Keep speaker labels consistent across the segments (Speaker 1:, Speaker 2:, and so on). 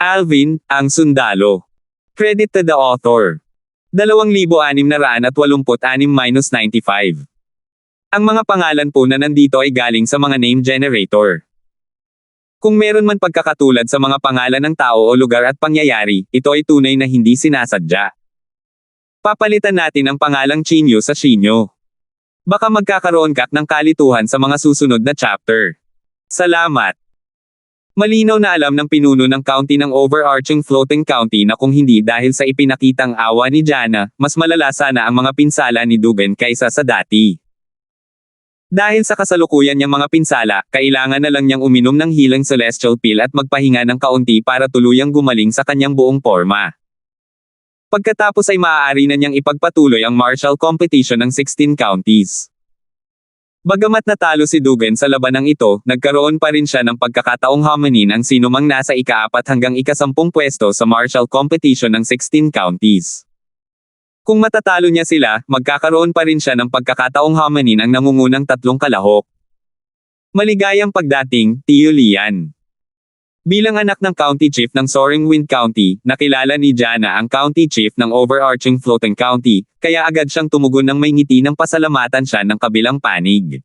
Speaker 1: Alvin, ang sundalo. Credit to the author. 2,686-95. Ang mga pangalan po na nandito ay galing sa mga name generator. Kung meron man pagkakatulad sa mga pangalan ng tao o lugar at pangyayari, ito ay tunay na hindi sinasadya. Papalitan natin ang pangalang Chinyo sa Shinyo. Baka magkakaroon ka ng kalituhan sa mga susunod na chapter. Salamat. Malinaw na alam ng pinuno ng county ng overarching floating county na kung hindi dahil sa ipinakitang awa ni Jana, mas malala sana ang mga pinsala ni Dugan kaysa sa dati. Dahil sa kasalukuyan niyang mga pinsala, kailangan na lang niyang uminom ng healing celestial pill at magpahinga ng kaunti para tuluyang gumaling sa kanyang buong forma. Pagkatapos ay maaari na niyang ipagpatuloy ang martial competition ng 16 counties. Bagamat natalo si Dugan sa labanang ito, nagkaroon pa rin siya ng pagkakataong hamanin ang sinumang nasa ika-4 hanggang ika-10 pwesto sa martial competition ng 16 counties. Kung matatalo niya sila, magkakaroon pa rin siya ng pagkakataong hamanin ang nangungunang 3 kalahok. Maligayang pagdating, Tio Lian. Bilang anak ng County Chief ng Soaring Wind County, nakilala ni Jana ang County Chief ng Overarching Floating County, kaya agad siyang tumugon ng may ngiti ng pasalamatan siya ng kabilang panig.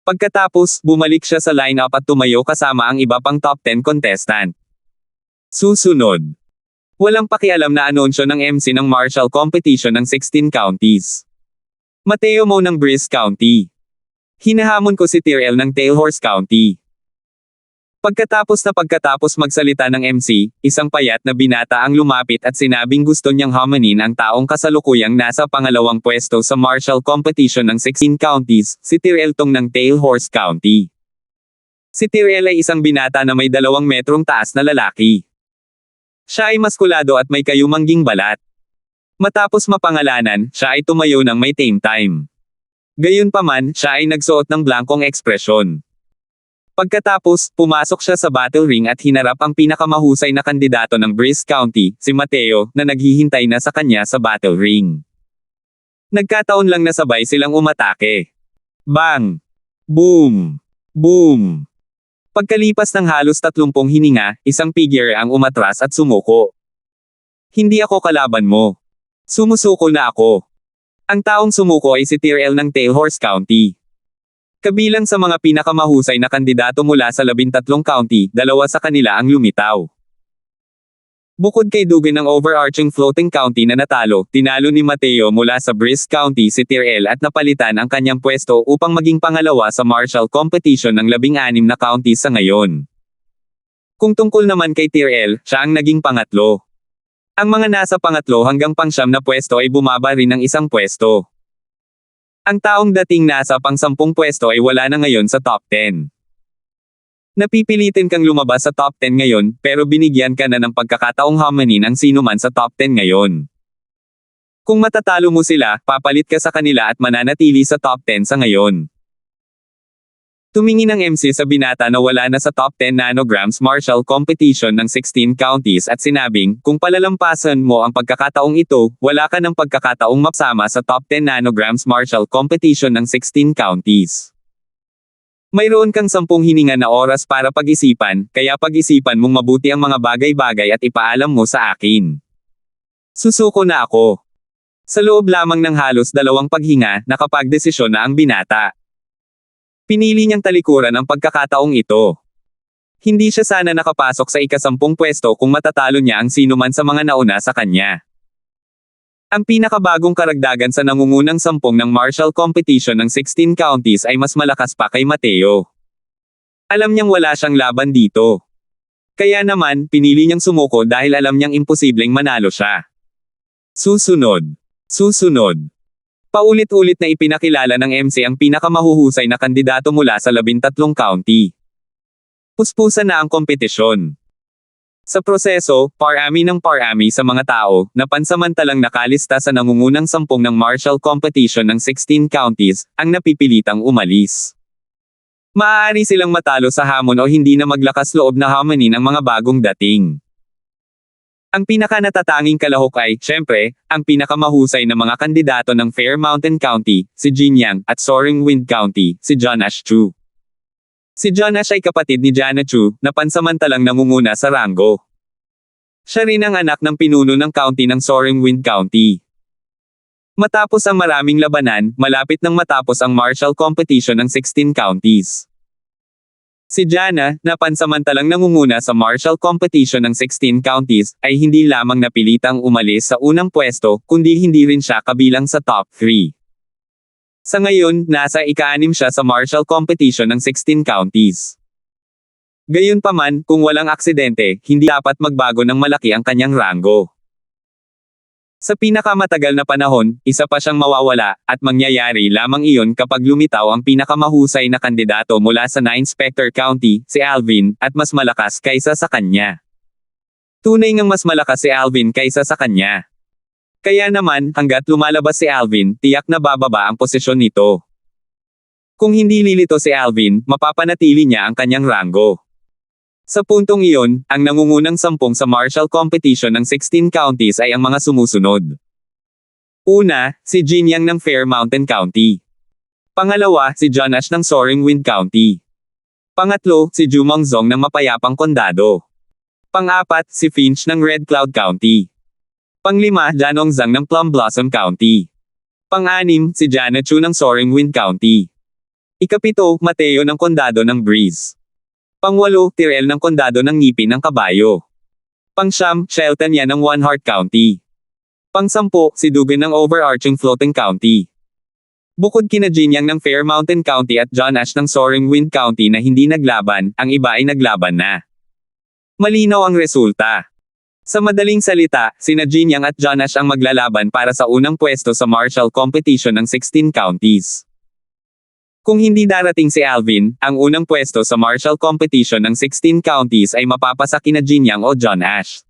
Speaker 1: Pagkatapos, bumalik siya sa lineup at tumayo kasama ang iba pang top 10 contestant. Susunod. Walang pakialam na anunsyo ng MC ng martial competition ng 16 counties. Mateo Mo ng Breeze County. Hinahamon ko si Tyrell ng Tailhorse County. Pagkatapos magsalita ng MC, isang payat na binata ang lumapit at sinabing gusto niyang hamanin ang taong kasalukuyang nasa pangalawang pwesto sa martial competition ng 16 counties, si Tyrell Tong ng Tailhorse County. Si Tyrell ay isang binata na may 2 metrong taas na lalaki. Siya ay maskulado at may kayumangging balat. Matapos mapangalanan, siya ay tumayo ng may tame time. Gayunpaman, siya ay nagsuot ng blankong ekspresyon. Pagkatapos, pumasok siya sa battle ring at hinarap ang pinakamahusay na kandidato ng Breeze County, si Mateo, na naghihintay na sa kanya sa battle ring. Nagkataon lang na sabay silang umatake. Bang! Boom! Boom! Pagkalipas ng halos 30 hininga, isang figure ang umatras at sumuko. Hindi ako kalaban mo. Sumusuko na ako. Ang taong sumuko ay si Tyrell ng Tailhorse County. Kabilang sa mga pinakamahusay na kandidato mula sa 13 county, 2 sa kanila ang lumitaw. Bukod kay Dugan ng overarching floating county na natalo, tinalo ni Mateo mula sa Breeze County si Tyrell at napalitan ang kanyang pwesto upang maging pangalawa sa martial competition ng 16 na counties sa ngayon. Kung tungkol naman kay Tyrell, siya ang naging pangatlo. Ang mga nasa pangatlo hanggang pang-9 na pwesto ay bumaba rin ng 1 pwesto. Ang taong dating nasa pang-10 pwesto ay wala na ngayon sa top 10. Napipilitin kang lumabas sa top 10 ngayon, pero binigyan ka na ng pagkakataong hamanin ang sino man sa top 10 ngayon. Kung matatalo mo sila, papalit ka sa kanila at mananatili sa top 10 sa ngayon. Tumingin ang MC sa binata na wala na sa top 10 nanograms martial competition ng 16 counties at sinabing, kung palalampasan mo ang pagkakataong ito, wala ka ng pagkakataong mapasama sa top 10 nanograms martial competition ng 16 counties. Mayroon kang 10 hininga na oras para pag-isipan, kaya pag-isipan mong mabuti ang mga bagay-bagay at ipaalam mo sa akin. Susuko na ako. Sa loob lamang ng halos 2 paghinga, nakapagdesisyon na ang binata. Pinili niyang talikuran ang pagkakataong ito. Hindi siya sana nakapasok sa ika-10 pwesto kung matatalo niya ang sino man sa mga nauna sa kanya. Ang pinakabagong karagdagan sa nangungunang 10 ng martial competition ng 16 counties ay mas malakas pa kay Mateo. Alam niyang wala siyang laban dito. Kaya naman, pinili niyang sumuko dahil alam niyang imposibleng manalo siya. Susunod. Susunod. Paulit-ulit na ipinakilala ng MC ang pinakamahuhusay na kandidato mula sa 13 county. Puspusan na ang kompetisyon. Sa proseso, parami ng parami sa mga tao, na pansamantalang nakalista sa nangungunang 10 ng martial competition ng 16 counties, ang napipilitang umalis. Maaari silang matalo sa hamon o hindi na maglakas loob na hamanin ang mga bagong dating. Ang pinakanatatanging kalahok ay, syempre, ang pinakamahusay na mga kandidato ng Fair Mountain County, si Jinyang, at Soaring Wind County, si Jonash Chu. Si Jonash ay kapatid ni Jana Chu, na pansamantalang nangunguna sa ranggo. Siya rin ang anak ng pinuno ng county ng Soaring Wind County. Matapos ang maraming labanan, malapit nang matapos ang martial competition ng 16 counties. Si Jana, na pansamantalang nangunguna sa martial competition ng 16 counties, ay hindi lamang napilitang umalis sa unang pwesto, kundi hindi rin siya kabilang sa top 3. Sa ngayon, nasa ika-6 siya sa martial competition ng 16 counties. Gayunpaman, kung walang aksidente, hindi dapat magbago ng malaki ang kanyang rango. Sa pinakamatagal na panahon, isa pa siyang mawawala, at mangyayari lamang iyon kapag lumitaw ang pinakamahusay na kandidato mula sa 9 Spectre County, si Alvin, at mas malakas kaysa sa kanya. Tunay ngang mas malakas si Alvin kaysa sa kanya. Kaya naman, hanggat lumalabas si Alvin, tiyak na bababa ang posisyon nito. Kung hindi lilito si Alvin, mapapanatili niya ang kanyang rango. Sa puntong iyon, ang nangungunang 10 sa martial competition ng 16 counties ay ang mga sumusunod. Una, si Jin Yang ng Fair Mountain County. Pangalawa, si John Ash ng Soaring Wind County. Pangatlo, si Jumong Zong ng Mapayapang Kondado. Pang-apat, si Finch ng Red Cloud County. Pang-lima, Janong Zhang ng Plum Blossom County. Pang-anim, si Janet Chu ng Soaring Wind County. Ikapito, Mateo ng Kondado ng Breeze. Pang-walo, Tyrell ng Kondado ng Ngipin ng Kabayo. Pang-siyam, Shelton yan ng One Heart County. Pang-sampo, si Dugan ng Overarching Floating County. Bukod kina Jin Yang ng Fair Mountain County at John Ash ng Soaring Wind County na hindi naglaban, ang iba ay naglaban na. Malinaw ang resulta. Sa madaling salita, sina Jin Yang at John Ash ang maglalaban para sa unang pwesto sa martial competition ng 16 counties. Kung hindi darating si Alvin, ang unang pwesto sa martial competition ng 16 counties ay mapapasa kina Jin Yang o John Ash.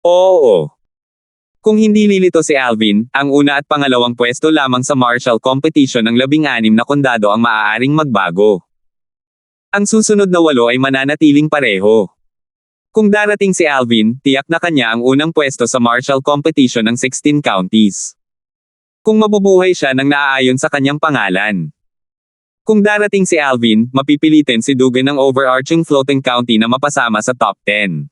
Speaker 1: Oo. Kung hindi lilito si Alvin, ang una at pangalawang pwesto lamang sa martial competition ng 16 na kondado ang maaaring magbago. Ang susunod na 8 ay mananatiling pareho. Kung darating si Alvin, tiyak na kanya ang unang pwesto sa martial competition ng 16 counties. Kung mabubuhay siya nang naaayon sa kanyang pangalan. Kung darating si Alvin, mapipilitin si Dugan ng Overarching Floating County na mapasama sa top 10.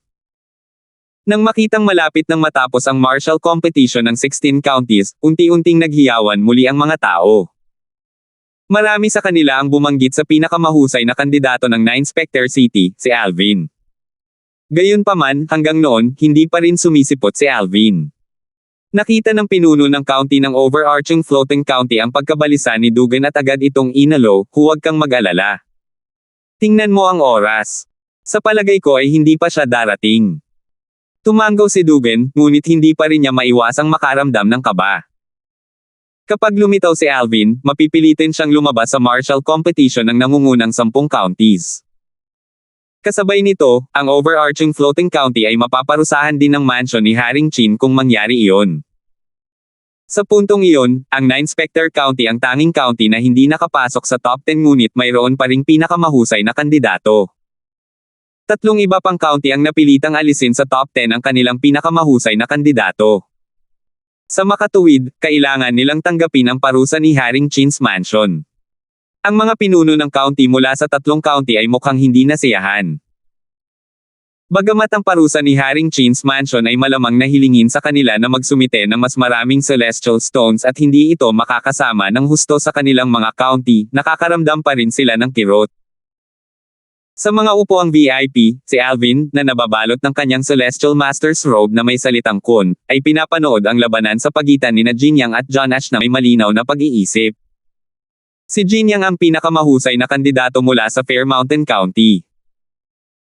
Speaker 1: Nang makitang malapit nang matapos ang martial competition ng 16 counties, unti-unting naghiyawan muli ang mga tao. Marami sa kanila ang bumanggit sa pinakamahusay na kandidato ng 9 Spectre City, si Alvin. Gayunpaman, hanggang noon, hindi pa rin sumisipot si Alvin. Nakita ng pinuno ng county ng Overarching Floating County ang pagkabalisa ni Dugan at agad itong inalo, huwag kang mag-alala. Tingnan mo ang oras. Sa palagay ko ay hindi pa siya darating. Tumanggaw si Dugan, ngunit hindi pa rin niya maiwasang makaramdam ng kaba. Kapag lumitaw si Alvin, mapipilitin siyang lumabas sa martial competition ng nangungunang 10 counties. Kasabay nito, ang Overarching Floating County ay mapaparusahan din ng mansion ni Haring Chin kung mangyari iyon. Sa puntong iyon, ang 9 Spectre County ang tanging county na hindi nakapasok sa top 10 ngunit mayroon pa ring pinakamahusay na kandidato. 3 iba pang county ang napilitang alisin sa top 10 ang kanilang pinakamahusay na kandidato. Sa makatuwid, kailangan nilang tanggapin ang parusa ni Haring Chin's mansion. Ang mga pinuno ng county mula sa 3 county ay mukhang hindi nasiyahan. Bagamat ang parusa ni Haring Chin's mansion ay malamang na hilingin sa kanila na magsumite ng mas maraming celestial stones at hindi ito makakasama ng husto sa kanilang mga county, nakakaramdam pa rin sila ng kirot. Sa mga upuang VIP, si Alvin, na nababalot ng kanyang Celestial Master's robe na may salitang kun, ay pinapanood ang labanan sa pagitan ni Jin Yang at John Ash na may malinaw na pag-iisip. Si Jin Yang ang pinakamahusay na kandidato mula sa Fair Mountain County.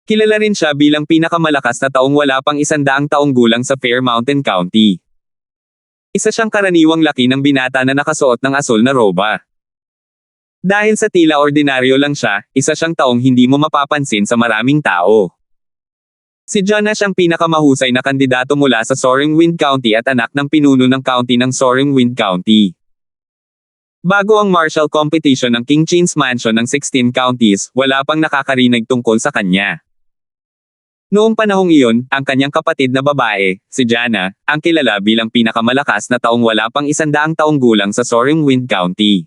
Speaker 1: Kilala rin siya bilang pinakamalakas na taong wala pang 100 taong gulang sa Fair Mountain County. Isa siyang karaniwang laki ng binata na nakasuot ng asul na roba. Dahil sa tila ordinaryo lang siya, isa siyang taong hindi mo mapapansin sa maraming tao. Si John Ash ang pinakamahusay na kandidato mula sa Soaring Wind County at anak ng pinuno ng county ng Soaring Wind County. Bago ang martial competition ng King Chin's mansion ng 16 counties, wala pang nakakarinig tungkol sa kanya. Noong panahong iyon, ang kanyang kapatid na babae, si Jana, ang kilala bilang pinakamalakas na taong wala pang 100 taong gulang sa Soaring Wind County.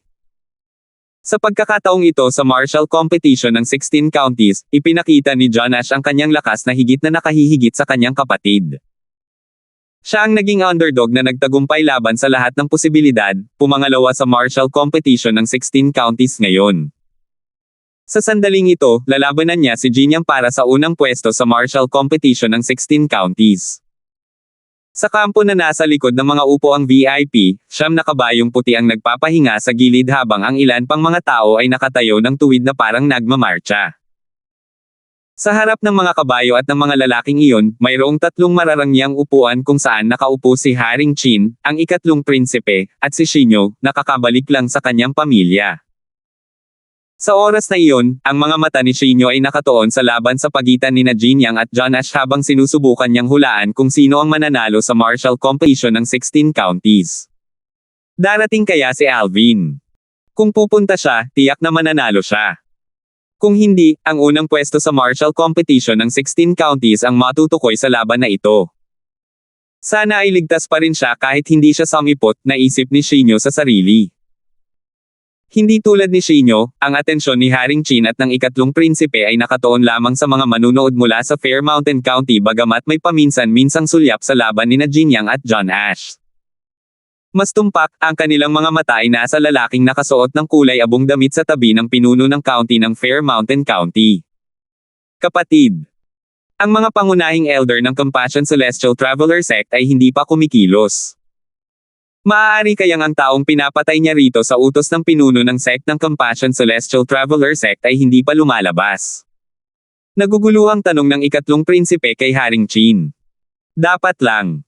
Speaker 1: Sa pagkakataong ito sa martial competition ng 16 counties, ipinakita ni John Ash ang kanyang lakas na higit na nakahihigit sa kanyang kapatid. Siya ang naging underdog na nagtagumpay laban sa lahat ng posibilidad, pumangalawa sa martial competition ng 16 counties ngayon. Sa sandaling ito, lalabanan niya si Jinyang para sa unang pwesto sa martial competition ng 16 counties. Sa kampo na nasa likod ng mga upo ang VIP, 9 na kabayong puti ang nagpapahinga sa gilid habang ang ilan pang mga tao ay nakatayo ng tuwid na parang nagmamarcha. Sa harap ng mga kabayo at ng mga lalaking iyon, mayroong 3 mararangyang upuan kung saan nakaupo si Haring Chin, ang ikatlong prinsipe, at si Shinyo, nakakabalik lang sa kanyang pamilya. Sa oras na iyon, ang mga mata ni Shinyo ay nakatuon sa laban sa pagitan ni Jinyang at John Ash habang sinusubukan niyang hulaan kung sino ang mananalo sa martial competition ng 16 counties. Darating kaya si Alvin? Kung pupunta siya, tiyak na mananalo siya. Kung hindi, ang unang pwesto sa martial competition ng 16 counties ang matutukoy sa laban na ito. Sana ay ligtas pa rin siya kahit hindi siya samipot, naisip ni Shinyo sa sarili. Hindi tulad ni Shinyo, ang atensyon ni Haring Chin at ng ikatlong prinsipe ay nakatuon lamang sa mga manunood mula sa Fair Mountain County bagamat may paminsan-minsang sulyap sa laban ni Jinyang at John Ash. Mas tumpak, ang kanilang mga mata ay nasa lalaking nakasuot ng kulay abong damit sa tabi ng pinuno ng county ng Fair Mountain County. Kapatid. Ang mga pangunahing elder ng Compassion Celestial Traveler Sect ay hindi pa kumikilos. Maaari kayang ang taong pinapatay niya rito sa utos ng pinuno ng sect ng Compassion Celestial Traveler Sect ay hindi pa lumalabas. Naguguluhang tanong ng ikatlong prinsipe kay Haring Chin. Dapat lang.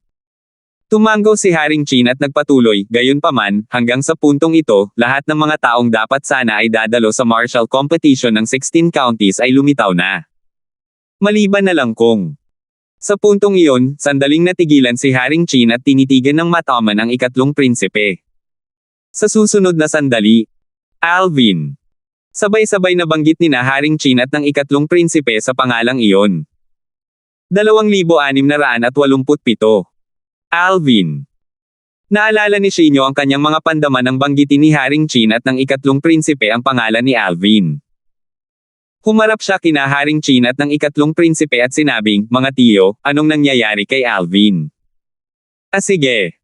Speaker 1: Tumango si Haring Chin at nagpatuloy, gayunpaman, hanggang sa puntong ito, lahat ng mga taong dapat sana ay dadalo sa martial competition ng 16 counties ay lumitaw na. Maliban na lang kung. Sa puntong iyon, sandaling natigilan si Haring Chin at tinitigan ng mataman ang ikatlong prinsipe. Sa susunod na sandali, Alvin. Sabay-sabay na banggit ni na Haring Chin at ng ikatlong prinsipe sa pangalang iyon. 2,687. Alvin. Naalala ni Shinyo ang kanyang mga pandaman nang banggitin ni Haring Chin at ng ikatlong prinsipe ang pangalan ni Alvin. Humarap siya kina Haring Chin at ng ikatlong prinsipe at sinabing, "Mga tiyo, anong nangyayari kay Alvin?" Sige.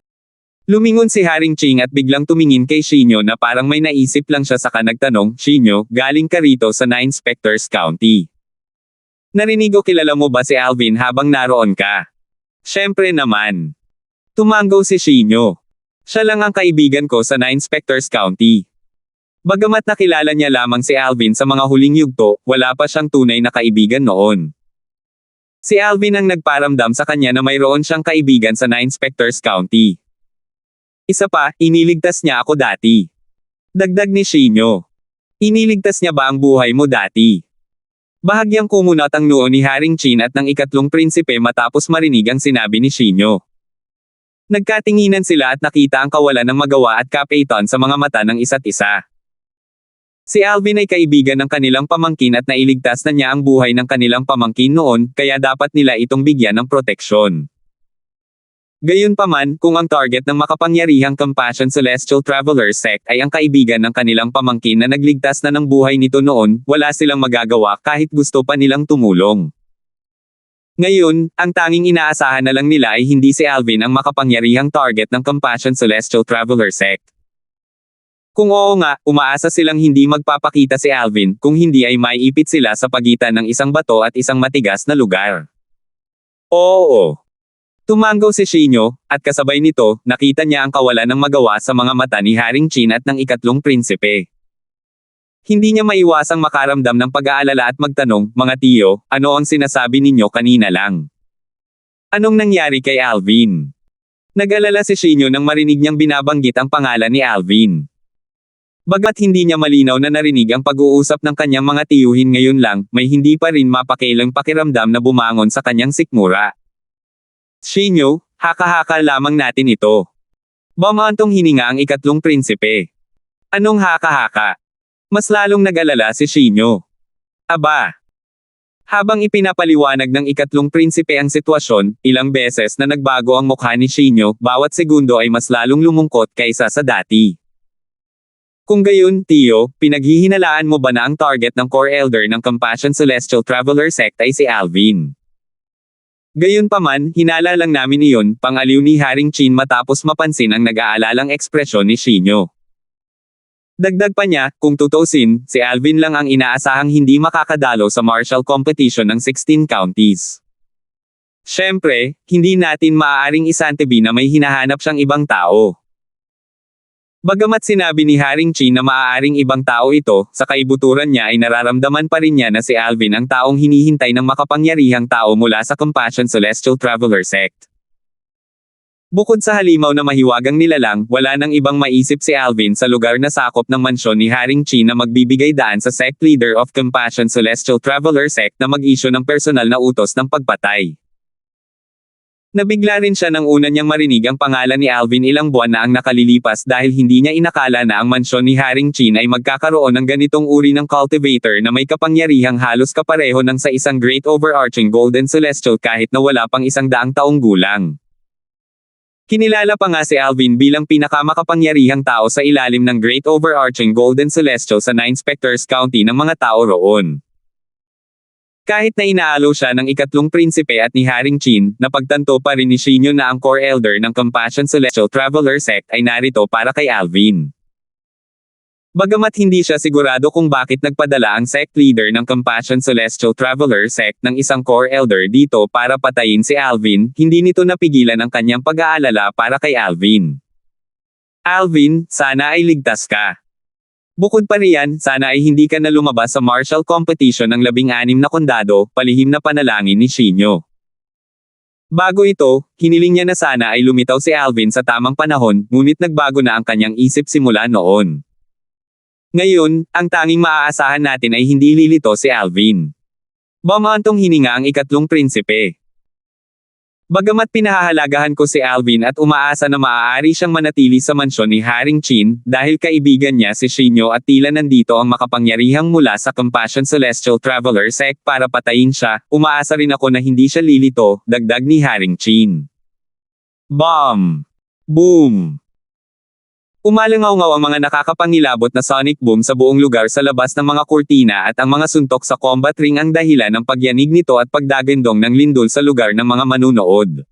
Speaker 1: Lumingon si Haring Chin at biglang tumingin kay Shinyo na parang may naisip lang siya saka nagtanong, "Shinyo, galing ka rito sa 9 Specters County. Narinig o kilala mo ba si Alvin habang naroon ka?" Siyempre naman. Tumango si Shinyo. Siya lang ang kaibigan ko sa 9 Specters County. Bagamat nakilala niya lamang si Alvin sa mga huling yugto, wala pa siyang tunay na kaibigan noon. Si Alvin ang nagparamdam sa kanya na mayroon siyang kaibigan sa 9 Specters County. Isa pa, iniligtas niya ako dati. Dagdag ni Shinyo. Iniligtas niya ba ang buhay mo dati? Bahagyang kumunat ang noo ni Haring Chin at ng ikatlong prinsipe matapos marinig ang sinabi ni Shinyo. Nagkatinginan sila at nakita ang kawalan ng magawa at kapeitan sa mga mata ng isa't isa. Si Alvin ay kaibigan ng kanilang pamangkin at nailigtas na niya ang buhay ng kanilang pamangkin noon, kaya dapat nila itong bigyan ng proteksyon. Gayunpaman, kung ang target ng makapangyarihang Compassion Celestial Traveler Sect ay ang kaibigan ng kanilang pamangkin na nagligtas na ng buhay nito noon, wala silang magagawa kahit gusto pa nilang tumulong. Ngayon, ang tanging inaasahan na lang nila ay hindi si Alvin ang makapangyarihang target ng Compassion Celestial Traveler Sect. Kung oo nga, umaasa silang hindi magpapakita si Alvin, kung hindi ay maiipit sila sa pagitan ng isang bato at isang matigas na lugar. Oo. Tumango si Shinyo, at kasabay nito, nakita niya ang kawalan ng magawa sa mga mata ni Haring Chin at ng ikatlong prinsipe. Hindi niya maiwasang makaramdam ng pag-aalala at magtanong, "Mga tiyo, ano ang sinasabi ninyo kanina lang? Anong nangyari kay Alvin?" Nag-alala si Shinyo nang marinig niyang binabanggit ang pangalan ni Alvin. Bagamat hindi niya malinaw na narinig ang pag-uusap ng kanyang mga tiyuhin ngayon lang, may hindi pa rin mapakialang pakiramdam na bumangon sa kanyang sikmura. "Shinyo, haka-haka lamang natin ito." Bumantong hininga ang ikatlong prinsipe. "Anong haka-haka?" Mas lalong nag-alala si Shinyo. Aba. Habang ipinapaliwanag ng ikatlong prinsipe ang sitwasyon, ilang beses na nagbago ang mukha ni Shinyo, bawat segundo ay mas lalong lumungkot kaysa sa dati. Kung gayon, Tio, pinaghihinalaan mo ba na ang target ng core elder ng Compassion Celestial Traveler Sect ay si Alvin? Gayunpaman, hinala lang namin iyon, pang-aliw ni Haring Chin matapos mapansin ang nag-aalalang ekspresyon ni Shinyo. Dagdag pa niya, kung tutusin, si Alvin lang ang inaasahang hindi makakadalo sa martial competition ng 16 counties. Siyempre, hindi natin maaaring isantabi na may hinahanap siyang ibang tao. Bagamat sinabi ni Haring Chin na maaaring ibang tao ito, sa kaibuturan niya ay nararamdaman pa rin niya na si Alvin ang taong hinihintay ng makapangyarihang tao mula sa Compassion Celestial Traveler Sect. Bukod sa halimaw na mahiwagang nilalang, wala nang ibang maisip si Alvin sa lugar na sakop ng mansyon ni Haring Chin na magbibigay daan sa sect leader of Compassion Celestial Traveler Sect na mag-issue ng personal na utos ng pagpatay. Nabigla rin siya nang una niyang marinig ang pangalan ni Alvin ilang buwan na ang nakalilipas dahil hindi niya inakala na ang mansyon ni Haring Chin ay magkakaroon ng ganitong uri ng cultivator na may kapangyarihang halos kapareho ng sa isang great overarching golden celestial kahit na wala pang 100 taong gulang. Kinilala pa nga si Alvin bilang pinakamakapangyarihang tao sa ilalim ng great overarching golden celestial sa 9 Specters County ng mga tao roon. Kahit na inaalo siya ng ikatlong prinsipe at ni Haring Chin, napagtanto pa rin ni Shinyo na ang core elder ng Compassion Celestial Traveler Sect ay narito para kay Alvin. Bagamat hindi siya sigurado kung bakit nagpadala ang sect leader ng Compassion Celestial Traveler Sect ng isang core elder dito para patayin si Alvin, hindi nito napigilan ang kanyang pag-aalala para kay Alvin. Alvin, sana ay ligtas ka. Bukod pa riyan, sana ay hindi ka na lumabas sa martial competition ng 16 na kondado, palihim na panalangin ni Shinyo. Bago ito, hiniling niya na sana ay lumitaw si Alvin sa tamang panahon, ngunit nagbago na ang kanyang isip simula noon. Ngayon, ang tanging maaasahan natin ay hindi lilito si Alvin. Bumantong hininga ang ikatlong prinsipe. Bagamat pinahahalagahan ko si Alvin at umaasa na maaari siyang manatili sa mansyon ni Haring Chin, dahil kaibigan niya si Shinyo at tila nandito ang makapangyarihang mula sa Compassion Celestial Traveler Sect para patayin siya, umaasa rin ako na hindi siya lilito, dagdag ni Haring Chin. Bomb! Boom! Umalangaw-ngaw ang mga nakakapangilabot na sonic boom sa buong lugar sa labas ng mga kurtina at ang mga suntok sa combat ring ang dahilan ng pagyanig nito at pagdagandong ng lindol sa lugar ng mga manunood.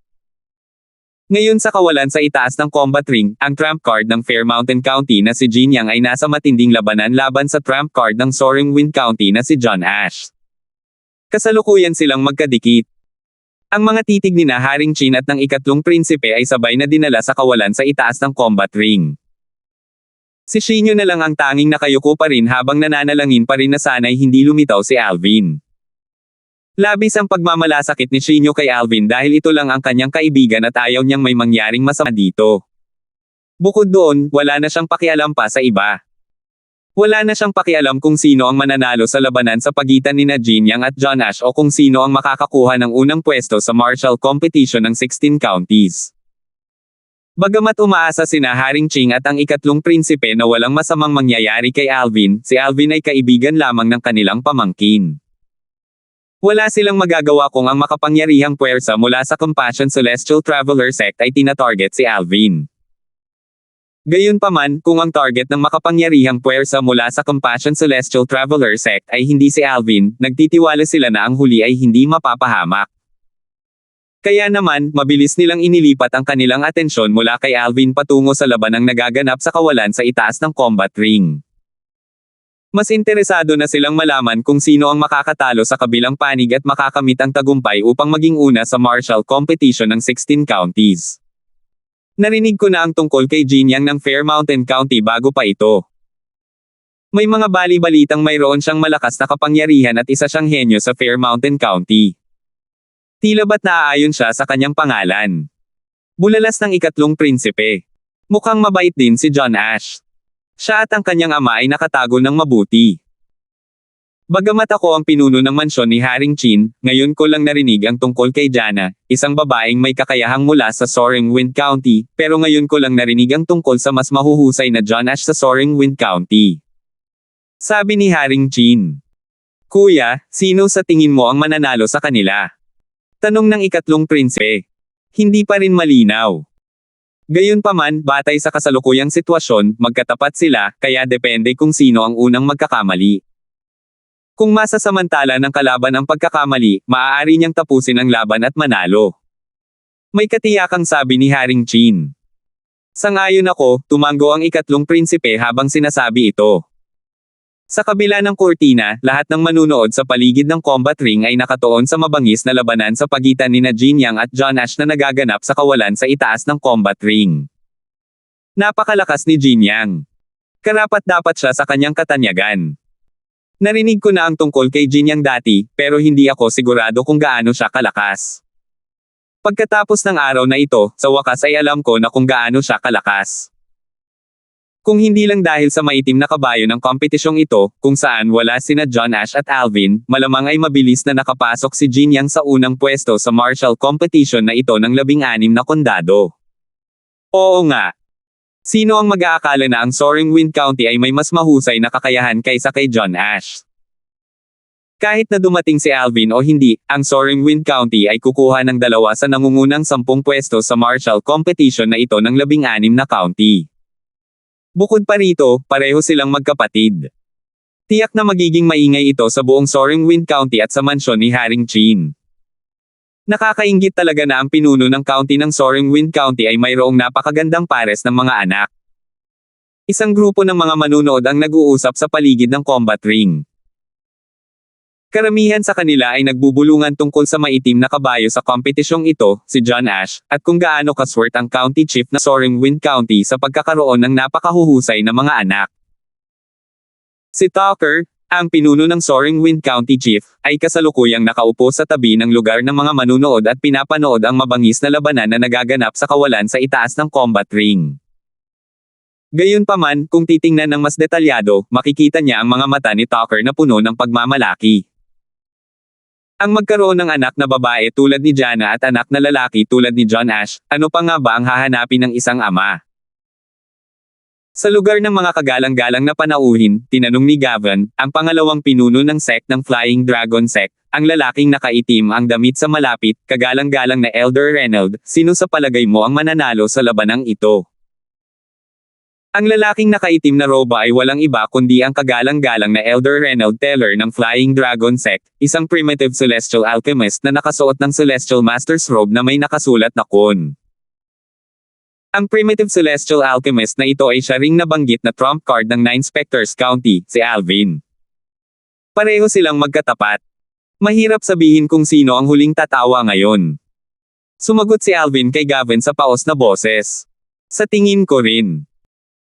Speaker 1: Ngayon sa kawalan sa itaas ng combat ring, ang trump card ng Fair Mountain County na si Jin Yang ay nasa matinding labanan laban sa trump card ng Soaring Wind County na si John Ash. Kasalukuyan silang magkadikit. Ang mga titig ni Haring Chin at ng ikatlong prinsipe ay sabay na dinala sa kawalan sa itaas ng combat ring. Si Shinyo na lang ang tanging nakayuko pa rin habang nananalangin pa rin na sana'y hindi lumitaw si Alvin. Labis ang pagmamalasakit ni Shinyo kay Alvin dahil ito lang ang kanyang kaibigan at ayaw niyang may mangyaring masama dito. Bukod doon, wala na siyang pakialam pa sa iba. Wala na siyang pakialam kung sino ang mananalo sa labanan sa pagitan ni Jin Yang at John Ash o kung sino ang makakakuha ng unang pwesto sa martial competition ng 16 counties. Bagamat umaasa sina Haring Chin at ang ikatlong prinsipe na walang masamang mangyayari kay Alvin, si Alvin ay kaibigan lamang ng kanilang pamangkin. Wala silang magagawa kung ang makapangyarihang puwersa mula sa Compassion Celestial Traveler Sect ay tinatarget si Alvin. Gayunpaman, kung ang target ng makapangyarihang puwersa mula sa Compassion Celestial Traveler Sect ay hindi si Alvin, nagtitiwala sila na ang huli ay hindi mapapahamak. Kaya naman, mabilis nilang inilipat ang kanilang atensyon mula kay Alvin patungo sa labanang nagaganap sa kawalan sa itaas ng combat ring. Mas interesado na silang malaman kung sino ang makakatalo sa kabilang panig at makakamit ang tagumpay upang maging una sa martial competition ng 16 counties. Narinig ko na ang tungkol kay Jin Yang ng Fair Mountain County bago pa ito. May mga bali-balitang mayroon siyang malakas na kapangyarihan at isa siyang henyo sa Fair Mountain County. Tila ba't naaayon siya sa kanyang pangalan? Bulalas ng ikatlong prinsipe. Mukhang mabait din si John Ash. Siya at ang kanyang ama ay nakatago ng mabuti. Bagamat ako ang pinuno ng mansyon ni Haring Chin, ngayon ko lang narinig ang tungkol kay Jana, isang babaeng may kakayahang mula sa Soaring Wind County, pero ngayon ko lang narinig ang tungkol sa mas mahuhusay na John Ash sa Soaring Wind County. Sabi ni Haring Chin. Kuya, sino sa tingin mo ang mananalo sa kanila? Tanong ng ikatlong prinsipe. Hindi pa rin malinaw. Gayunpaman, batay sa kasalukuyang sitwasyon, magkatapat sila, kaya depende kung sino ang unang magkakamali. Kung masasamantala ng kalaban ang pagkakamali, maaari niyang tapusin ang laban at manalo. May katiyakang sabi ni Haring Chin. Sang-ayon ako, tumango ang ikatlong prinsipe habang sinasabi ito. Sa kabila ng kurtina, lahat ng manunood sa paligid ng combat ring ay nakatuon sa mabangis na labanan sa pagitan nina Jin Yang at John Ash na nagaganap sa kawalan sa itaas ng combat ring. Napakalakas ni Jin Yang. Karapat-dapat siya sa kanyang katanyagan. Narinig ko na ang tungkol kay Jin Yang dati, pero hindi ako sigurado kung gaano siya kalakas. Pagkatapos ng araw na ito, sa wakas ay alam ko na kung gaano siya kalakas. Kung hindi lang dahil sa maitim na kabayo ng kompetisyong ito, kung saan wala sina John Ash at Alvin, malamang ay mabilis na nakapasok si Jin Yang sa unang pwesto sa martial competition na ito ng 16 na kondado. Oo nga. Sino ang mag-aakala na ang Soaring Wind County ay may mas mahusay na kakayahan kaysa kay John Ash? Kahit na dumating si Alvin o hindi, ang Soaring Wind County ay kukuha ng 2 sa nangungunang 10 pwesto sa martial competition na ito ng 16 na county. Bukod pa rito, pareho silang magkapatid. Tiyak na magiging maingay ito sa buong Soaring Wind County at sa mansyon ni Haring Chin. Nakakainggit talaga na ang pinuno ng county ng Soaring Wind County ay mayroong napakagandang pares ng mga anak. Isang grupo ng mga manunood ang nag-uusap sa paligid ng combat ring. Karamihan sa kanila ay nagbubulungan tungkol sa maitim na kabayo sa kompetisyong ito, si John Ash, at kung gaano kaswerte ang county chief na Soaring Wind County sa pagkakaroon ng napakahuhusay na mga anak. Si Tucker, ang pinuno ng Soaring Wind County chief, ay kasalukuyang nakaupo sa tabi ng lugar ng mga manunood at pinapanood ang mabangis na labanan na nagaganap sa kawalan sa itaas ng combat ring. Gayunpaman, kung titingnan ng mas detalyado, makikita niya ang mga mata ni Tucker na puno ng pagmamalaki. Ang magkaroon ng anak na babae tulad ni Jana at anak na lalaki tulad ni John Ash, ano pa nga ba ang hahanapin ng isang ama? Sa lugar ng mga kagalang-galang na panauhin, tinanong ni Gavin, ang pangalawang pinuno ng sect ng Flying Dragon Sect, ang lalaking nakaitim ang damit sa malapit, kagalang-galang na Elder Reynold, sino sa palagay mo ang mananalo sa labanang ito? Ang lalaking nakaitim na roba ay walang iba kundi ang kagalang-galang na Elder Reynold Teller ng Flying Dragon Sect, isang primitive celestial alchemist na nakasuot ng Celestial Master's Robe na may nakasulat na Kun. Ang primitive celestial alchemist na ito ay siya ring nabanggit na trump card ng Nine Specters County, si Alvin. Pareho silang magkatapat. Mahirap sabihin kung sino ang huling tatawa ngayon. Sumagot si Alvin kay Gavin sa paos na boses. Sa tingin ko rin.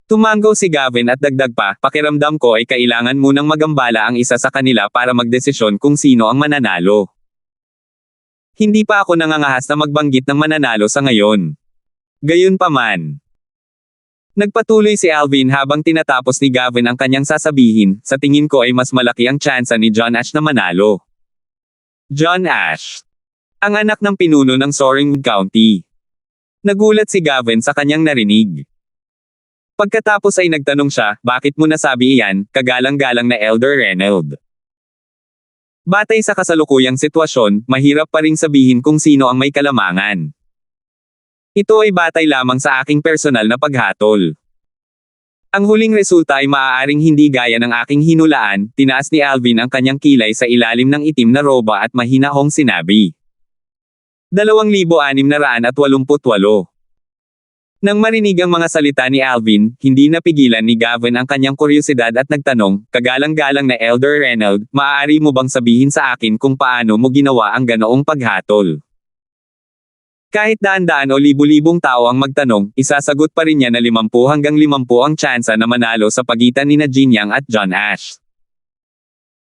Speaker 1: Tumango si Gavin at dagdag pa, pakiramdam ko ay kailangan munang magambala ang isa sa kanila para magdesisyon kung sino ang mananalo. Hindi pa ako nangangahas na magbanggit ng mananalo sa ngayon. Gayunpaman. Nagpatuloy si Alvin habang tinatapos ni Gavin ang kanyang sasabihin, sa tingin ko ay mas malaki ang tsansa ni John Ash na manalo. John Ash. Ang anak ng pinuno ng Soaring County. Nagulat si Gavin sa kanyang narinig. Pagkatapos ay nagtanong siya, bakit mo nasabi iyan, kagalang-galang na Elder Reynold? Batay sa kasalukuyang sitwasyon, mahirap pa ring sabihin kung sino ang may kalamangan. Ito ay batay lamang sa aking personal na paghatol. Ang huling resulta ay maaaring hindi gaya ng aking hinulaan, tinaas ni Alvin ang kanyang kilay sa ilalim ng itim na roba at mahinahong sinabi. 2,688. Nang marinig ang mga salita ni Alvin, hindi napigilan ni Gavin ang kanyang kuryosidad at nagtanong, kagalang-galang na Elder Reynold, maaari mo bang sabihin sa akin kung paano mo ginawa ang ganoong paghatol? Kahit daan-daan o libu-libong tao ang magtanong, isasagot pa rin niya na 50 hanggang 50 ang tsansa na manalo sa pagitan nina Jin Yang at John Ash.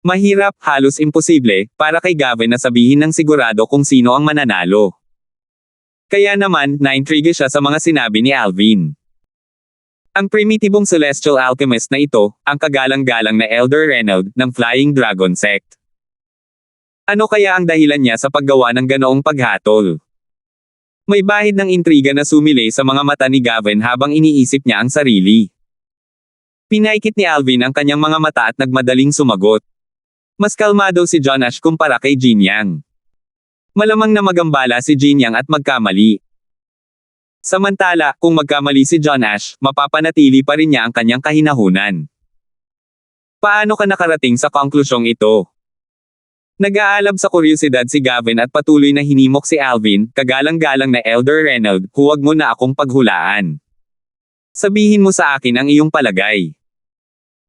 Speaker 1: Mahirap, halos imposible, para kay Gavin na sabihin ng sigurado kung sino ang mananalo. Kaya naman, naintriga siya sa mga sinabi ni Alvin. Ang primitibong celestial alchemist na ito, ang kagalang-galang na Elder Reynold, ng Flying Dragon Sect. Ano kaya ang dahilan niya sa paggawa ng ganoong paghatol? May bahid ng intriga na sumilay sa mga mata ni Gavin habang iniisip niya ang sarili. Pinaikit ni Alvin ang kanyang mga mata at nagmadaling sumagot. Mas kalmado si John Ash kumpara kay Jin Yang. Malamang na magambala si Jin Yang at magkamali. Samantala, kung magkamali si John Ash, mapapanatili pa rin niya ang kanyang kahinahunan. Paano ka nakarating sa konklusyong ito? Nag-aalab sa kuryosidad si Gavin at patuloy na hinimok si Alvin, kagalang-galang na Elder Reynold, huwag mo na akong paghulaan. Sabihin mo sa akin ang iyong palagay.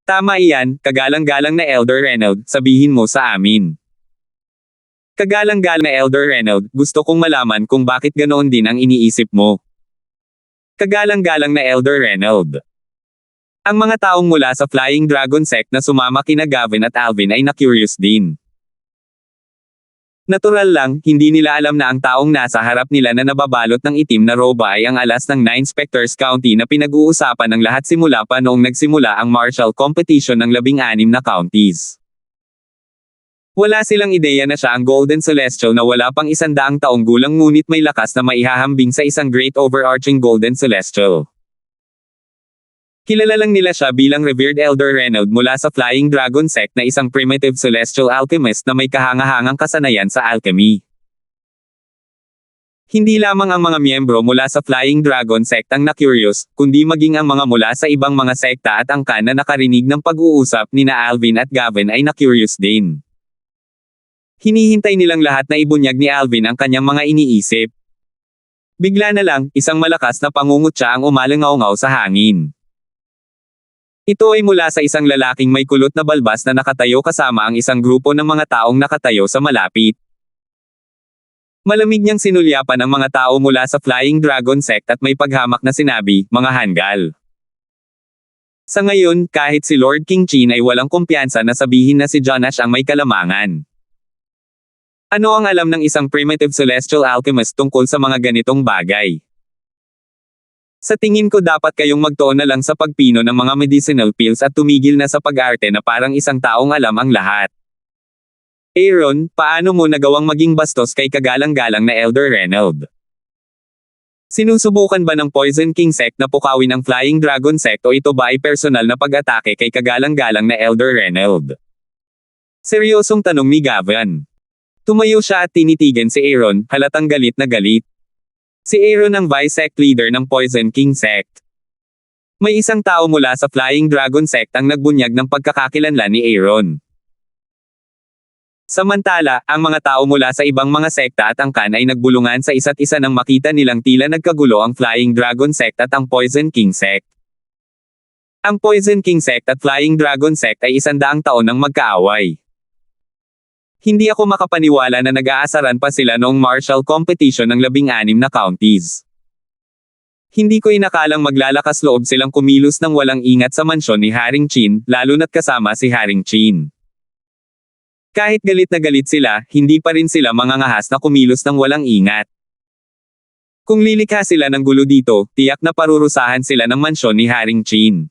Speaker 1: Tama iyan, kagalang-galang na Elder Reynold, sabihin mo sa amin. Kagalang-galang na Elder Reynold, gusto kong malaman kung bakit ganoon din ang iniisip mo. Kagalang-galang na Elder Reynold. Ang mga taong mula sa Flying Dragon Sect na sumama kina Gavin at Alvin ay na-curious din. Natural lang, hindi nila alam na ang taong nasa harap nila na nababalot ng itim na roba ay ang alas ng 9 Specters County na pinag-uusapan ng lahat simula pa noong nagsimula ang martial competition ng 16 na counties. Wala silang ideya na siya ang Golden Celestial na wala pang 100 taong gulang ngunit may lakas na maihahambing sa isang great overarching Golden Celestial. Kilala lang nila siya bilang revered Elder Reynold mula sa Flying Dragon Sect na isang primitive celestial alchemist na may kahangahangang kasanayan sa alchemy. Hindi lamang ang mga miyembro mula sa Flying Dragon Sect ang na-curious, kundi maging ang mga mula sa ibang mga sekta at angkan na nakarinig ng pag-uusap nina Alvin at Gavin ay na-curious din. Hinihintay nilang lahat na ibunyag ni Alvin ang kanyang mga iniisip. Bigla na lang, isang malakas na pangungutya ang umalangaw-ngaw sa hangin. Ito ay mula sa isang lalaking may kulot na balbas na nakatayo kasama ang isang grupo ng mga taong nakatayo sa malapit. Malamig niyang sinulyapan ang mga tao mula sa Flying Dragon Sect at may paghamak na sinabi, mga hanggal. Sa ngayon, kahit si Lord King Chin ay walang kumpiyansa na sabihin na si John Ash ang may kalamangan. Ano ang alam ng isang primitive celestial alchemist tungkol sa mga ganitong bagay? Sa tingin ko dapat kayong magtuon na lang sa pagpino ng mga medicinal pills at tumigil na sa pag-arte na parang isang taong alam ang lahat. Aaron, paano mo nagawang maging bastos kay kagalang-galang na Elder Reynold? Sinusubukan ba ng Poison King Sect na pukawin ang Flying Dragon Sect o ito ba ay personal na pag-atake kay kagalang-galang na Elder Reynold? Seryosong tanong ni Gavin. Tumayo siya at tinitigan si Aaron, halatang galit na galit. Si Aaron ang Vice-Sect leader ng Poison King Sect. May isang tao mula sa Flying Dragon Sect ang nagbunyag ng pagkakakilanlan ni Aaron. Samantala, ang mga tao mula sa ibang mga sekta at angkan ay nagbulungan sa isa't isa nang makita nilang tila nagkagulo ang Flying Dragon Sect at ang Poison King Sect. Ang Poison King Sect at Flying Dragon Sect ay 100 taon nang magkaaway. Hindi ako makapaniwala na nag-aasaran pa sila noong martial competition ng 16 na counties. Hindi ko inakalang maglalakas loob silang kumilos ng walang ingat sa mansyon ni Haring Chin, lalo na't kasama si Haring Chin. Kahit galit na galit sila, hindi pa rin sila mangangahas na kumilos ng walang ingat. Kung lilikha sila ng gulo dito, tiyak na parurusahan sila ng mansyon ni Haring Chin.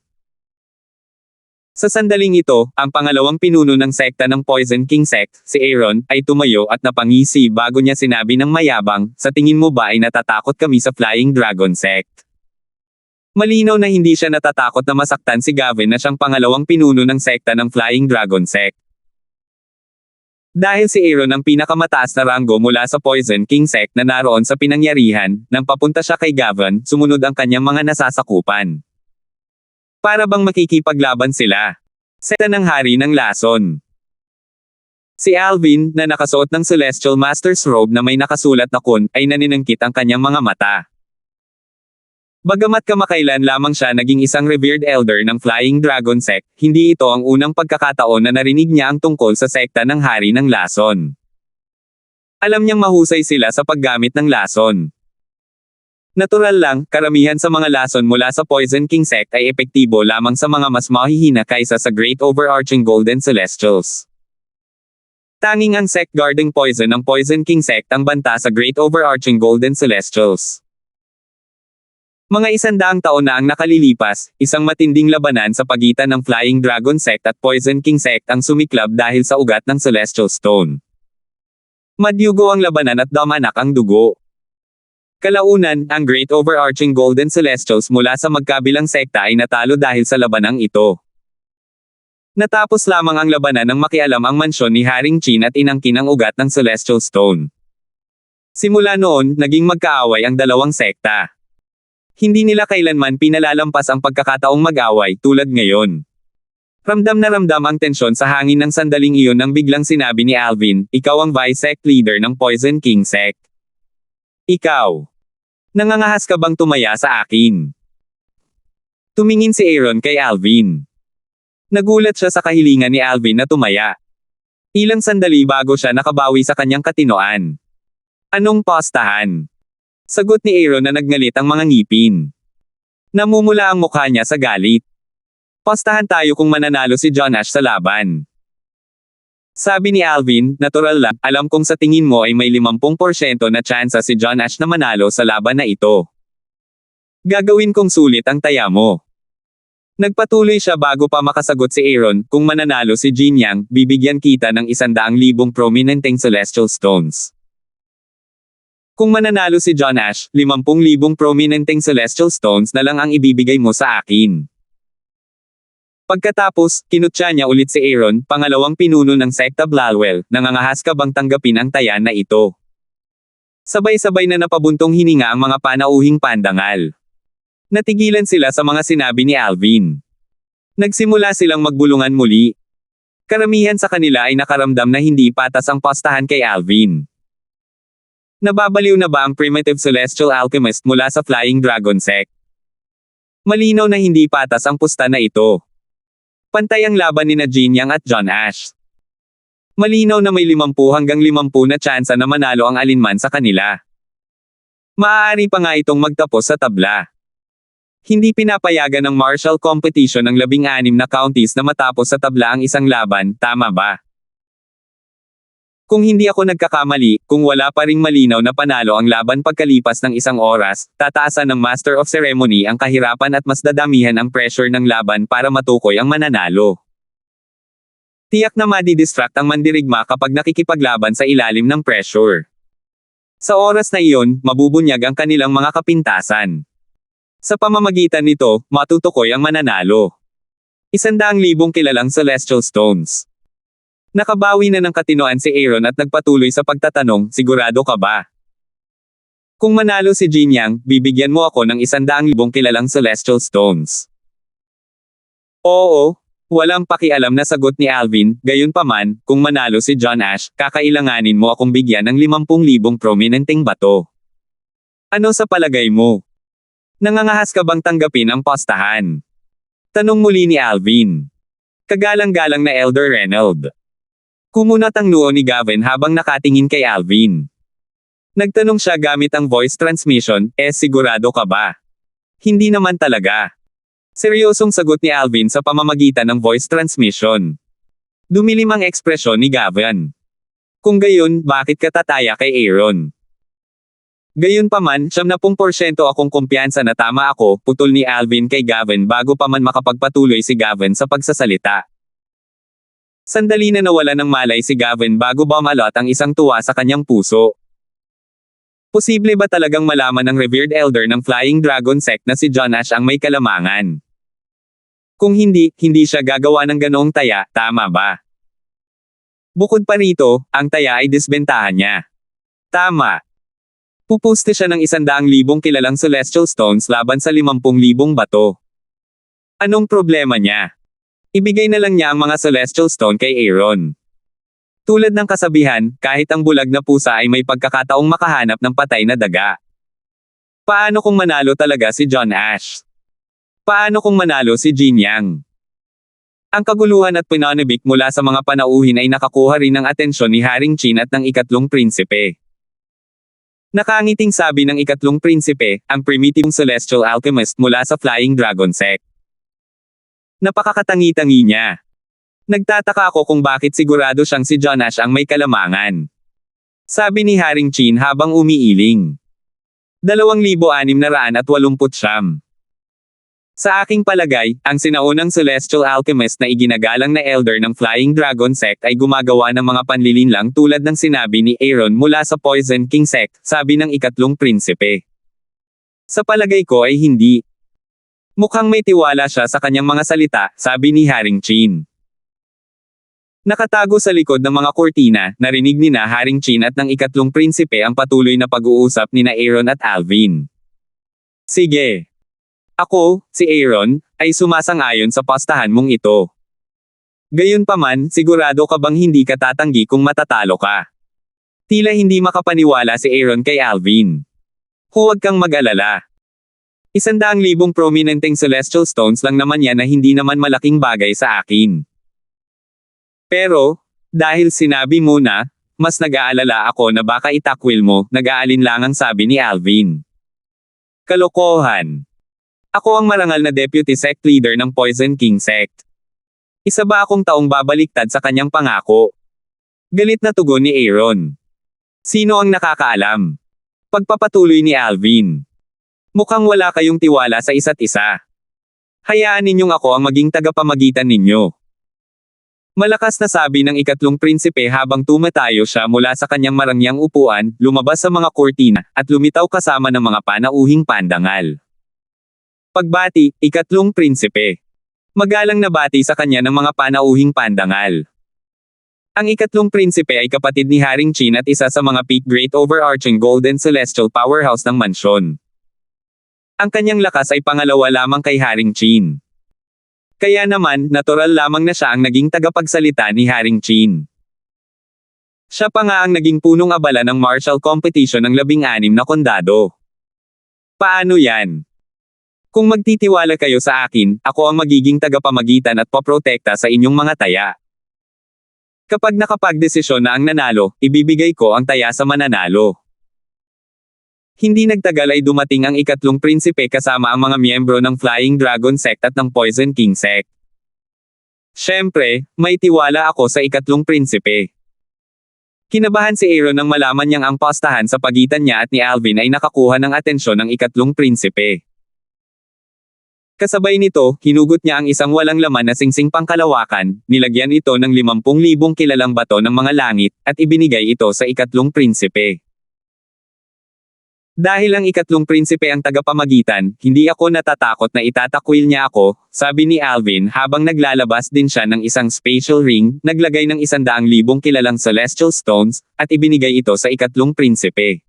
Speaker 1: Sa sandaling ito, ang pangalawang pinuno ng sekta ng Poison King Sect, si Aaron, ay tumayo at napangisi bago niya sinabi ng mayabang, sa tingin mo ba ay natatakot kami sa Flying Dragon Sect? Malinaw na hindi siya natatakot na masaktan si Gavin na siyang pangalawang pinuno ng sekta ng Flying Dragon Sect. Dahil si Aaron ang pinakamataas na ranggo mula sa Poison King Sect na naroon sa pinangyarihan, nang papunta siya kay Gavin, sumunod ang kanyang mga nasasakupan. Para bang makikipaglaban sila. Sekta ng Hari ng Lason. Si Alvin, na nakasuot ng Celestial Master's Robe na may nakasulat na kun, ay naninangkit ang kanyang mga mata. Bagamat kamakailan lamang siya naging isang revered elder ng Flying Dragon Sect, hindi ito ang unang pagkakataon na narinig niya ang tungkol sa sekta ng Hari ng Lason. Alam niyang mahusay sila sa paggamit ng lason. Natural lang, karamihan sa mga lason mula sa Poison King Sect ay epektibo lamang sa mga mas mahihina kaysa sa Great Overarching Golden Celestials. Tanging ang sect guarding poison ng Poison King Sect ang banta sa Great Overarching Golden Celestials. Mga 100 taon na ang nakalilipas, isang matinding labanan sa pagitan ng Flying Dragon Sect at Poison King Sect ang sumiklab dahil sa ugat ng Celestial Stone. Madyugo ang labanan at damanak ang dugo. Kalaunan, ang Great Overarching Golden Celestials mula sa magkabilang sekta ay natalo dahil sa labanang ito. Natapos lamang ang labanan nang makialam ang mansyon ni Haring Chin at inangkin ang ugat ng Celestial Stone. Simula noon, naging magkaaway ang dalawang sekta. Hindi nila kailanman pinalalampas ang pagkakataong mag-away tulad ngayon. Ramdam na ramdam ang tensyon sa hangin ng sandaling iyon nang biglang sinabi ni Alvin, "Ikaw ang Vice Sect Leader ng Poison King Sect. Ikaw. Nangangahas ka bang tumaya sa akin?" Tumingin si Aaron kay Alvin. Nagulat siya sa kahilingan ni Alvin na tumaya. Ilang sandali bago siya nakabawi sa kanyang katinoan. "Anong postahan?" Sagot ni Aaron na nagngalit ang mga ngipin. Namumula ang mukha niya sa galit. "Postahan tayo kung mananalo si John Ash sa laban." Sabi ni Alvin, "Natural lang, alam kong sa tingin mo ay may 50% na tsansa si John Ash na manalo sa laban na ito. Gagawin kong sulit ang taya mo." Nagpatuloy siya bago pa makasagot si Aaron, "Kung mananalo si Jin Yang, bibigyan kita ng 100,000 prominenteng Celestial Stones. Kung mananalo si John Ash, 50,000 prominenteng Celestial Stones na lang ang ibibigay mo sa akin." Pagkatapos, kinutya niya ulit si Aaron, "Pangalawang pinuno ng Sekta Blalwell, nangangahas ka bang tanggapin ang taya na ito?" Sabay-sabay na napabuntong hininga ang mga panauhing pandangal. Natigilan sila sa mga sinabi ni Alvin. Nagsimula silang magbulungan muli. Karamihan sa kanila ay nakaramdam na hindi patas ang postahan kay Alvin. Nababaliw na ba ang Primitive Celestial Alchemist mula sa Flying Dragon Sect? Malinaw na hindi patas ang pusta na ito. Pantay ang laban ni Jin Yang at John Ash. Malinaw na may 50 hanggang 50 na tsansa na manalo ang alinman sa kanila. Maaari pa nga itong magtapos sa tabla. Hindi pinapayagan ng martial competition ng 16 na counties na matapos sa tabla ang isang laban, tama ba? Kung hindi ako nagkakamali, kung wala pa ring malinaw na panalo ang laban pagkalipas ng isang oras, tataasan ng Master of Ceremony ang kahirapan at mas dadamihan ang pressure ng laban para matukoy ang mananalo. Tiyak na madi-distract ang mandirigma kapag nakikipaglaban sa ilalim ng pressure. Sa oras na iyon, mabubunyag ang kanilang mga kapintasan. Sa pamamagitan nito, matutukoy ang mananalo. 100,000 kilalang Celestial Stones. Nakabawi na ng katinoan si Aaron at nagpatuloy sa pagtatanong, "Sigurado ka ba? Kung manalo si Jin Yang, bibigyan mo ako ng 100,000 kilalang Celestial Stones." "Oo." Walang pakialam na sagot ni Alvin, "Gayunpaman, kung manalo si John Ash, kakailanganin mo akong bigyan ng 50,000 prominenteng bato. Ano sa palagay mo? Nangangahas ka bang tanggapin ang postahan?" Tanong muli ni Alvin. Kagalang-galang na Elder Reynold. Kumunat ang noo ni Gavin habang nakatingin kay Alvin. Nagtanong siya gamit ang voice transmission, "Sigurado ka ba?" "Hindi naman talaga." Seryosong sagot ni Alvin sa pamamagitan ng voice transmission. Dumilim ang ekspresyon ni Gavin. "Kung gayon, bakit ka tataya kay Aaron?" "Gayunpaman, 70% akong kumpiyansa na tama ako," putol ni Alvin kay Gavin bago pa man makapagpatuloy si Gavin sa pagsasalita. Sandali na nawala ng malay si Gavin bago bumalot ang isang tuwa sa kanyang puso. Posible ba talagang malaman ng revered elder ng Flying Dragon Sect na si John Ash ang may kalamangan? Kung hindi, hindi siya gagawa ng ganoong taya, tama ba? Bukod pa rito, ang taya ay disbentahan niya. Tama. Pupuste siya ng 100,000 kilalang Celestial Stones laban sa 50,000 bato. Anong problema niya? Ibigay na lang niya ang mga Celestial Stone kay Aaron. Tulad ng kasabihan, kahit ang bulag na pusa ay may pagkakataong makahanap ng patay na daga. Paano kung manalo talaga si John Ash? Paano kung manalo si Jin Yang? Ang kaguluhan at pinanibik mula sa mga panauhin ay nakakuha rin ng atensyon ni Haring Chin at ng ikatlong prinsipe. Nakangiting sabi ng ikatlong prinsipe, ang primitibong celestial alchemist mula sa Flying Dragon Sect. Napakakatangi-tangi niya. Nagtataka ako kung bakit sigurado siyang si John Ash ang may kalamangan. Sabi ni Haring Chin habang umiiling. 2,689. Sa aking palagay, ang sinaunang celestial alchemist na iginagalang na elder ng Flying Dragon Sect ay gumagawa ng mga panlilinlang tulad ng sinabi ni Aaron mula sa Poison King Sect, sabi ng ikatlong prinsipe. Sa palagay ko ay hindi. Mukhang may tiwala siya sa kanyang mga salita, sabi ni Haring Chin. Nakatago sa likod ng mga kurtina, narinig ni na Haring Chin at ng ikatlong prinsipe ang patuloy na pag-uusap ni na Aaron at Alvin. Sige. Ako, si Aaron, ay sumasang-ayon sa pastahan mong ito. Gayunpaman, sigurado ka bang hindi ka tatanggi kung matatalo ka? Tila hindi makapaniwala si Aaron kay Alvin. Huwag kang mag-alala. 100,000 prominenteng celestial stones lang naman yan na hindi naman malaking bagay sa akin. Pero, dahil sinabi mo na, mas nag-aalala ako na baka itakwil mo, nag-aalinlangang sabi ni Alvin. Kalokohan. Ako ang marangal na deputy sect leader ng Poison King sect. Isa ba akong taong babaliktad sa kanyang pangako? Galit na tugon ni Aaron. Sino ang nakakaalam? Pagpapatuloy ni Alvin. Mukhang wala kayong tiwala sa isa't isa. Hayaan ninyong ako ang maging tagapamagitan ninyo. Malakas na sabi ng ikatlong prinsipe habang tumatayo siya mula sa kanyang marangyang upuan, lumabas sa mga kurtina, at lumitaw kasama ng mga panauhing pandangal. Pagbati, ikatlong prinsipe. Magalang na bati sa kanya ng mga panauhing pandangal. Ang ikatlong prinsipe ay kapatid ni Haring Chin at isa sa mga peak great overarching golden celestial powerhouse ng mansyon. Ang kanyang lakas ay pangalawa lamang kay Haring Chin. Kaya naman, natural lamang na siya ang naging tagapagsalita ni Haring Chin. Siya pa nga ang naging punong abala ng martial competition ng 16 na kondado. Paano yan? Kung magtitiwala kayo sa akin, ako ang magiging tagapamagitan at poprotekta sa inyong mga taya. Kapag nakapagdesisyon na ang nanalo, ibibigay ko ang taya sa mananalo. Hindi nagtagal ay dumating ang ikatlong prinsipe kasama ang mga miyembro ng Flying Dragon Sect at ng Poison King Sect. Siyempre, may tiwala ako sa ikatlong prinsipe. Kinabahan si Aaron nang malaman niyang ang pastahan sa pagitan niya at ni Alvin ay nakakuha ng atensyon ng ikatlong prinsipe. Kasabay nito, hinugot niya ang isang walang laman na singsing pangkalawakan, nilagyan ito ng 50,000 kilalang bato ng mga langit, at ibinigay ito sa ikatlong prinsipe. Dahil ang ikatlong prinsipe ang tagapamagitan, hindi ako natatakot na itatakwil niya ako, sabi ni Alvin habang naglalabas din siya ng isang spatial ring, naglagay ng 100,000 kilalang celestial stones, at ibinigay ito sa ikatlong prinsipe.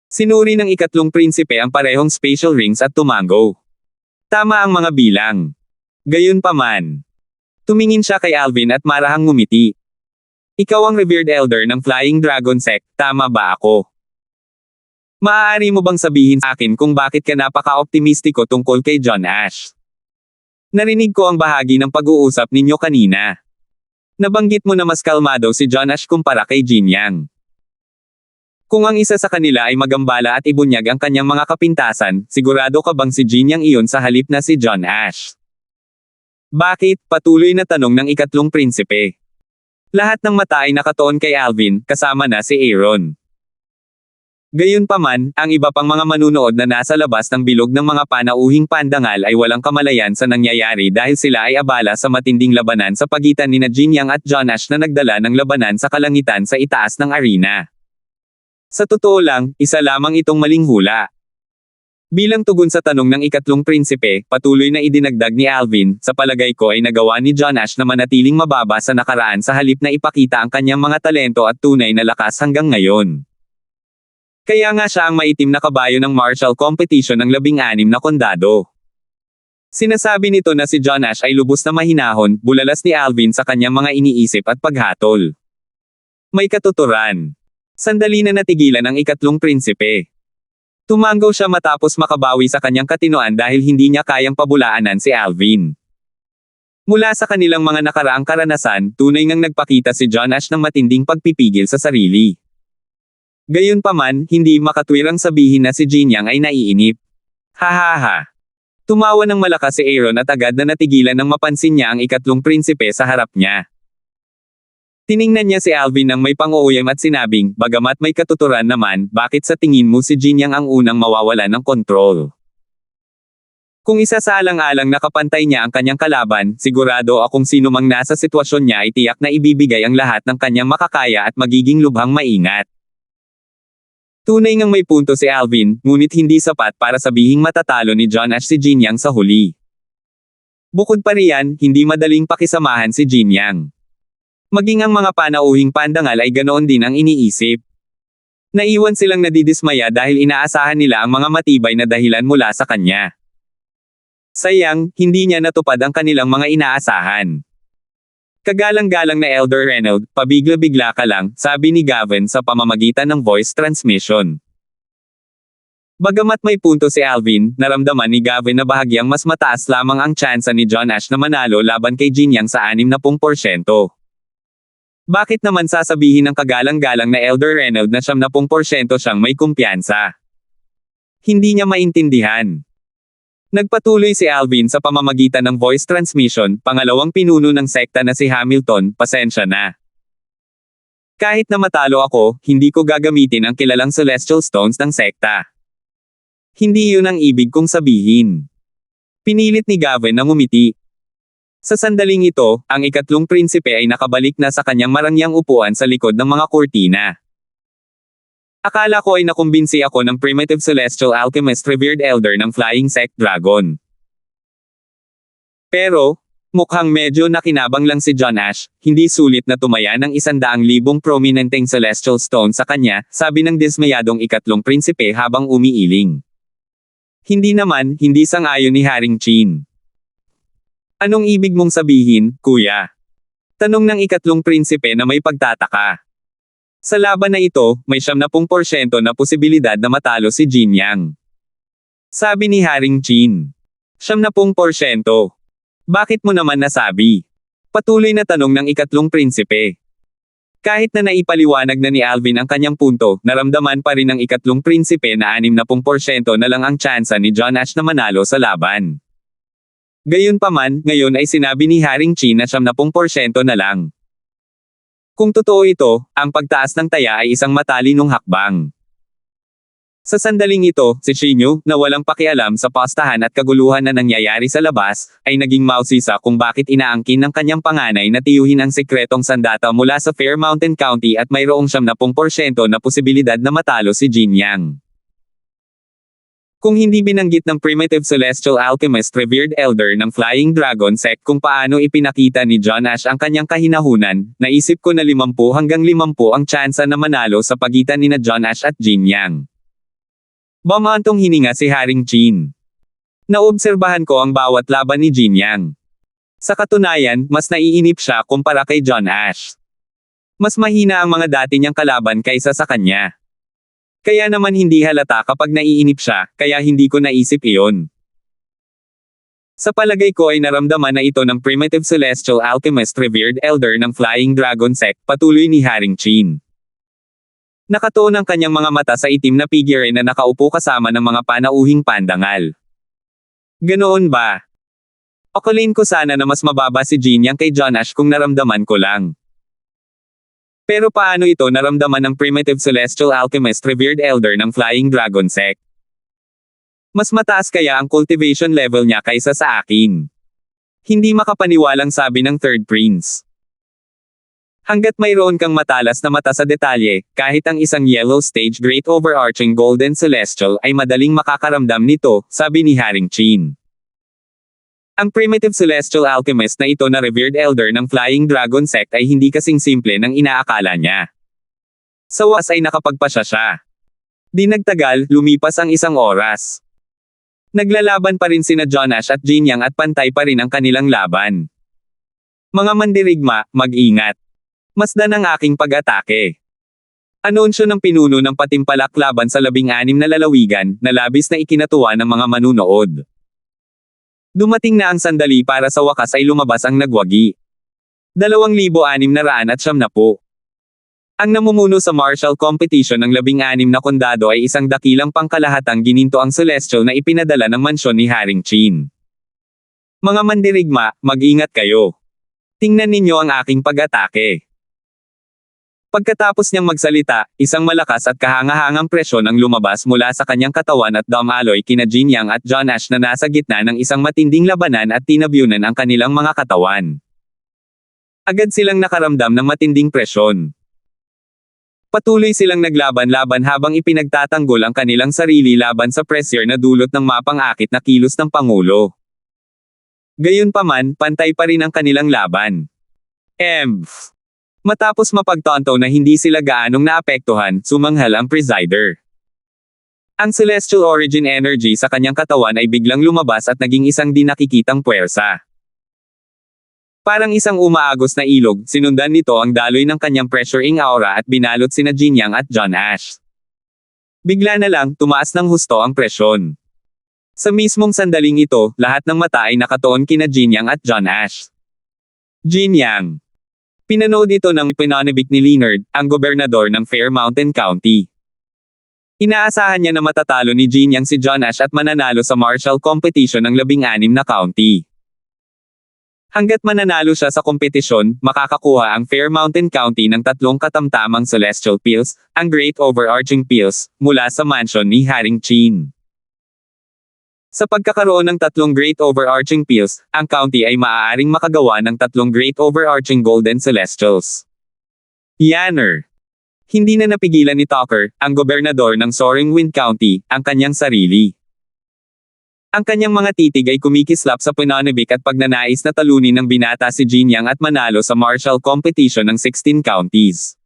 Speaker 1: Sinuri ng ikatlong prinsipe ang parehong spatial rings at tumango. Tama ang mga bilang. Gayunpaman. Tumingin siya kay Alvin at marahang ngumiti. Ikaw ang revered elder ng Flying Dragon Sect, tama ba ako? Maaari mo bang sabihin sa akin kung bakit ka napaka-optimistiko tungkol kay John Ash? Narinig ko ang bahagi ng pag-uusap ninyo kanina. Nabanggit mo na mas kalmado si John Ash kumpara kay Jin Yang. Kung ang isa sa kanila ay magambala at ibunyag ang kanyang mga kapintasan, sigurado ka bang si Jin Yang iyon sa halip na si John Ash? Bakit? Patuloy na tanong ng ikatlong prinsipe. Lahat ng mata ay nakatuon kay Alvin, kasama na si Aaron. Gayunpaman, ang iba pang mga manunood na nasa labas ng bilog ng mga panauhing pandangal ay walang kamalayan sa nangyayari dahil sila ay abala sa matinding labanan sa pagitan nina Jin Yang at John Ash na nagdala ng labanan sa kalangitan sa itaas ng arena. Sa totoo lang, isa lamang itong maling hula. Bilang tugon sa tanong ng ikatlong prinsipe, patuloy na idinagdag ni Alvin, sa palagay ko ay nagawa ni John Ash na manatiling mababa sa nakaraan sa halip na ipakita ang kanyang mga talento at tunay na lakas hanggang ngayon. Kaya nga siya ang maitim na kabayo ng martial competition ng 16 na kondado. Sinasabi nito na si John Ash ay lubos na mahinahon, bulalas ni Alvin sa kanyang mga iniisip at paghatol. May katuturan. Sandali na natigilan ang ikatlong prinsipe. Tumanggaw siya matapos makabawi sa kanyang katinoan dahil hindi niya kayang pabulaanan si Alvin. Mula sa kanilang mga nakaraang karanasan, tunay ngang nagpakita si John Ash ng matinding pagpipigil sa sarili. Gayunpaman, hindi makatwirang sabihin na si Jin Yang ay naiinip. Hahaha. Tumawa ng malakas si Aaron at agad na natigilan nang mapansin niya ang ikatlong prinsipe sa harap niya. Tiningnan niya si Alvin nang may pang-uuyam at sinabing, bagamat may katuturan naman, bakit sa tingin mo si Jin Yang ang unang mawawalan ng kontrol? Kung isa sa alang-alang nakapantay niya ang kanyang kalaban, sigurado akong sino mang nasa sitwasyon niya ay tiyak na ibibigay ang lahat ng kanyang makakaya at magiging lubhang maingat. Tunay ngang may punto si Alvin, ngunit hindi sapat para sabihing matatalo ni John Ash si Jin Yang sa huli. Bukod pa riyan, hindi madaling pakisamahan si Jin Yang. Maging ang mga panauhing pandangal ay ganoon din ang iniisip. Naiwan silang nadidismaya dahil inaasahan nila ang mga matibay na dahilan mula sa kanya. Sayang, hindi niya natupad ang kanilang mga inaasahan. Kagalang-galang na Elder Reynold, pabigla-bigla ka lang, sabi ni Gavin sa pamamagitan ng voice transmission. Bagamat may punto si Alvin, naramdaman ni Gavin na bahagyang mas mataas lamang ang tsansa ni John Ash na manalo laban kay Jin Yang sa 60%. Bakit naman sasabihin ng kagalang-galang na Elder Reynold na 70% siyang may kumpiyansa? Hindi niya maintindihan. Nagpatuloy si Alvin sa pamamagitan ng voice transmission, pangalawang pinuno ng sekta na si Hamilton, pasensya na. Kahit na matalo ako, hindi ko gagamitin ang kilalang Celestial Stones ng sekta. Hindi yun ang ibig kong sabihin. Pinilit ni Gavin na ngumiti. Sa sandaling ito, ang ikatlong prinsipe ay nakabalik na sa kanyang marangyang upuan sa likod ng mga kurtina. Akala ko ay nakumbinsi ako ng primitive celestial alchemist revered elder ng Flying Sect Dragon. Pero, mukhang medyo nakinabang lang si John Ash, hindi sulit na tumaya ng 100,000 prominenteng celestial stone sa kanya, sabi ng dismayadong ikatlong prinsipe habang umiiling. Hindi naman, hindi sang-ayon ni Haring Chin. Anong ibig mong sabihin, kuya? Tanong ng ikatlong prinsipe na may pagtataka. Sa laban na ito, may 70% na posibilidad na matalo si Jin Yang. Sabi ni Haring Chin. 70%. Bakit mo naman nasabi? Patuloy na tanong ng ikatlong prinsipe. Kahit na naipaliwanag na ni Alvin ang kanyang punto, naramdaman pa rin ng ikatlong prinsipe na 60% na lang ang tsansa ni John Ash na manalo sa laban. Gayunpaman, ngayon ay sinabi ni Haring Chin na 70% na lang. Kung totoo ito, ang pagtaas ng taya ay isang matalinong hakbang. Sa sandaling ito, si Shinyu, na walang pakialam sa pastahan at kaguluhan na nangyayari sa labas, ay naging mausisa kung bakit inaangkin ng kanyang panganay na tiyuhin ang sekretong sandata mula sa Fair Mountain County at mayroong 70% na posibilidad na matalo si Jin Yang. Kung hindi binanggit ng primitive celestial alchemist revered elder ng Flying Dragon Sect kung paano ipinakita ni John Ash ang kanyang kahinahunan, naisip ko na 50 hanggang 50 ang tsansa na manalo sa pagitan nina John Ash at Jin Yang. Bamantong hininga si Haring Chin. Naobserbahan ko ang bawat laban ni Jin Yang. Sa katunayan, mas naiinip siya kumpara kay John Ash. Mas mahina ang mga dati niyang kalaban kaysa sa kanya. Kaya naman hindi halata kapag naiinip siya, kaya hindi ko naisip iyon. Sa palagay ko ay naramdaman na ito ng primitive celestial alchemist revered elder ng Flying Dragon Sect, patuloy ni Haring Chin. Nakatuon ang kanyang mga mata sa itim na figure na nakaupo kasama ng mga panauhing pandangal. Ganoon ba? Akalain ko sana na mas mababa si Jin Yang kay John Ash kung naramdaman ko lang. Pero paano ito naramdaman ng primitive celestial alchemist revered elder ng Flying Dragon Sect? Mas mataas kaya ang cultivation level niya kaysa sa akin. Hindi makapaniwalang sabi ng third prince. Hanggat mayroon kang matalas na mata sa detalye, kahit ang isang yellow stage great overarching golden celestial ay madaling makakaramdam nito, sabi ni Haring Chin. Ang primitive celestial alchemist na ito na revered elder ng Flying Dragon Sect ay hindi kasing simple ng inaakala niya. Sa wakas ay nakapagpasya siya. Di nagtagal, lumipas ang 1 oras. Naglalaban pa rin sina John Ash at Jin Yang at pantay pa rin ang kanilang laban. Mga mandirigma, mag-ingat. Masdan ang aking pag-atake. Anunsyo ng pinuno ng patimpalak laban sa 16 na lalawigan, na labis na ikinatuwa ng mga manunood. Dumating na ang sandali para sa wakas ay lumabas ang nagwagi. 2,690. Ang namumuno sa martial competition ng 16 na kondado ay isang dakilang pangkalahatang gininto ang celestial na ipinadala ng mansyon ni Haring Chin. Mga mandirigma, mag-ingat kayo. Tingnan ninyo ang aking pag-atake. Pagkatapos niyang magsalita, isang malakas at kahangahangang presyon ang lumabas mula sa kanyang katawan at dumaloy kina Jin Yang at John Ash na nasa gitna ng isang matinding labanan at tinabyunan ang kanilang mga katawan. Agad silang nakaramdam ng matinding presyon. Patuloy silang naglaban-laban habang ipinagtatanggol ang kanilang sarili laban sa pressure na dulot ng mapang-akit na kilos ng Pangulo. Gayunpaman, pantay pa rin ang kanilang laban. Matapos mapagtanto na hindi sila gaanong naapektuhan, sumanghal ang presider. Ang celestial origin energy sa kanyang katawan ay biglang lumabas at naging isang di nakikitang puwersa. Parang isang umaagos na ilog, sinundan nito ang daloy ng kanyang pressuring aura at binalot sina Jin Yang at John Ash. Bigla na lang, tumaas ng husto ang presyon. Sa mismong sandaling ito, lahat ng mata ay nakatuon kina Jin Yang at John Ash. Jin Yang. Pinanood ito ng pinanibik ni Leonard, ang gobernador ng Fair Mountain County. Inaasahan niya na matatalo ni Jin Yang si John Ash at mananalo sa martial competition ng 16 na county. Hanggat mananalo siya sa kompetisyon, makakakuha ang Fair Mountain County ng 3 katamtamang celestial pills, ang Great Overarching Pills, mula sa mansion ni Haring Chin. Sa pagkakaroon ng 3 Great Overarching Pills, ang county ay maaaring makagawa ng 3 Great Overarching Golden Celestials. Yanner. Hindi na napigilan ni Tucker, ang gobernador ng Soaring Wind County, ang kanyang sarili. Ang kanyang mga titig ay kumikislap sa pinanibik at pagnanais na talunin ng binata si Jin Yang at manalo sa martial competition ng 16 counties.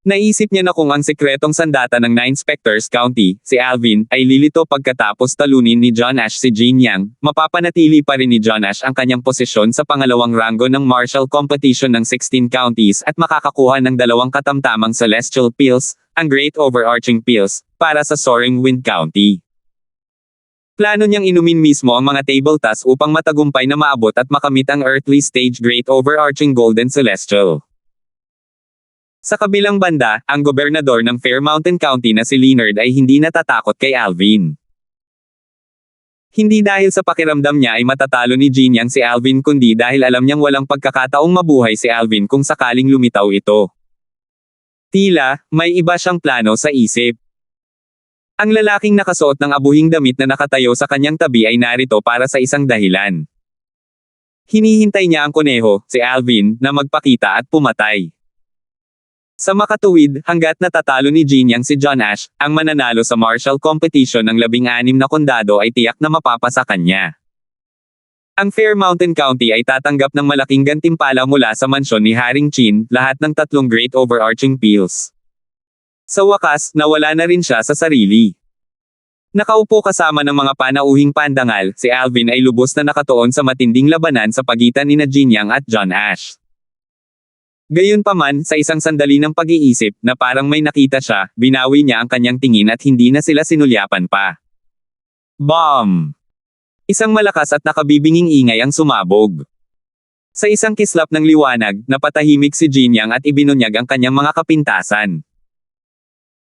Speaker 1: Naisip niya na kung ang sekretong sandata ng 9 Specters County, si Alvin, ay lilito pagkatapos talunin ni John Ash si Jin Yang, mapapanatili pa rin ni John Ash ang kanyang posisyon sa pangalawang ranggo ng martial competition ng 16 counties at makakakuha ng 2 katamtamang celestial pills, ang Great Overarching Pills, para sa Soaring Wind County. Plano niyang inumin mismo ang mga table tasks upang matagumpay na maabot at makamit ang earthly stage Great Overarching Golden Celestial. Sa kabilang banda, ang gobernador ng Fair Mountain County na si Leonard ay hindi natatakot kay Alvin. Hindi dahil sa pakiramdam niya ay matatalo ni Jin Yang si Alvin kundi dahil alam niyang walang pagkakataong mabuhay si Alvin kung sakaling lumitaw ito. Tila, may iba siyang plano sa isip. Ang lalaking nakasuot ng abuhing damit na nakatayo sa kanyang tabi ay narito para sa isang dahilan. Hinihintay niya ang kuneho, si Alvin, na magpakita at pumatay. Sa makatuwid, hanggat natatalo ni Jin Yang si John Ash, ang mananalo sa martial competition ng 16 na kondado ay tiyak na mapapasa kanya. Ang Fair Mountain County ay tatanggap ng malaking gantimpala mula sa mansyon ni Haring Chin, lahat ng 3 Great Overarching Pills. Sa wakas, nawala na rin siya sa sarili. Nakaupo kasama ng mga panauhing pandangal, si Alvin ay lubos na nakatuon sa matinding labanan sa pagitan ni Jin Yang at John Ash. Gayunpaman, sa isang sandali ng pag-iisip, na parang may nakita siya, binawi niya ang kanyang tingin at hindi na sila sinulyapan pa. Bomb! Isang malakas at nakabibinging ingay ang sumabog. Sa isang kislap ng liwanag, napatahimik si Jin Yang at ibinunyag ang kanyang mga kapintasan.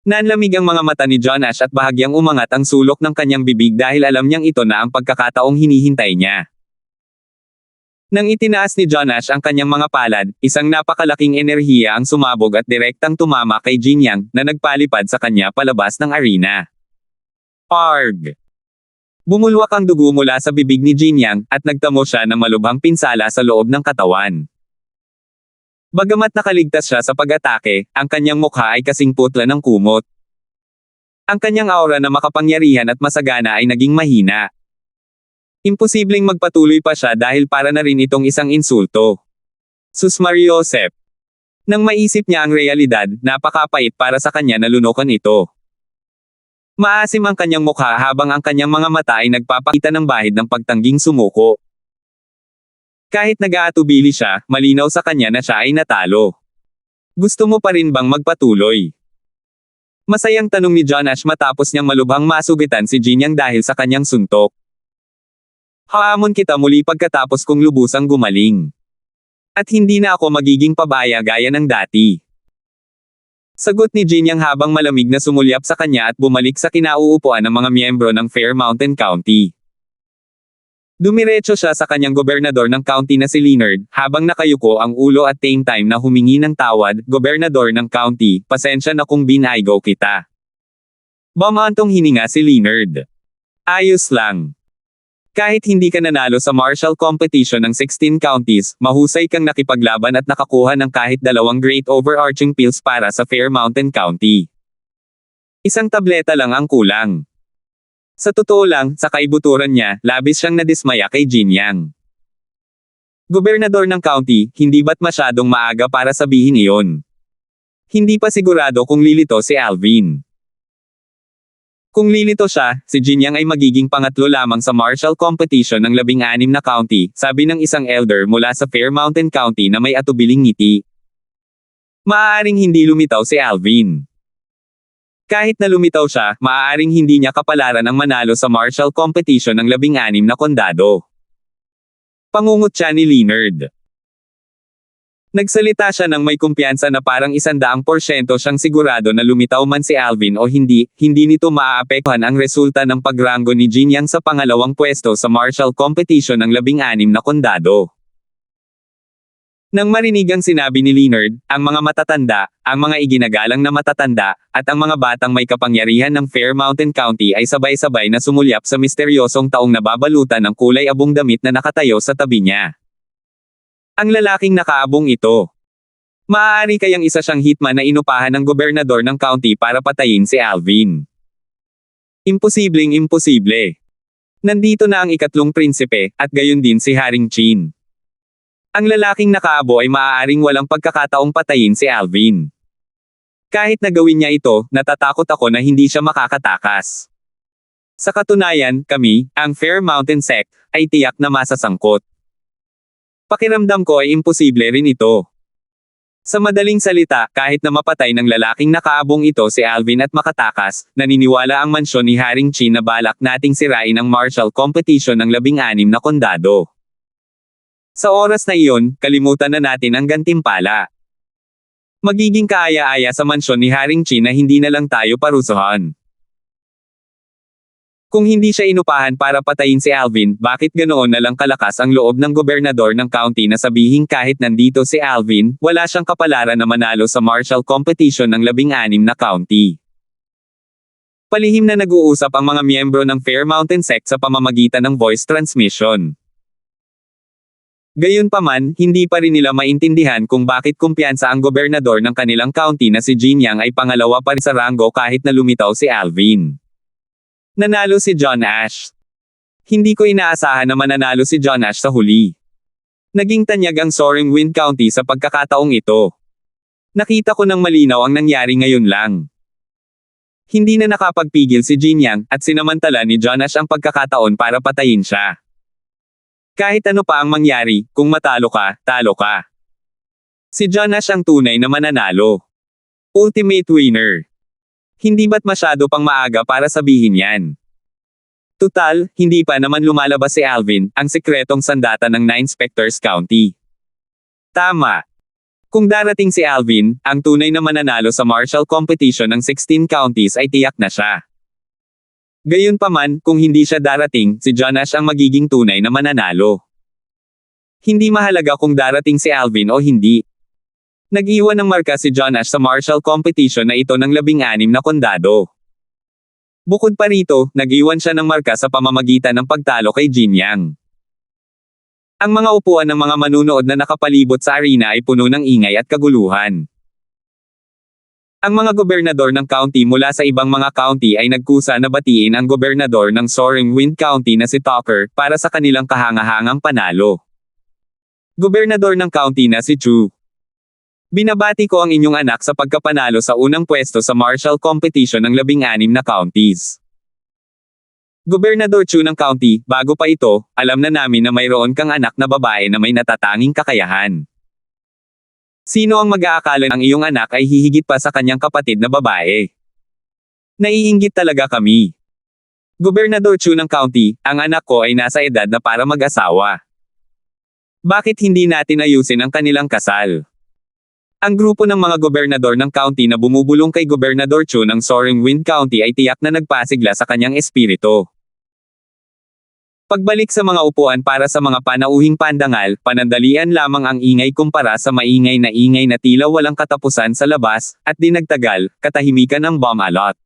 Speaker 1: Nanlamig ang mga mata ni John Ash at bahagyang umangat ang sulok ng kanyang bibig dahil alam niyang ito na ang pagkakataong hinihintay niya. Nang itinaas ni John Ash ang kanyang mga palad, isang napakalaking enerhiya ang sumabog at direktang tumama kay Jin Yang, na nagpalipad sa kanya palabas ng arena. Arg! Bumulwak ang dugo mula sa bibig ni Jin Yang, at nagtamo siya ng malubhang pinsala sa loob ng katawan. Bagamat nakaligtas siya sa pag-atake, ang kanyang mukha ay kasing putla ng kumot. Ang kanyang aura na makapangyarihan at masagana ay naging mahina. Imposibleng magpatuloy pa siya dahil para na rin itong isang insulto. Sus Mariosep. Nang maisip niya ang realidad, napakapait para sa kanya na lunukan ito. Maasim ang kanyang mukha habang ang kanyang mga mata ay nagpapakita ng bahid ng pagtangging sumuko. Kahit nag-aatubili siya, malinaw sa kanya na siya ay natalo. Gusto mo pa rin bang magpatuloy? Masayang tanong ni John Ash matapos niyang malubhang masugitan si Jin Yang dahil sa kanyang suntok. Haamon kita muli pagkatapos kong lubusang gumaling. At hindi na ako magiging pabaya gaya ng dati. Sagot ni Jin Yang habang malamig na sumulyap sa kanya at bumalik sa kinauupuan ng mga miyembro ng Fair Mountain County. Dumiretso siya sa kanyang gobernador ng county na si Leonard, habang nakayuko ang ulo at same time na humingi ng tawad, Gobernador ng county, pasensya na kung binaygo kita. Bumantong hininga si Leonard. Ayos lang. Kahit hindi ka nanalo sa martial competition ng 16 counties, mahusay kang nakipaglaban at nakakuha ng kahit 2 Great Overarching Pills para sa Fair Mountain County. Isang tableta lang ang kulang. Sa totoo lang, sa kaibuturan niya, labis siyang nadismaya kay Jin Yang. Gobernador ng county, hindi ba't masyadong maaga para sabihin iyon? Hindi pa sigurado kung lilito si Alvin. Kung lilito siya, si Jinyang ay magiging pangatlo lamang sa martial competition ng 16 na county, sabi ng isang elder mula sa Fair Mountain County na may atubiling ngiti. Maaaring hindi lumitaw si Alvin. Kahit na lumitaw siya, maaaring hindi niya kapalaran ang manalo sa martial competition ng 16 na kondado. Pangungot siya ni Leonard. Nagsalita siya ng may kumpiyansa na parang 100% siyang sigurado na lumitaw man si Alvin o hindi nito maaapektuhan ang resulta ng pagranggo ni Jinyang sa pangalawang pwesto sa martial competition ng 16 na kondado. Nang marinig ang sinabi ni Leonard, ang mga matatanda, ang mga iginagalang na matatanda, at ang mga batang may kapangyarihan ng Fair Mountain County ay sabay-sabay na sumulyap sa misteryosong taong nababalutan ng kulay abong damit na nakatayo sa tabi niya. Ang lalaking nakaabong ito. Maaari kayang isa siyang hitman na inupahan ng gobernador ng county para patayin si Alvin. Imposibleng imposible. Nandito na ang ikatlong prinsipe, at gayon din si Haring Chin. Ang lalaking nakaabo ay maaaring walang pagkakataong patayin si Alvin. Kahit na gawin niya ito, natatakot ako na hindi siya makakatakas. Sa katunayan, kami, ang Fair Mountain Sect, ay tiyak na masasangkot. Pakiramdam ko ay imposible rin ito. Sa madaling salita, kahit na mapatay ng lalaking nakaabong ito si Alvin at makatakas, naniniwala ang mansyon ni Haring Chin na balak nating sirain ang martial competition ng 16 na kondado. Sa oras na iyon, kalimutan na natin ang gantimpala. Magiging kaaya-aya sa mansyon ni Haring Chin na hindi na lang tayo parusahan. Kung hindi siya inupahan para patayin si Alvin, bakit ganoon na lang kalakas ang loob ng gobernador ng county na sabihin kahit nandito si Alvin, wala siyang kapalaran na manalo sa martial competition ng 16 na county. Palihim na nag-uusap ang mga miyembro ng Fair Mountain Sect sa pamamagitan ng voice transmission. Gayunpaman, hindi pa rin nila maintindihan kung bakit kumpiyansa ang gobernador ng kanilang county na si Jinyang ay pangalawa pa rin sa ranggo kahit na lumitaw si Alvin. Nanalo si John Ash. Hindi ko inaasahan na mananalo si John Ash sa huli. Naging tanyag ang Soaring Wind County sa pagkakataong ito. Nakita ko ng malinaw ang nangyari ngayon lang. Hindi na nakapagpigil si Jinyang, at sinamantala ni John Ash ang pagkakataon para patayin siya. Kahit ano pa ang mangyari, kung matalo ka, talo ka. Si John Ash ang tunay na mananalo. Ultimate winner. Hindi ba't masyado pang maaga para sabihin yan? Tutal, hindi pa naman lumalabas si Alvin, ang sikretong sandata ng 9 Specters County. Tama. Kung darating si Alvin, ang tunay na mananalo sa martial competition ng 16 counties ay tiyak na siya. Gayunpaman, kung hindi siya darating, si John Ash ang magiging tunay na mananalo. Hindi mahalaga kung darating si Alvin o hindi. Nag-iwan ng marka si John Ash sa martial competition na ito ng 16 na kondado. Bukod pa rito, nag-iwan siya ng marka sa pamamagitan ng pagtalo kay Jinyang. Ang mga upuan ng mga manunood na nakapalibot sa arena ay puno ng ingay at kaguluhan. Ang mga gobernador ng county mula sa ibang mga county ay nagkusa na batiin ang gobernador ng Soaring Wind County na si Tucker para sa kanilang kahangahangang panalo. Gobernador ng county na si Chu. Binabati ko ang inyong anak sa pagkapanalo sa unang pwesto sa martial competition ng 16 na counties. Gobernador Chu ng county, bago pa ito, alam na namin na mayroon kang anak na babae na may natatanging kakayahan. Sino ang mag-aakala ng iyong anak ay hihigit pa sa kanyang kapatid na babae? Naiinggit talaga kami. Gobernador Chu ng county, ang anak ko ay nasa edad na para mag-asawa. Bakit hindi natin ayusin ang kanilang kasal? Ang grupo ng mga gobernador ng county na bumubulong kay Gobernador Chu ng Soaring Wind County ay tiyak na nagpasigla sa kanyang espiritu. Pagbalik sa mga upuan para sa mga panauhing pandangal, panandalian lamang ang ingay kumpara sa maingay na tila walang katapusan sa labas, at di nagtagal, katahimikan ng bomb alot.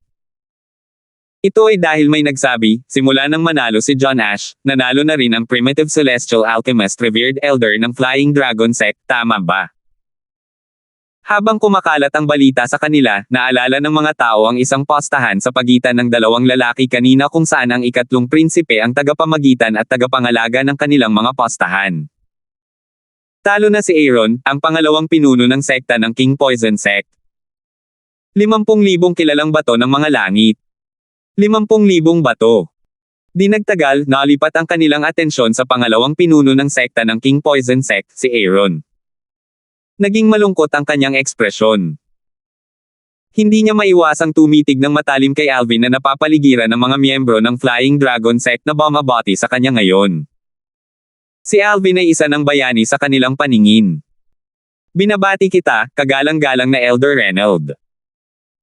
Speaker 1: Ito ay dahil may nagsabi, simula nang manalo si John Ash, nanalo na rin ang Primitive Celestial Alchemist Revered Elder ng Flying Dragon Sect, tama ba? Habang kumakalat ang balita sa kanila, naalala ng mga tao ang isang postahan sa pagitan ng dalawang lalaki kanina kung saan ang ikatlong prinsipe ang tagapamagitan at tagapangalaga ng kanilang mga postahan. Talo na si Aaron, ang pangalawang pinuno ng sekta ng King Poison Sect. 50,000 kilalang bato ng mga langit. 50,000 bato. Di nagtagal, nalipat ang kanilang atensyon sa pangalawang pinuno ng sekta ng King Poison Sect, si Aaron. Naging malungkot ang kanyang ekspresyon. Hindi niya maiwasang tumitig ng matalim kay Alvin na napapaligiran ng mga miyembro ng Flying Dragon Sect na bumabati sa kanya ngayon. Si Alvin ay isa ng bayani sa kanilang paningin. Binabati kita, kagalang-galang na Elder Reynold.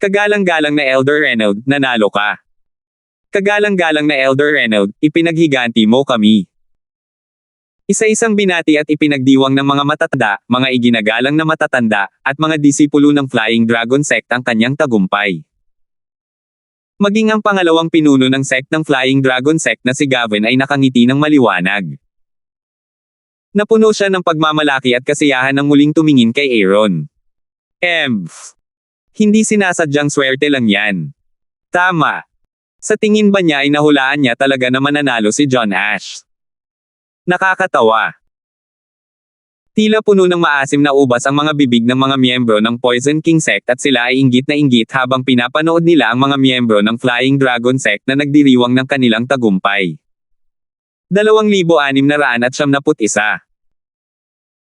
Speaker 1: Kagalang-galang na Elder Reynold, nanalo ka. Kagalang-galang na Elder Reynold, ipinaghiganti mo kami. Isa-isang binati at ipinagdiwang ng mga matatanda, mga iginagalang na matatanda, at mga disipulo ng Flying Dragon Sect ang kanyang tagumpay. Maging ang pangalawang pinuno ng sect ng Flying Dragon Sect na si Gavin ay nakangiti ng maliwanag. Napuno siya ng pagmamalaki at kasiyahan nang muling tumingin kay Aaron. Hindi sinasadyang swerte lang yan. Tama. Sa tingin ba niya ay nahulaan niya talaga na mananalo si John Ash? Nakakatawa. Tila puno ng maasim na ubas ang mga bibig ng mga miyembro ng Poison King Sect at sila ay inggit na inggit habang pinapanood nila ang mga miyembro ng Flying Dragon Sect na nagdiriwang ng kanilang tagumpay. 2,671.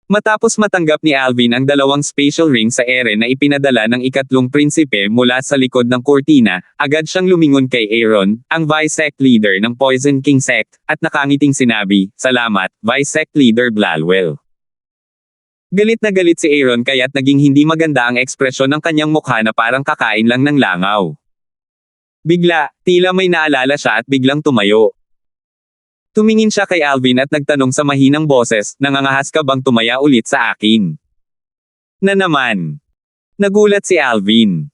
Speaker 1: Matapos matanggap ni Alvin ang 2 special ring sa ere na ipinadala ng ikatlong prinsipe mula sa likod ng kurtina, agad siyang lumingon kay Aaron, ang Vice Sect Leader ng Poison King Sect, at nakangiting sinabi, "Salamat, Vice Sect Leader Blalwell." Galit na galit si Aaron kaya't naging hindi maganda ang ekspresyon ng kanyang mukha na parang kakain lang ng langaw. Bigla, tila may naalala siya at biglang tumayo. Tumingin siya kay Alvin at nagtanong sa mahinang boses, "Nangangahas ka bang tumaya ulit sa akin?" Na naman. Nagulat si Alvin.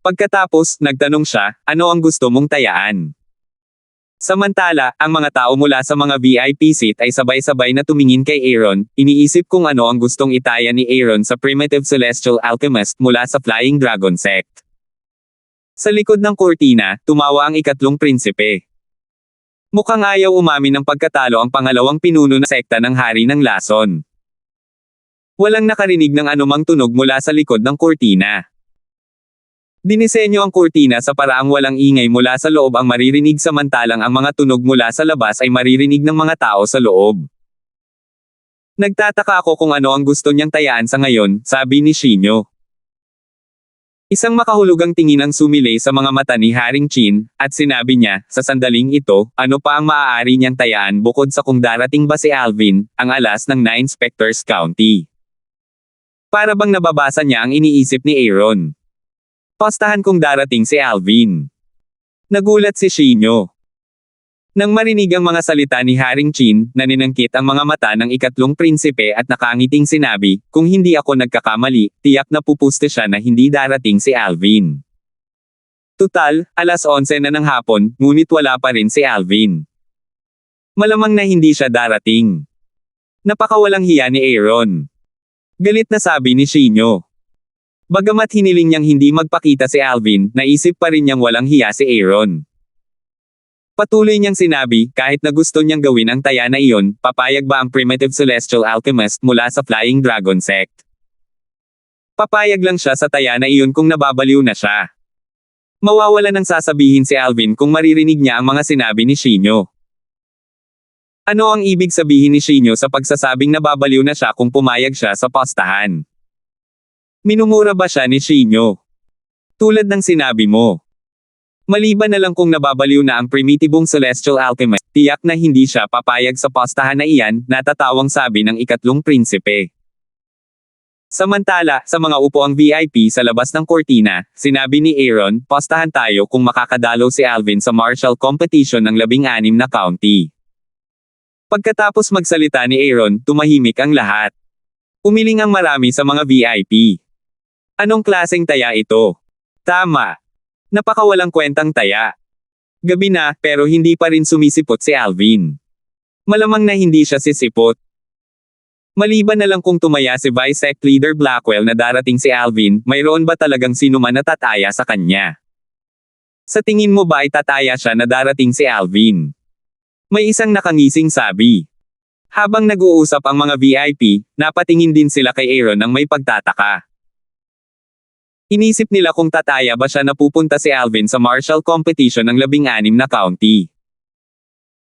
Speaker 1: Pagkatapos, nagtanong siya, "Ano ang gusto mong tayaan?" Samantala, ang mga tao mula sa mga VIP seat ay sabay-sabay na tumingin kay Aaron, iniisip kung ano ang gustong itaya ni Aaron sa Primitive Celestial Alchemist mula sa Flying Dragon Sect. Sa likod ng kurtina, tumawa ang ikatlong prinsipe. Mukhang ayaw umamin ng pagkatalo ang pangalawang pinuno ng sekta ng Hari ng Lason. Walang nakarinig ng anumang tunog mula sa likod ng kurtina. Dinisenyo ang kurtina sa paraang walang ingay mula sa loob ang maririnig samantalang ang mga tunog mula sa labas ay maririnig ng mga tao sa loob. Nagtataka ako kung ano ang gusto niyang tayaan sa ngayon, sabi ni Shinyo. Isang makahulugang tingin ang sumilay sa mga mata ni Haring Chin, at sinabi niya, sa sandaling ito, ano pa ang maaari niyang tayaan bukod sa kung darating ba si Alvin, ang alas ng 9 Specters County. Para bang nababasa niya ang iniisip ni Aaron. Postahan kung darating si Alvin. Nagulat si Shinyo. Nang marinig ang mga salita ni Haring Chin, naninangkit ang mga mata ng ikatlong prinsipe at nakangiting sinabi, "Kung hindi ako nagkakamali, tiyak na pupuste siya na hindi darating si Alvin." Tutal, alas 11 na ng hapon, ngunit wala pa rin si Alvin. Malamang na hindi siya darating. Napakawalang hiya ni Aaron. Galit na sabi ni Shinyo. Bagamat hiniling niyang hindi magpakita si Alvin, naisip pa rin niyang walang hiya si Aaron. Patuloy niyang sinabi, kahit na gusto niyang gawin ang taya na iyon, papayag ba ang Primitive Celestial Alchemist mula sa Flying Dragon Sect? Papayag lang siya sa taya na iyon kung nababaliw na siya. Mawawala nang sasabihin si Alvin kung maririnig niya ang mga sinabi ni Shinyo. Ano ang ibig sabihin ni Shinyo sa pagsasabing nababaliw na siya kung pumayag siya sa postahan? Minumura ba siya ni Shinyo? Tulad ng sinabi mo. Maliban na lang kung nababaliw na ang primitibong Celestial Alchemist, tiyak na hindi siya papayag sa postahan na iyan, natatawang sabi ng ikatlong prinsipe. Samantala, sa mga upuang VIP sa labas ng kurtina, sinabi ni Aaron, postahan tayo kung makakadalaw si Alvin sa martial competition ng 16 na county. Pagkatapos magsalita ni Aaron, tumahimik ang lahat. Umiling ang marami sa mga VIP. Anong klaseng taya ito? Tama. Napakawalang kwentang taya. Gabi na, pero hindi pa rin sumisipot si Alvin. Malamang na hindi siya sisipot. Maliban na lang kung tumaya si Vice Sect Leader Blackwell na darating si Alvin, mayroon ba talagang sinuman na tataya sa kanya? Sa tingin mo ba ay tataya siya na darating si Alvin? May isang nakangising sabi. Habang nag-uusap ang mga VIP, napatingin din sila kay Aaron ng may pagtataka. Inisip nila kung tataya ba siya na pupunta si Alvin sa martial competition ng 16 na county.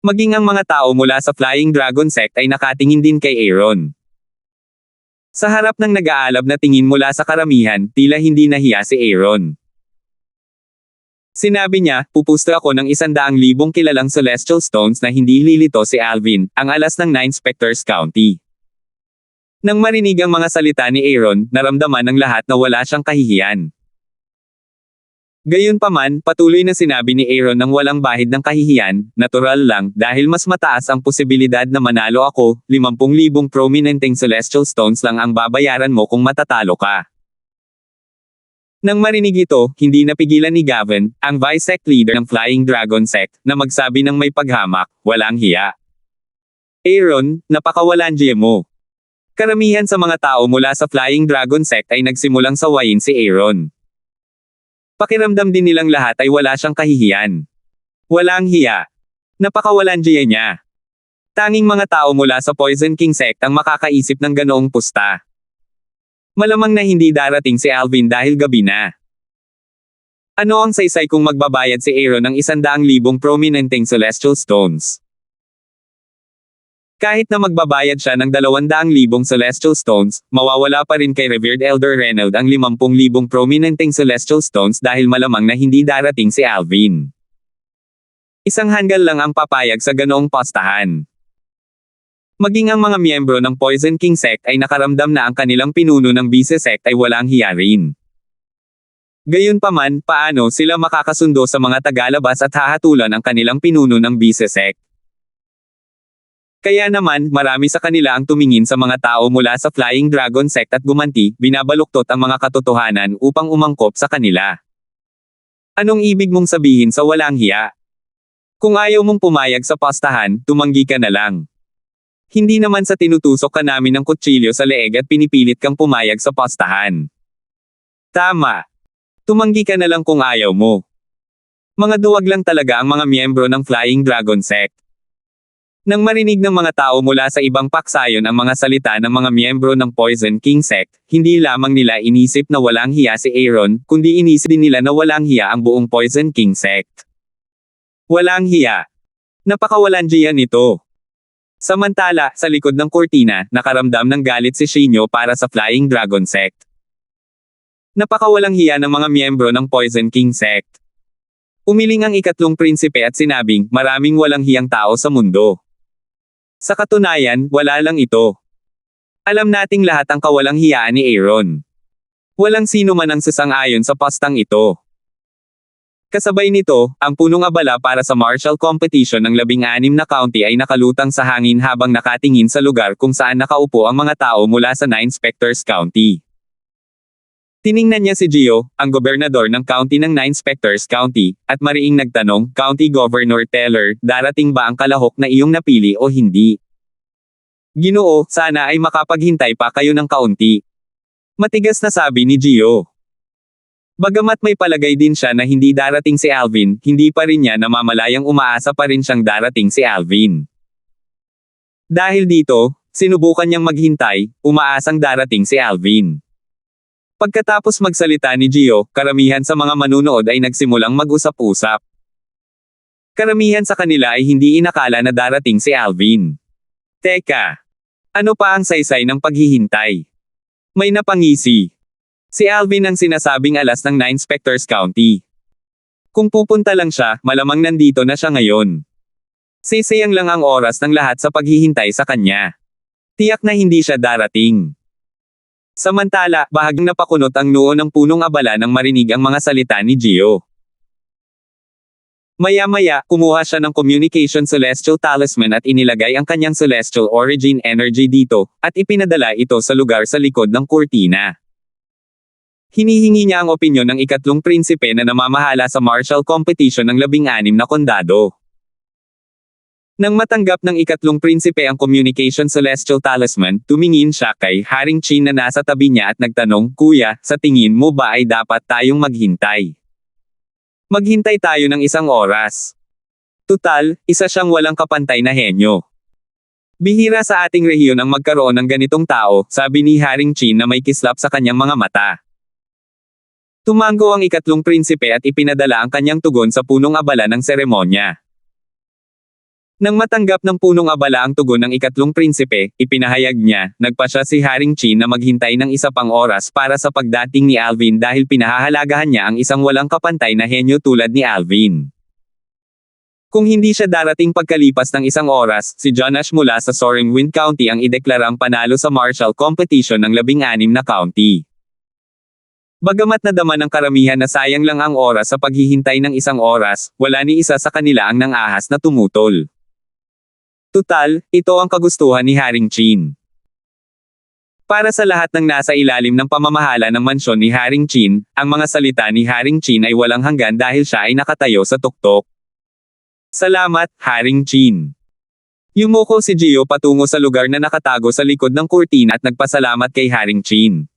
Speaker 1: Maging ang mga tao mula sa Flying Dragon Sect ay nakatingin din kay Aaron. Sa harap ng nag-aalab na tingin mula sa karamihan, tila hindi nahiya si Aaron. Sinabi niya, pupusto ako ng 100,000 kilalang Celestial Stones na hindi lilito si Alvin, ang alas ng 9 Specters County. Nang marinig ang mga salita ni Aaron, naramdaman ng lahat na wala siyang kahihiyan. Gayunpaman, patuloy na sinabi ni Aaron ng walang bahid ng kahihiyan, natural lang, dahil mas mataas ang posibilidad na manalo ako, 50,000 prominenteng Celestial Stones lang ang babayaran mo kung matatalo ka. Nang marinig ito, hindi napigilan ni Gavin, ang Vice Sect leader ng Flying Dragon Sect, na magsabi ng may paghamak, walang hiya. Aaron, napakawalang mo. Karamihan sa mga tao mula sa Flying Dragon Sect ay nagsimulang sawayin si Aaron. Pakiramdam din nilang lahat ay wala siyang kahihiyan. Walang hiya. Napakawalang niya. Tanging mga tao mula sa Poison King Sect ang makakaisip ng ganoong pusta. Malamang na hindi darating si Alvin dahil gabi na. Ano ang saysay kung magbabayad si Aaron ng 100,000 prominenteng Celestial Stones? Kahit na magbabayad siya ng 200,000 Celestial Stones, mawawala pa rin kay Revered Elder Reynold ang 50,000 prominenteng Celestial Stones dahil malamang na hindi darating si Alvin. Isang hanggal lang ang papayag sa ganoong postahan. Maging ang mga miyembro ng Poison King Sect ay nakaramdam na ang kanilang pinuno ng Vice Sect ay walang hiya rin. Gayunpaman, paano sila makakasundo sa mga tagalabas at hahatulan ang kanilang pinuno ng Vice Sect? Kaya naman, marami sa kanila ang tumingin sa mga tao mula sa Flying Dragon Sect at gumanti, binabaluktot ang mga katotohanan upang umangkop sa kanila. Anong ibig mong sabihin sa walang hiya? Kung ayaw mong pumayag sa postahan, tumanggi ka na lang. Hindi naman sa tinutusok ka namin ng kutsilyo sa leeg at pinipilit kang pumayag sa postahan. Tama. Tumanggi ka na lang kung ayaw mo. Mga duwag lang talaga ang mga miyembro ng Flying Dragon Sect. Nang marinig ng mga tao mula sa ibang paksayon ang mga salita ng mga miyembro ng Poison King Sect, hindi lamang nila inisip na walang hiya si Aaron, kundi inisip din nila na walang hiya ang buong Poison King Sect. Walang hiya. Napakawalang hiya nito. Samantala, sa likod ng kurtina, nakaramdam ng galit si Shinyo para sa Flying Dragon Sect. Napakawalang hiya ng mga miyembro ng Poison King Sect. Umiling ang ikatlong prinsipe at sinabing, maraming walang hiyang tao sa mundo. Sa katunayan, wala lang ito. Alam nating lahat ang kawalang hiyaan ni Aaron. Walang sino man ang sasang-ayon sa postang ito. Kasabay nito, ang punong abala para sa martial competition ng 16 na county ay nakalutang sa hangin habang nakatingin sa lugar kung saan nakaupo ang mga tao mula sa 9 Specters County. Tiningnan niya si Gio, ang gobernador ng county ng 9 Specters County, at mariing nagtanong, County Governor Teller, darating ba ang kalahok na iyong napili o hindi? Ginoo, sana ay makapaghintay pa kayo ng kaunti. Matigas na sabi ni Gio. Bagamat may palagay din siya na hindi darating si Alvin, hindi pa rin niya namamalayang umaasa pa rin siyang darating si Alvin. Dahil dito, sinubukan niyang maghintay, umaasang darating si Alvin. Pagkatapos magsalita ni Gio, karamihan sa mga manunood ay nagsimulang mag-usap-usap. Karamihan sa kanila ay hindi inakala na darating si Alvin. Teka! Ano pa ang saysay ng paghihintay? May napangisi. Si Alvin ang sinasabing alas ng 9 Specters County. Kung pupunta lang siya, malamang nandito na siya ngayon. Sisayang lang ang oras ng lahat sa paghihintay sa kanya. Tiyak na hindi siya darating. Samantala, bahagyang napakunot ang noo ng punong abala nang marinig ang mga salita ni Gio. Maya-maya, kumuha siya ng Communication Celestial Talisman at inilagay ang kanyang Celestial Origin Energy dito, at ipinadala ito sa lugar sa likod ng kurtina. Hinihingi niya ang opinyon ng ikatlong prinsipe na namamahala sa martial competition ng 16 na kondado. Nang matanggap ng ikatlong prinsipe ang Communication Celestial Talisman, tumingin siya kay Haring Chin na nasa tabi niya at nagtanong, Kuya, sa tingin mo ba ay dapat tayong maghintay? Maghintay tayo ng 1 oras. Tutal, isa siyang walang kapantay na henyo. Bihira sa ating rehiyon ang magkaroon ng ganitong tao, sabi ni Haring Chin na may kislap sa kanyang mga mata. Tumango ang ikatlong prinsipe at ipinadala ang kanyang tugon sa punong abala ng seremonya. Nang matanggap ng punong abala ang tugon ng ikatlong prinsipe, ipinahayag niya, nagpasya si Haring Chin na maghintay ng isa pang oras para sa pagdating ni Alvin dahil pinahahalagahan niya ang isang walang kapantay na henyo tulad ni Alvin. Kung hindi siya darating pagkalipas ng isang oras, si John Ash mula sa Soaring Wind County ang ideklarang panalo sa martial competition ng 16 na county. Bagamat nadama ng karamihan na sayang lang ang oras sa paghihintay ng isang oras, wala ni isa sa kanila ang nang-ahas na tumutol. Tutal, ito ang kagustuhan ni Haring Chin. Para sa lahat ng nasa ilalim ng pamamahala ng mansyon ni Haring Chin, ang mga salita ni Haring Chin ay walang hanggan dahil siya ay nakatayo sa tuktok. Salamat, Haring Chin. Yumuko si Gio patungo sa lugar na nakatago sa likod ng kurtina at nagpasalamat kay Haring Chin.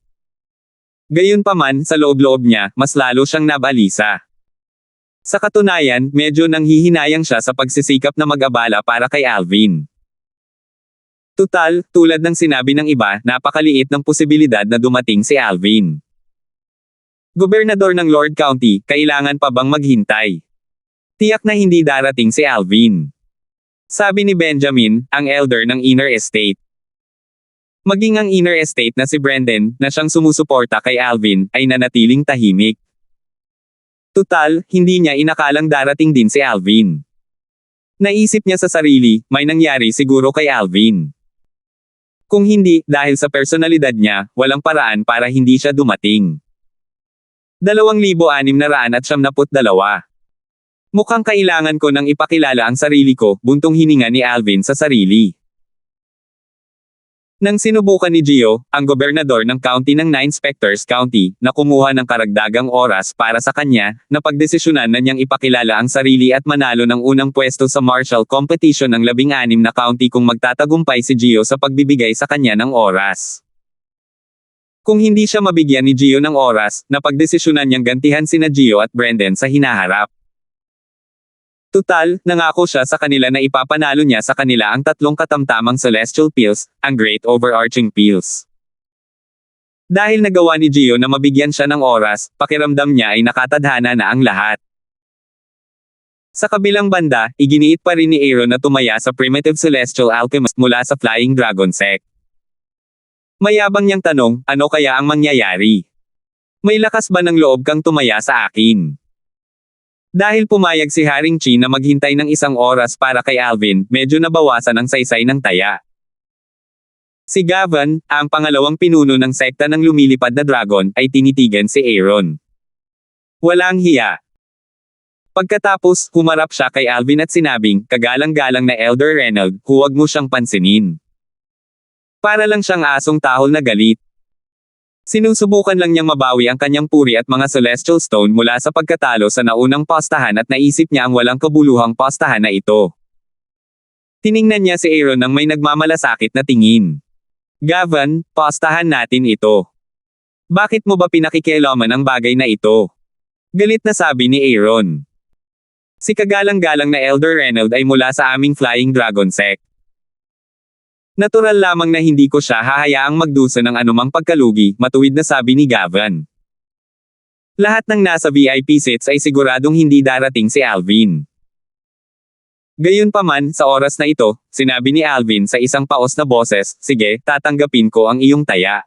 Speaker 1: Gayunpaman, sa loob-loob niya, mas lalo siyang nabalisa. Sa katunayan, medyo nanghihinayang siya sa pagsisikap na mag-abala para kay Alvin. Tutal, tulad ng sinabi ng iba, napakaliit ng posibilidad na dumating si Alvin. Gobernador ng Lord County, kailangan pa bang maghintay? Tiyak na hindi darating si Alvin. Sabi ni Benjamin, ang elder ng Inner Estate. Maging ang Inner Estate na si Brendan, na siyang sumusuporta kay Alvin, ay nanatiling tahimik. Tutal, hindi niya inakalang darating din si Alvin. Naisip niya sa sarili, may nangyari siguro kay Alvin. Kung hindi, dahil sa personalidad niya, walang paraan para hindi siya dumating. 2,672. Mukhang kailangan ko nang ipakilala ang sarili ko, buntong hininga ni Alvin sa sarili. Nang sinubukan ni Gio, ang gobernador ng county ng 9 Specters County, na kumuha ng karagdagang oras para sa kanya, na pagdesisyonan na niyang ipakilala ang sarili at manalo ng unang pwesto sa martial competition ng 16 na county kung magtatagumpay si Gio sa pagbibigay sa kanya ng oras. Kung hindi siya mabigyan ni Gio ng oras, napagdesisyonan niyang gantihan sina Gio at Brendan sa hinaharap. Tutal, nangako siya sa kanila na ipapanalo niya sa kanila ang 3 katamtamang celestial pills, ang Great Overarching Pills. Dahil nagawa ni Gio na mabigyan siya ng oras, pakiramdam niya ay nakatadhana na ang lahat. Sa kabilang banda, iginiit pa rin ni Aaron na tumaya sa Primitive Celestial Alchemist mula sa Flying Dragon Sect. Mayabang niyang tanong, ano kaya ang mangyayari? May lakas ba ng loob kang tumaya sa akin? Dahil pumayag si Haring Chin na maghintay ng isang oras para kay Alvin, medyo nabawasan ang saysay ng taya. Si Gavin, ang pangalawang pinuno ng sekta ng lumilipad na dragon, ay tinitigan si Aaron. Walang hiya. Pagkatapos, humarap siya kay Alvin at sinabing, kagalang-galang na Elder Reynold, huwag mo siyang pansinin. Para lang siyang asong tahol na galit. Sinusubukan lang niyang mabawi ang kanyang puri at mga celestial stone mula sa pagkatalo sa naunang pastahan at naisip niya ang walang kabuluhang pastahan na ito. Tiningnan niya si Aaron nang may nagmamalasakit na tingin. Gavin, pastahan natin ito. Bakit mo ba pinakikialaman ang bagay na ito? Galit na sabi ni Aaron. Si kagalang-galang na Elder Reynold ay mula sa aming Flying Dragon Sect. Natural lamang na hindi ko siya hahayaang magdusa ng anumang pagkalugi, matuwid na sabi ni Gavin. Lahat ng nasa VIP seats ay siguradong hindi darating si Alvin. Gayunpaman, sa oras na ito, sinabi ni Alvin sa isang paos na boses, sige, tatanggapin ko ang iyong taya.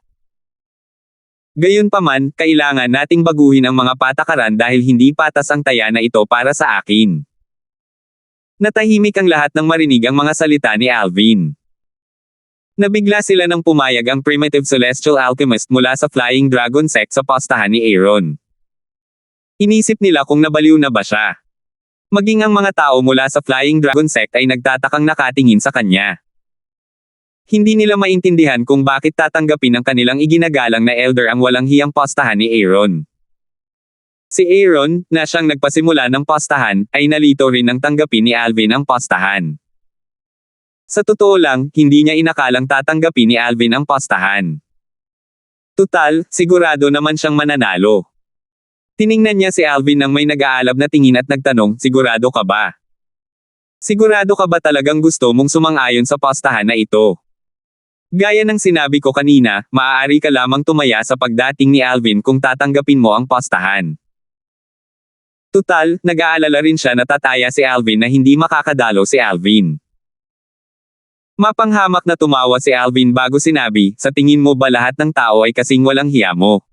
Speaker 1: Gayunpaman, kailangan nating baguhin ang mga patakaran dahil hindi patas ang taya na ito para sa akin. Natahimik ang lahat nang marinig ang mga salita ni Alvin. Nabigla sila nang pumayag ang Primitive Celestial Alchemist mula sa Flying Dragon Sect sa pastahan ni Aaron. Inisip nila kung nabaliw na ba siya. Maging ang mga tao mula sa Flying Dragon Sect ay nagtatakang nakatingin sa kanya. Hindi nila maintindihan kung bakit tatanggapin ng kanilang iginagalang na elder ang walang hiyang pastahan ni Aaron. Si Aaron, na siyang nagpasimula ng pastahan, ay nalito rin nang tanggapin ni Alvin ang pastahan. Sa totoo lang, hindi niya inakalang tatanggapin ni Alvin ang pastahan. Tutal, sigurado naman siyang mananalo. Tiningnan niya si Alvin nang may nag-aalab na tingin at nagtanong, sigurado ka ba? Sigurado ka ba talagang gusto mong sumang-ayon sa pastahan na ito? Gaya ng sinabi ko kanina, maaari ka lamang tumaya sa pagdating ni Alvin kung tatanggapin mo ang postahan. Tutal, nag-aalala rin siya na tataya si Alvin na hindi makakadalo si Alvin. Mapanghamak na tumawa si Alvin bago sinabi, sa tingin mo ba lahat ng tao ay kasing walang hiya mo?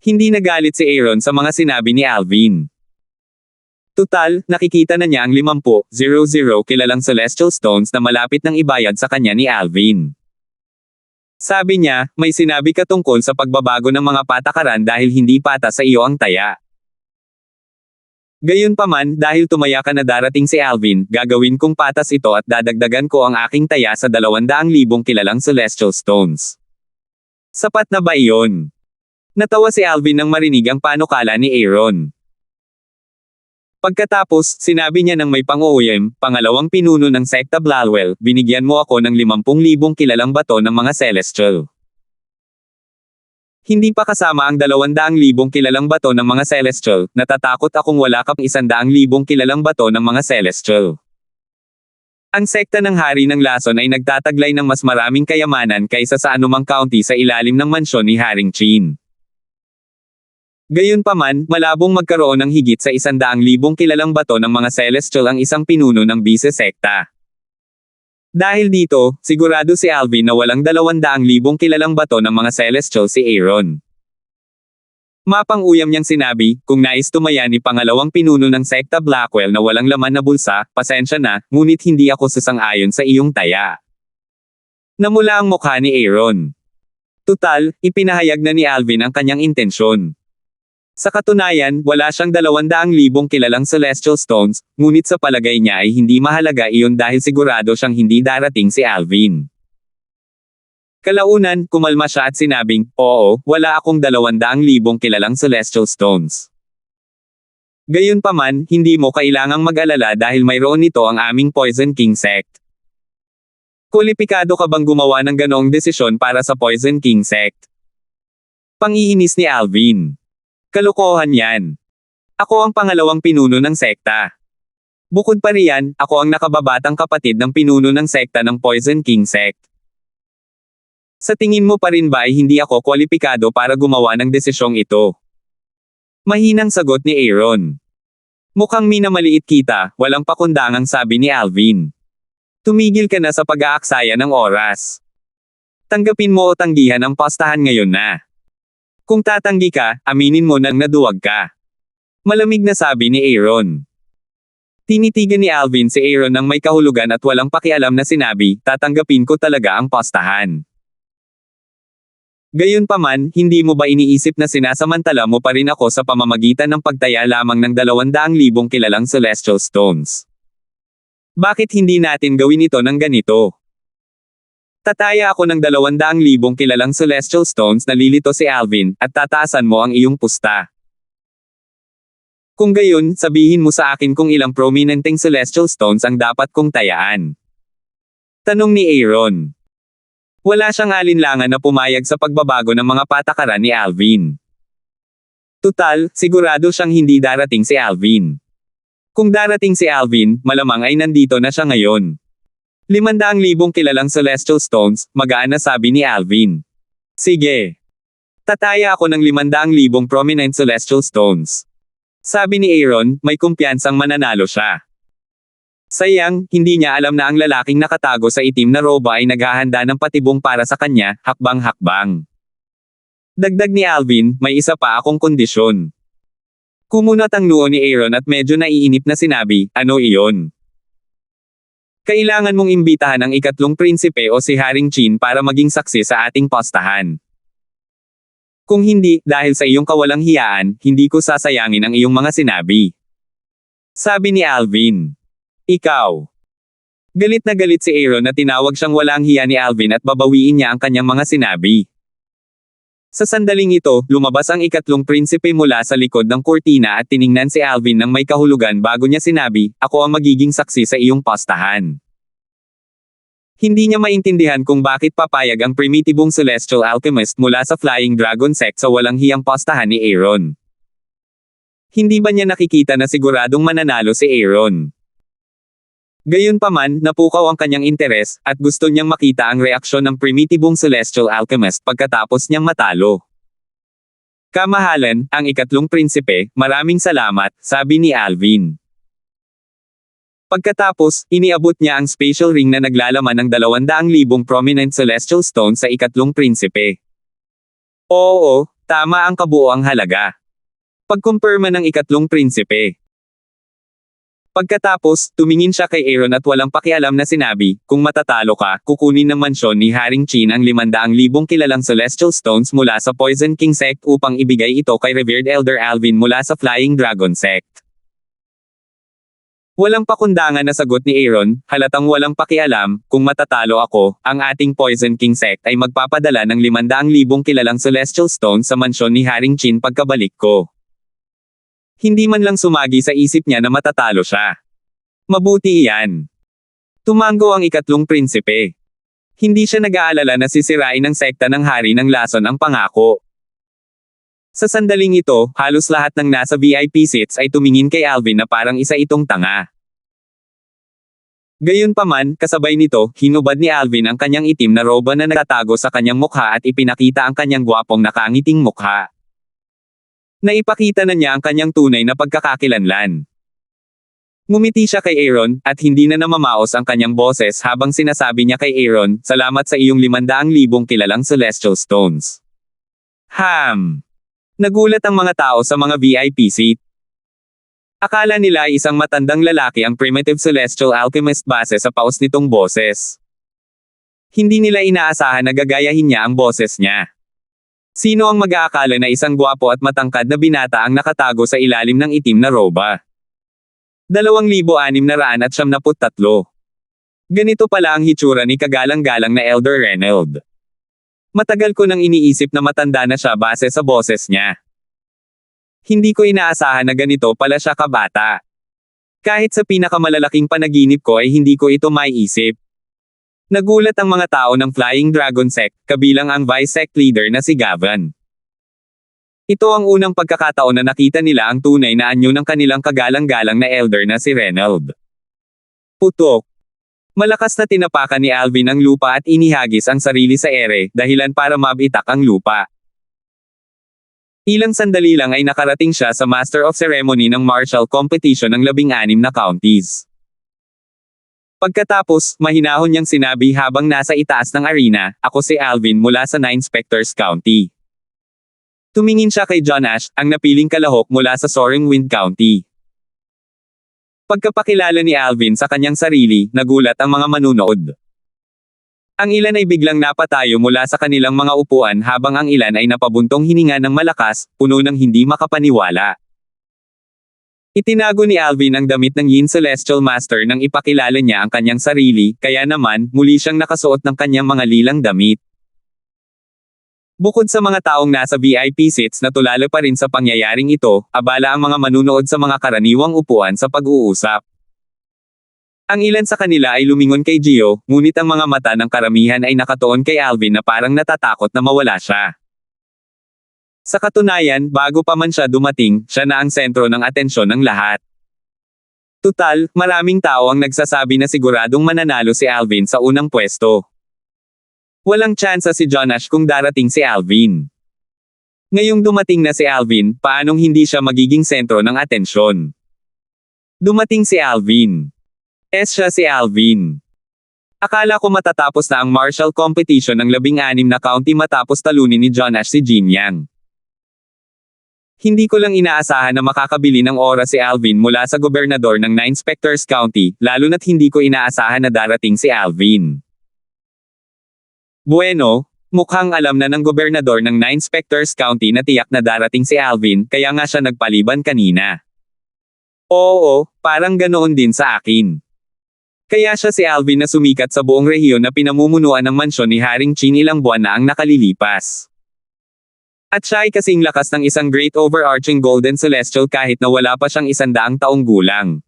Speaker 1: Hindi nagalit si Aaron sa mga sinabi ni Alvin. Tutal, nakikita na niya ang 50,000 kilalang Celestial Stones na malapit nang ibayad sa kanya ni Alvin. Sabi niya, may sinabi ka tungkol sa pagbabago ng mga patakaran dahil hindi patas sa iyo ang taya. Gayunpaman, dahil tumaya ka na darating si Alvin, gagawin kong patas ito at dadagdagan ko ang aking taya sa 200,000 kilalang Celestial Stones. Sapat na ba iyon? Natawa si Alvin nang marinig ang panukala ni Aaron. Pagkatapos, sinabi niya ng may pang-uuyam, pangalawang pinuno ng sekta Blalwell, binigyan mo ako ng 50,000 kilalang bato ng mga Celestial. Hindi pa kasama ang 200,000 kilalang bato ng mga Celestial, natatakot akong wala kang 100,000 kilalang bato ng mga Celestial. Ang sekta ng Hari ng Lason ay nagtataglay ng mas maraming kayamanan kaysa sa anumang county sa ilalim ng mansyon ni Haring Chin. Gayunpaman, malabong magkaroon ng higit sa 100,000 kilalang bato ng mga Celestial ang isang pinuno ng bise-sekta. Dahil dito, sigurado si Alvin na walang 200,000 kilalang bato ng mga Celestial si Aaron. Mapang-uyam niyang sinabi, kung nais tumaya ni pangalawang pinuno ng sekta Blackwell na walang laman na bulsa, pasensya na, ngunit hindi ako sasang-ayon sa iyong taya. Namula ang mukha ni Aaron. Tutal, ipinahayag na ni Alvin ang kanyang intensyon. Sa katunayan, wala siyang 200,000 kilalang Celestial Stones, ngunit sa palagay niya ay hindi mahalaga iyon dahil sigurado siyang hindi darating si Alvin. Kalaunan, kumalma siya at sinabing, oo, wala akong 200,000 kilalang Celestial Stones. Gayunpaman, hindi mo kailangang mag-alala dahil mayroon nito ang aming Poison King Sect. Kwalipikado ka bang gumawa ng ganoong desisyon para sa Poison King Sect? Pangiinis ni Alvin. Kalokohan yan. Ako ang pangalawang pinuno ng sekta. Bukod pa riyan, ako ang nakababatang kapatid ng pinuno ng sekta ng Poison King Sect. Sa tingin mo pa rin ba ay hindi ako kwalipikado para gumawa ng desisyong ito? Mahinang sagot ni Aaron. Mukhang minamaliit kita, walang pakundangang sabi ni Alvin. Tumigil ka na sa pag-aaksaya ng oras. Tanggapin mo o tanggihan ang postahan ngayon na. Kung tatanggi ka, aminin mo nang naduwag ka. Malamig na sabi ni Aaron. Tinitigan ni Alvin si Aaron ng may kahulugan at walang pakialam na sinabi, tatanggapin ko talaga ang postahan. Gayunpaman, hindi mo ba iniisip na sinasamantala mo pa rin ako sa pamamagitan ng pagtaya lamang ng 200,000 kilalang Celestial Stones? Bakit hindi natin gawin ito ng ganito? Tataya ako ng 200,000 kilalang Celestial Stones na lilito si Alvin, at tataasan mo ang iyong pusta. Kung gayon, sabihin mo sa akin kung ilang prominenteng Celestial Stones ang dapat kong tayaan. Tanong ni Aaron. Wala siyang alinlangan na pumayag sa pagbabago ng mga patakaran ni Alvin. Tutal, sigurado siyang hindi darating si Alvin. Kung darating si Alvin, malamang ay nandito na siya ngayon. 500,000 kilalang Celestial Stones, magaan na sabi ni Alvin. Sige. Tataya ako ng 500,000 prominent Celestial Stones. Sabi ni Aaron, may kumpiyansang mananalo siya. Sayang, hindi niya alam na ang lalaking nakatago sa itim na roba ay naghahanda ng patibong para sa kanya, hakbang-hakbang. Dagdag ni Alvin, may isa pa akong kondisyon. Kumunat ang noo ni Aaron at medyo naiinip na sinabi, ano iyon? Kailangan mong imbitahan ang ikatlong prinsipe o si Haring Chin para maging saksi sa ating postahan. Kung hindi, dahil sa iyong kawalang hiyaan, hindi ko sasayangin ang iyong mga sinabi. Sabi ni Alvin. Ikaw. Galit na galit si Aaron na tinawag siyang walang hiya ni Alvin at babawiin niya ang kanyang mga sinabi. Sa sandaling ito, lumabas ang ikatlong prinsipe mula sa likod ng kurtina at tiningnan si Alvin ng may kahulugan bago niya sinabi, ako ang magiging saksi sa iyong postahan. Hindi niya maintindihan kung bakit papayag ang primitibong Celestial Alchemist mula sa Flying Dragon Sect sa walang hiyang postahan ni Aaron. Hindi ba niya nakikita na siguradong mananalo si Aaron? Gayunpaman, napukaw ang kanyang interes, at gusto niyang makita ang reaksyon ng primitibong celestial alchemist pagkatapos niyang matalo. Kamahalan, ang ikatlong prinsipe, maraming salamat, sabi ni Alvin. Pagkatapos, iniabot niya ang spatial ring na naglalaman ng 200,000 prominent celestial stones sa ikatlong prinsipe. Oo, tama ang kabuoang halaga. Pagkumpirma ng ikatlong prinsipe. Pagkatapos, tumingin siya kay Aaron at walang pakialam na sinabi, kung matatalo ka, kukunin ng mansyon ni Haring Chin ang 500,000 kilalang celestial stones mula sa Poison King Sect upang ibigay ito kay Revered Elder Alvin mula sa Flying Dragon Sect. Walang pakundangan na sagot ni Aaron, halatang walang pakialam, kung matatalo ako, ang ating Poison King Sect ay magpapadala ng 500,000 kilalang celestial stones sa mansyon ni Haring Chin pagkabalik ko. Hindi man lang sumagi sa isip niya na matatalo siya. Mabuti iyan. Tumango ang ikatlong prinsipe. Hindi siya nag-aalala na sisirain ng sekta ng hari ng lason ang pangako. Sa sandaling ito, halos lahat ng nasa VIP seats ay tumingin kay Alvin na parang isa itong tanga. Gayunpaman, kasabay nito, hinubad ni Alvin ang kanyang itim na roba na nagtatago sa kanyang mukha at ipinakita ang kanyang gwapong nakangiting mukha. Naipakita na niya ang kanyang tunay na pagkakakilanlan. Ngumiti siya kay Aaron, at hindi na namamaos ang kanyang boses habang sinasabi niya kay Aaron, salamat sa iyong 500,000 kilalang celestial stones. Nagulat ang mga tao sa mga VIP seat. Akala nila ay isang matandang lalaki ang primitive celestial alchemist base sa paos nitong boses. Hindi nila inaasahan na gagayahin niya ang boses niya. Sino ang mag-aakala na isang gwapo at matangkad na binata ang nakatago sa ilalim ng itim na roba? 2,673. Ganito pala ang hitsura ni kagalang-galang na Elder Reynold. Matagal ko nang iniisip na matanda na siya base sa boses niya. Hindi ko inaasahan na ganito pala siya kabata. Kahit sa pinakamalalaking panaginip ko ay hindi ko ito maiisip. Nagulat ang mga tao ng Flying Dragon Sect, kabilang ang Vice Sect leader na si Gavan. Ito ang unang pagkakataon na nakita nila ang tunay na anyo ng kanilang kagalang-galang na elder na si Reynold. Putok. Malakas na tinapakan ni Alvin ang lupa at inihagis ang sarili sa ere, dahilan para mabitak ang lupa. Ilang sandali lang ay nakarating siya sa Master of Ceremony ng martial competition ng 16 na counties. Pagkatapos, mahinahon niyang sinabi habang nasa itaas ng arena, ako si Alvin mula sa 9 Specters County. Tumingin siya kay John Ash, ang napiling kalahok mula sa Soaring Wind County. Pagkapakilala ni Alvin sa kanyang sarili, nagulat ang mga manunood. Ang ilan ay biglang napatayo mula sa kanilang mga upuan habang ang ilan ay napabuntong hininga ng malakas, puno ng hindi makapaniwala. Itinago ni Alvin ang damit ng Yin Celestial Master nang ipakilala niya ang kanyang sarili, kaya naman, muli siyang nakasuot ng kanyang mga lilang damit. Bukod sa mga taong nasa VIP seats na tulala pa rin sa pangyayaring ito, abala ang mga manunood sa mga karaniwang upuan sa pag-uusap. Ang ilan sa kanila ay lumingon kay Gio, ngunit ang mga mata ng karamihan ay nakatuon kay Alvin na parang natatakot na mawala siya. Sa katunayan, bago pa man siya dumating, siya na ang sentro ng atensyon ng lahat. Tutal, maraming tao ang nagsasabi na siguradong mananalo si Alvin sa unang pwesto. Walang tsansa si John Ash kung darating si Alvin. Ngayong dumating na si Alvin, paanong hindi siya magiging sentro ng atensyon? Dumating si Alvin. Siya si Alvin. Akala ko matatapos na ang martial competition ng 16 na county matapos talunin ni John Ash si Jin Yang. Hindi ko lang inaasahan na makakabili ng oras si Alvin mula sa gobernador ng 9 Specters County, lalo na't hindi ko inaasahan na darating si Alvin. Bueno, mukhang alam na ng gobernador ng 9 Specters County na tiyak na darating si Alvin, kaya nga siya nagpaliban kanina. Oo, parang ganoon din sa akin. Kaya siya si Alvin na sumikat sa buong rehiyon na pinamumunuan ng mansyon ni Haring Chin ilang buwan na ang nakalilipas. At siya ay kasing lakas ng isang great overarching golden celestial kahit na wala pa siyang 100 taong gulang.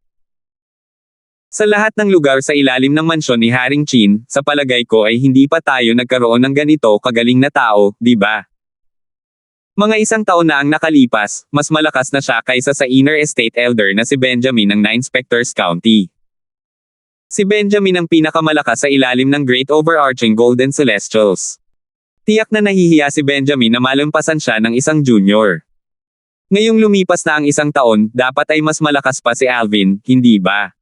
Speaker 1: Sa lahat ng lugar sa ilalim ng mansyon ni Haring Chin, sa palagay ko ay hindi pa tayo nagkaroon ng ganito kagaling na tao, di ba? Mga 1 taon na ang nakalipas, mas malakas na siya kaysa sa inner estate elder na si Benjamin ng 9 Specters County. Si Benjamin ang pinakamalakas sa ilalim ng Great Overarching Golden Celestials. Tiyak na nahihiya si Benjamin na malampasan siya ng isang junior. Ngayong lumipas na ang isang taon, dapat ay mas malakas pa si Alvin, hindi ba?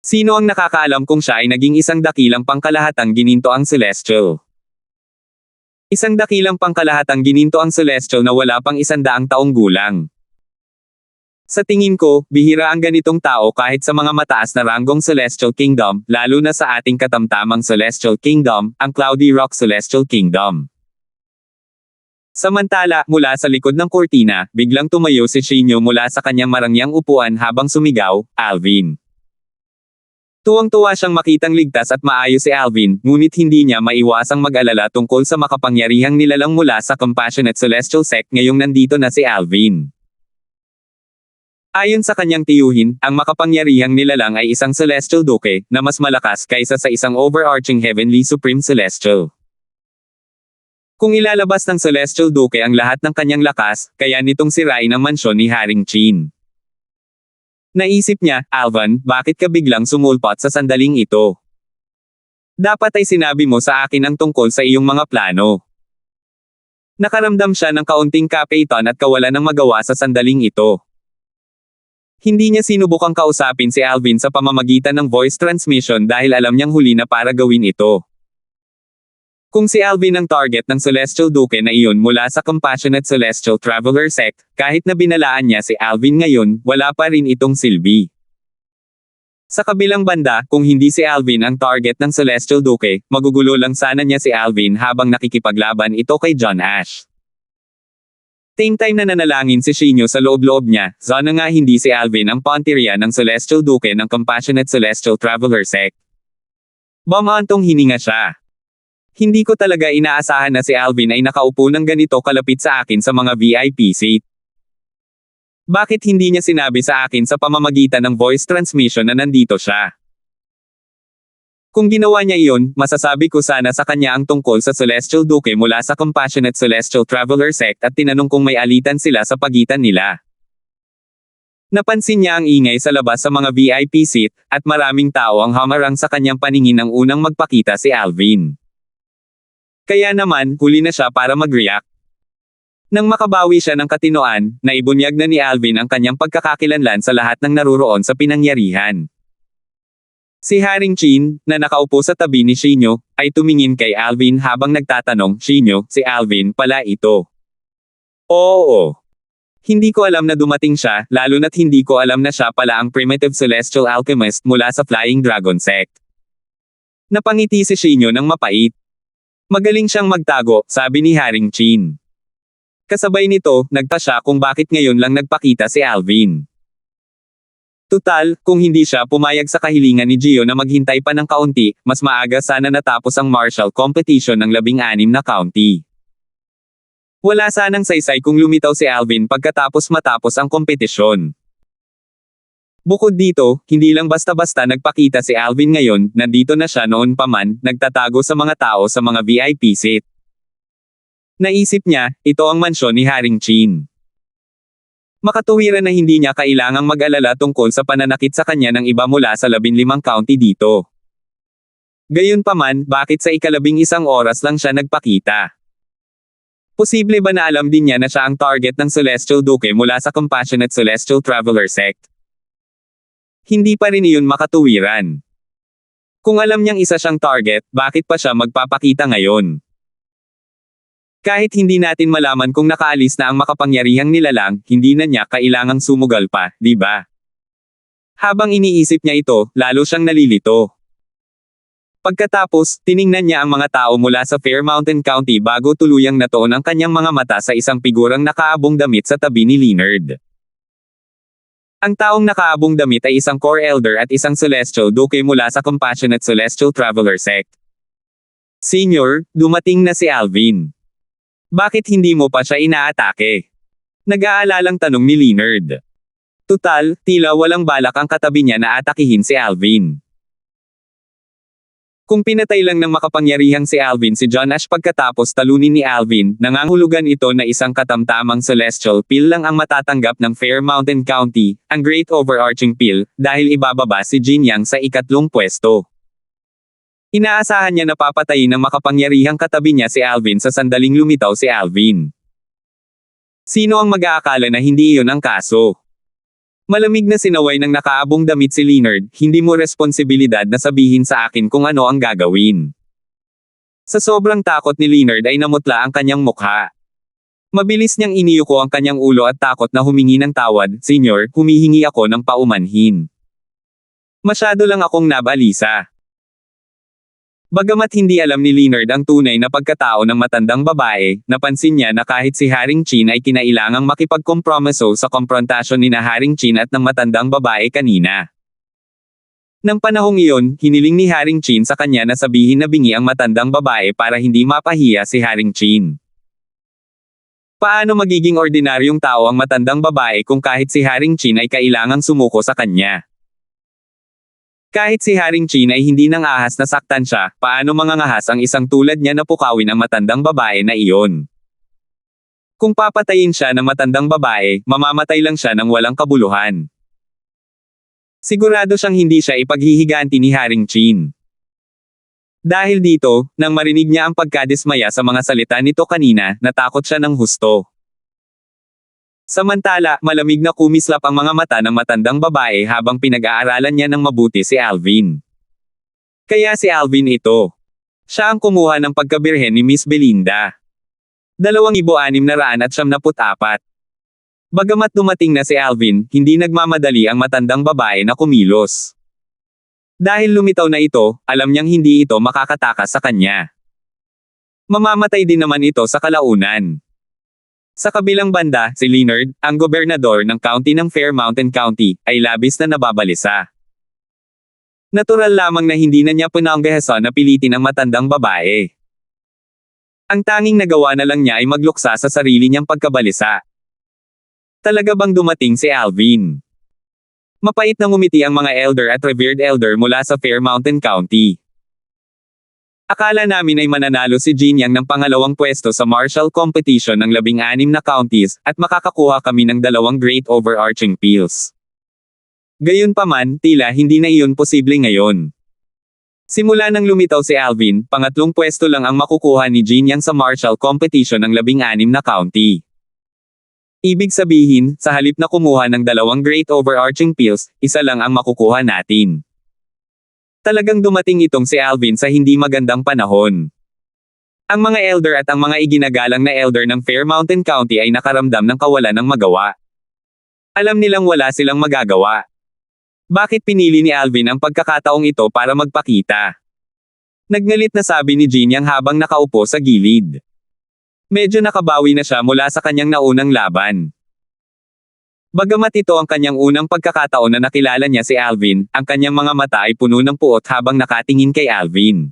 Speaker 1: Sino ang nakakaalam kung siya ay naging isang dakilang pangkalahatang gininto ang Celestial? Isang dakilang pangkalahatang gininto ang Celestial na wala pang 100 taong gulang. Sa tingin ko, bihira ang ganitong tao kahit sa mga mataas na ranggong Celestial Kingdom, lalo na sa ating katamtamang Celestial Kingdom, ang Cloudy Rock Celestial Kingdom. Samantala, mula sa likod ng kurtina, biglang tumayo si Shinyo mula sa kanyang marangyang upuan habang sumigaw, "Alvin!" Tuwang-tuwa siyang makitang ligtas at maayos si Alvin, ngunit hindi niya maiwasang mag-alala tungkol sa makapangyarihang nilalang mula sa Compassionate Celestial Sect ngayong nandito na si Alvin. Ayon sa kanyang tiyuhin, ang makapangyarihang nilalang ay isang Celestial Duke, na mas malakas kaysa sa isang overarching Heavenly Supreme Celestial. Kung ilalabas ng Celestial Duke ang lahat ng kanyang lakas, kaya nitong sirain ang mansyon ni Haring Chin. Naisip niya, "Alvin, bakit ka biglang sumulpot sa sandaling ito? Dapat ay sinabi mo sa akin ang tungkol sa iyong mga plano." Nakaramdam siya ng kaunting kapeitan at kawalan ng magawa sa sandaling ito. Hindi niya sinubukang kausapin si Alvin sa pamamagitan ng voice transmission dahil alam niyang huli na para gawin ito. Kung si Alvin ang target ng Celestial Duke na iyon mula sa Compassionate Celestial Traveler Sect, kahit na binalaan niya si Alvin ngayon, wala pa rin itong silbi. Sa kabilang banda, kung hindi si Alvin ang target ng Celestial Duke, magugulo lang sana niya si Alvin habang nakikipaglaban ito kay John Ash. Same time na nanalangin si Shinyo sa loob-loob niya, sana nga hindi si Alvin ang pantirya ng Celestial Duke ng Compassionate Celestial Traveler Sect. Bamantong hininga siya. Hindi ko talaga inaasahan na si Alvin ay nakaupo ng ganito kalapit sa akin sa mga VIP seat. Bakit hindi niya sinabi sa akin sa pamamagitan ng voice transmission na nandito siya? Kung ginawa niya iyon, masasabi ko sana sa kanya ang tungkol sa Celestial Duke mula sa Compassionate Celestial Traveler Sect at tinanong kung may alitan sila sa pagitan nila. Napansin niya ang ingay sa labas sa mga VIP seat, at maraming tao ang hamarang sa kanyang paningin nang unang magpakita si Alvin. Kaya naman, huli na siya para mag-react. Nang makabawi siya ng katinoan, naibunyag na ni Alvin ang kanyang pagkakakilanlan sa lahat ng naruroon sa pinangyarihan. Si Haring Chin, na nakaupo sa tabi ni Shinyo, ay tumingin kay Alvin habang nagtatanong, "Shinyo, si Alvin pala ito." Oo. Hindi ko alam na dumating siya, lalo na't hindi ko alam na siya pala ang primitive celestial alchemist mula sa Flying Dragon Sect. Napangiti si Shinyo ng mapait. Magaling siyang magtago, sabi ni Haring Chin. Kasabay nito, nagta siya kung bakit ngayon lang nagpakita si Alvin. Tutal, kung hindi siya pumayag sa kahilingan ni Gio na maghintay pa ng kaunti, mas maaga sana natapos ang martial competition ng 16 na county. Wala sanang saysay kung lumitaw si Alvin pagkatapos matapos ang kompetisyon. Bukod dito, hindi lang basta-basta nagpakita si Alvin ngayon, nandito na siya noon pa man, nagtatago sa mga tao sa mga VIP seat. Naisip niya, ito ang mansyon ni Haring Chin. Makatuwiran na hindi niya kailangang mag-alala tungkol sa pananakit sa kanya ng iba mula sa 15 county dito. Gayunpaman, bakit sa 11 oras lang siya nagpakita? Posible ba na alam din niya na siya ang target ng Celestial Duke mula sa Compassionate Celestial Traveler Sect? Hindi pa rin iyon makatuwiran. Kung alam niyang isa siyang target, bakit pa siya magpapakita ngayon? Kahit hindi natin malaman kung nakaalis na ang makapangyarihang nilalang, hindi na niya kailangang sumugal pa, di ba? Habang iniisip niya ito, lalo siyang nalilito. Pagkatapos, tiningnan niya ang mga tao mula sa Fair Mountain County bago tuluyang natuon ang kanyang mga mata sa isang figurang nakaabong damit sa tabi ni Leonard. Ang taong nakaabong damit ay isang Core Elder at isang Celestial Duke mula sa Compassionate Celestial Traveler Sect. Senior, dumating na si Alvin. Bakit hindi mo pa siya inaatake? Nag-aalalang tanong ni Leonard. Tutal, tila walang balak ang katabi niya na atakihin si Alvin. Kung pinatay lang ng makapangyarihang si Alvin si John Ash pagkatapos talunin ni Alvin, nangangahulugan ito na isang katamtamang celestial pill lang ang matatanggap ng Fair Mountain County, ang Great Overarching Pill, dahil ibababa si Jin Yang sa ikatlong pwesto. Inaasahan niya na papatayin ng makapangyarihang katabi niya si Alvin sa sandaling lumitaw si Alvin. Sino ang mag-aakala na hindi iyon ang kaso? Malamig na sinaway ng nakaabong damit si Leonard, hindi mo responsibilidad na sabihin sa akin kung ano ang gagawin. Sa sobrang takot ni Leonard ay namutla ang kanyang mukha. Mabilis niyang iniyuko ang kanyang ulo at takot na humingi ng tawad, "Senyor, humihingi ako ng paumanhin. Masyado lang akong nabalisa." Bagamat hindi alam ni Leonard ang tunay na pagkatao ng matandang babae, napansin niya na kahit si Haring Chin ay kinailangang makipagkompromiso sa komprontasyon ni na Haring Chin at ng matandang babae kanina. Nang panahong iyon, hiniling ni Haring Chin sa kanya na sabihin na bingi ang matandang babae para hindi mapahiya si Haring Chin. Paano magiging ordinaryong tao ang matandang babae kung kahit si Haring Chin ay kailangang sumuko sa kanya? Kahit si Haring Chin ay hindi nang ahas na saktan siya, paano mangangahas ang isang tulad niya na pukawin ang matandang babae na iyon? Kung papatayin siya ng matandang babae, mamamatay lang siya ng walang kabuluhan. Sigurado siyang hindi siya ipaghihiganti ni Haring Chin. Dahil dito, nang marinig niya ang pagkadismaya sa mga salita nito kanina, natakot siya ng husto. Samantala, malamig na kumislap ang mga mata ng matandang babae habang pinag-aaralan niya ng mabuti si Alvin. Kaya si Alvin ito. Siya ang kumuha ng pagkabirhen ni Miss Belinda. 2,674. Bagamat dumating na si Alvin, hindi nagmamadali ang matandang babae na kumilos. Dahil lumitaw na ito, alam niyang hindi ito makakatakas sa kanya. Mamamatay din naman ito sa kalaunan. Sa kabilang banda, si Leonard, ang gobernador ng county ng Fair Mountain County, ay labis na nababalisa. Natural lamang na hindi na niya pinanggahasan na pilitin ang matandang babae. Ang tanging nagawa na lang niya ay magluksa sa sarili niyang pagkabalisa. Talaga bang dumating si Alvin? Mapait na ngumiti ang mga elder at revered elder mula sa Fair Mountain County. Akala namin ay mananalo si Jin Yang ng pangalawang pwesto sa martial competition ng 16 na counties, at makakakuha kami ng 2 great overarching pills. Gayunpaman, tila hindi na iyon posible ngayon. Simula nang lumitaw si Alvin, pangatlong pwesto lang ang makukuha ni Jin Yang sa martial competition ng 16 na county. Ibig sabihin, sa halip na kumuha ng 2 great overarching pills, isa lang ang makukuha natin. Talagang dumating itong si Alvin sa hindi magandang panahon. Ang mga elder at ang mga iginagalang na elder ng Fair Mountain County ay nakaramdam ng kawalan ng magawa. Alam nilang wala silang magagawa. Bakit pinili ni Alvin ang pagkakataong ito para magpakita? Nagngalit na sabi ni Jin Yang habang nakaupo sa gilid. Medyo nakabawi na siya mula sa kanyang naunang laban. Bagamat ito ang kanyang unang pagkakataon na nakilala niya si Alvin, ang kanyang mga mata ay puno ng puot habang nakatingin kay Alvin.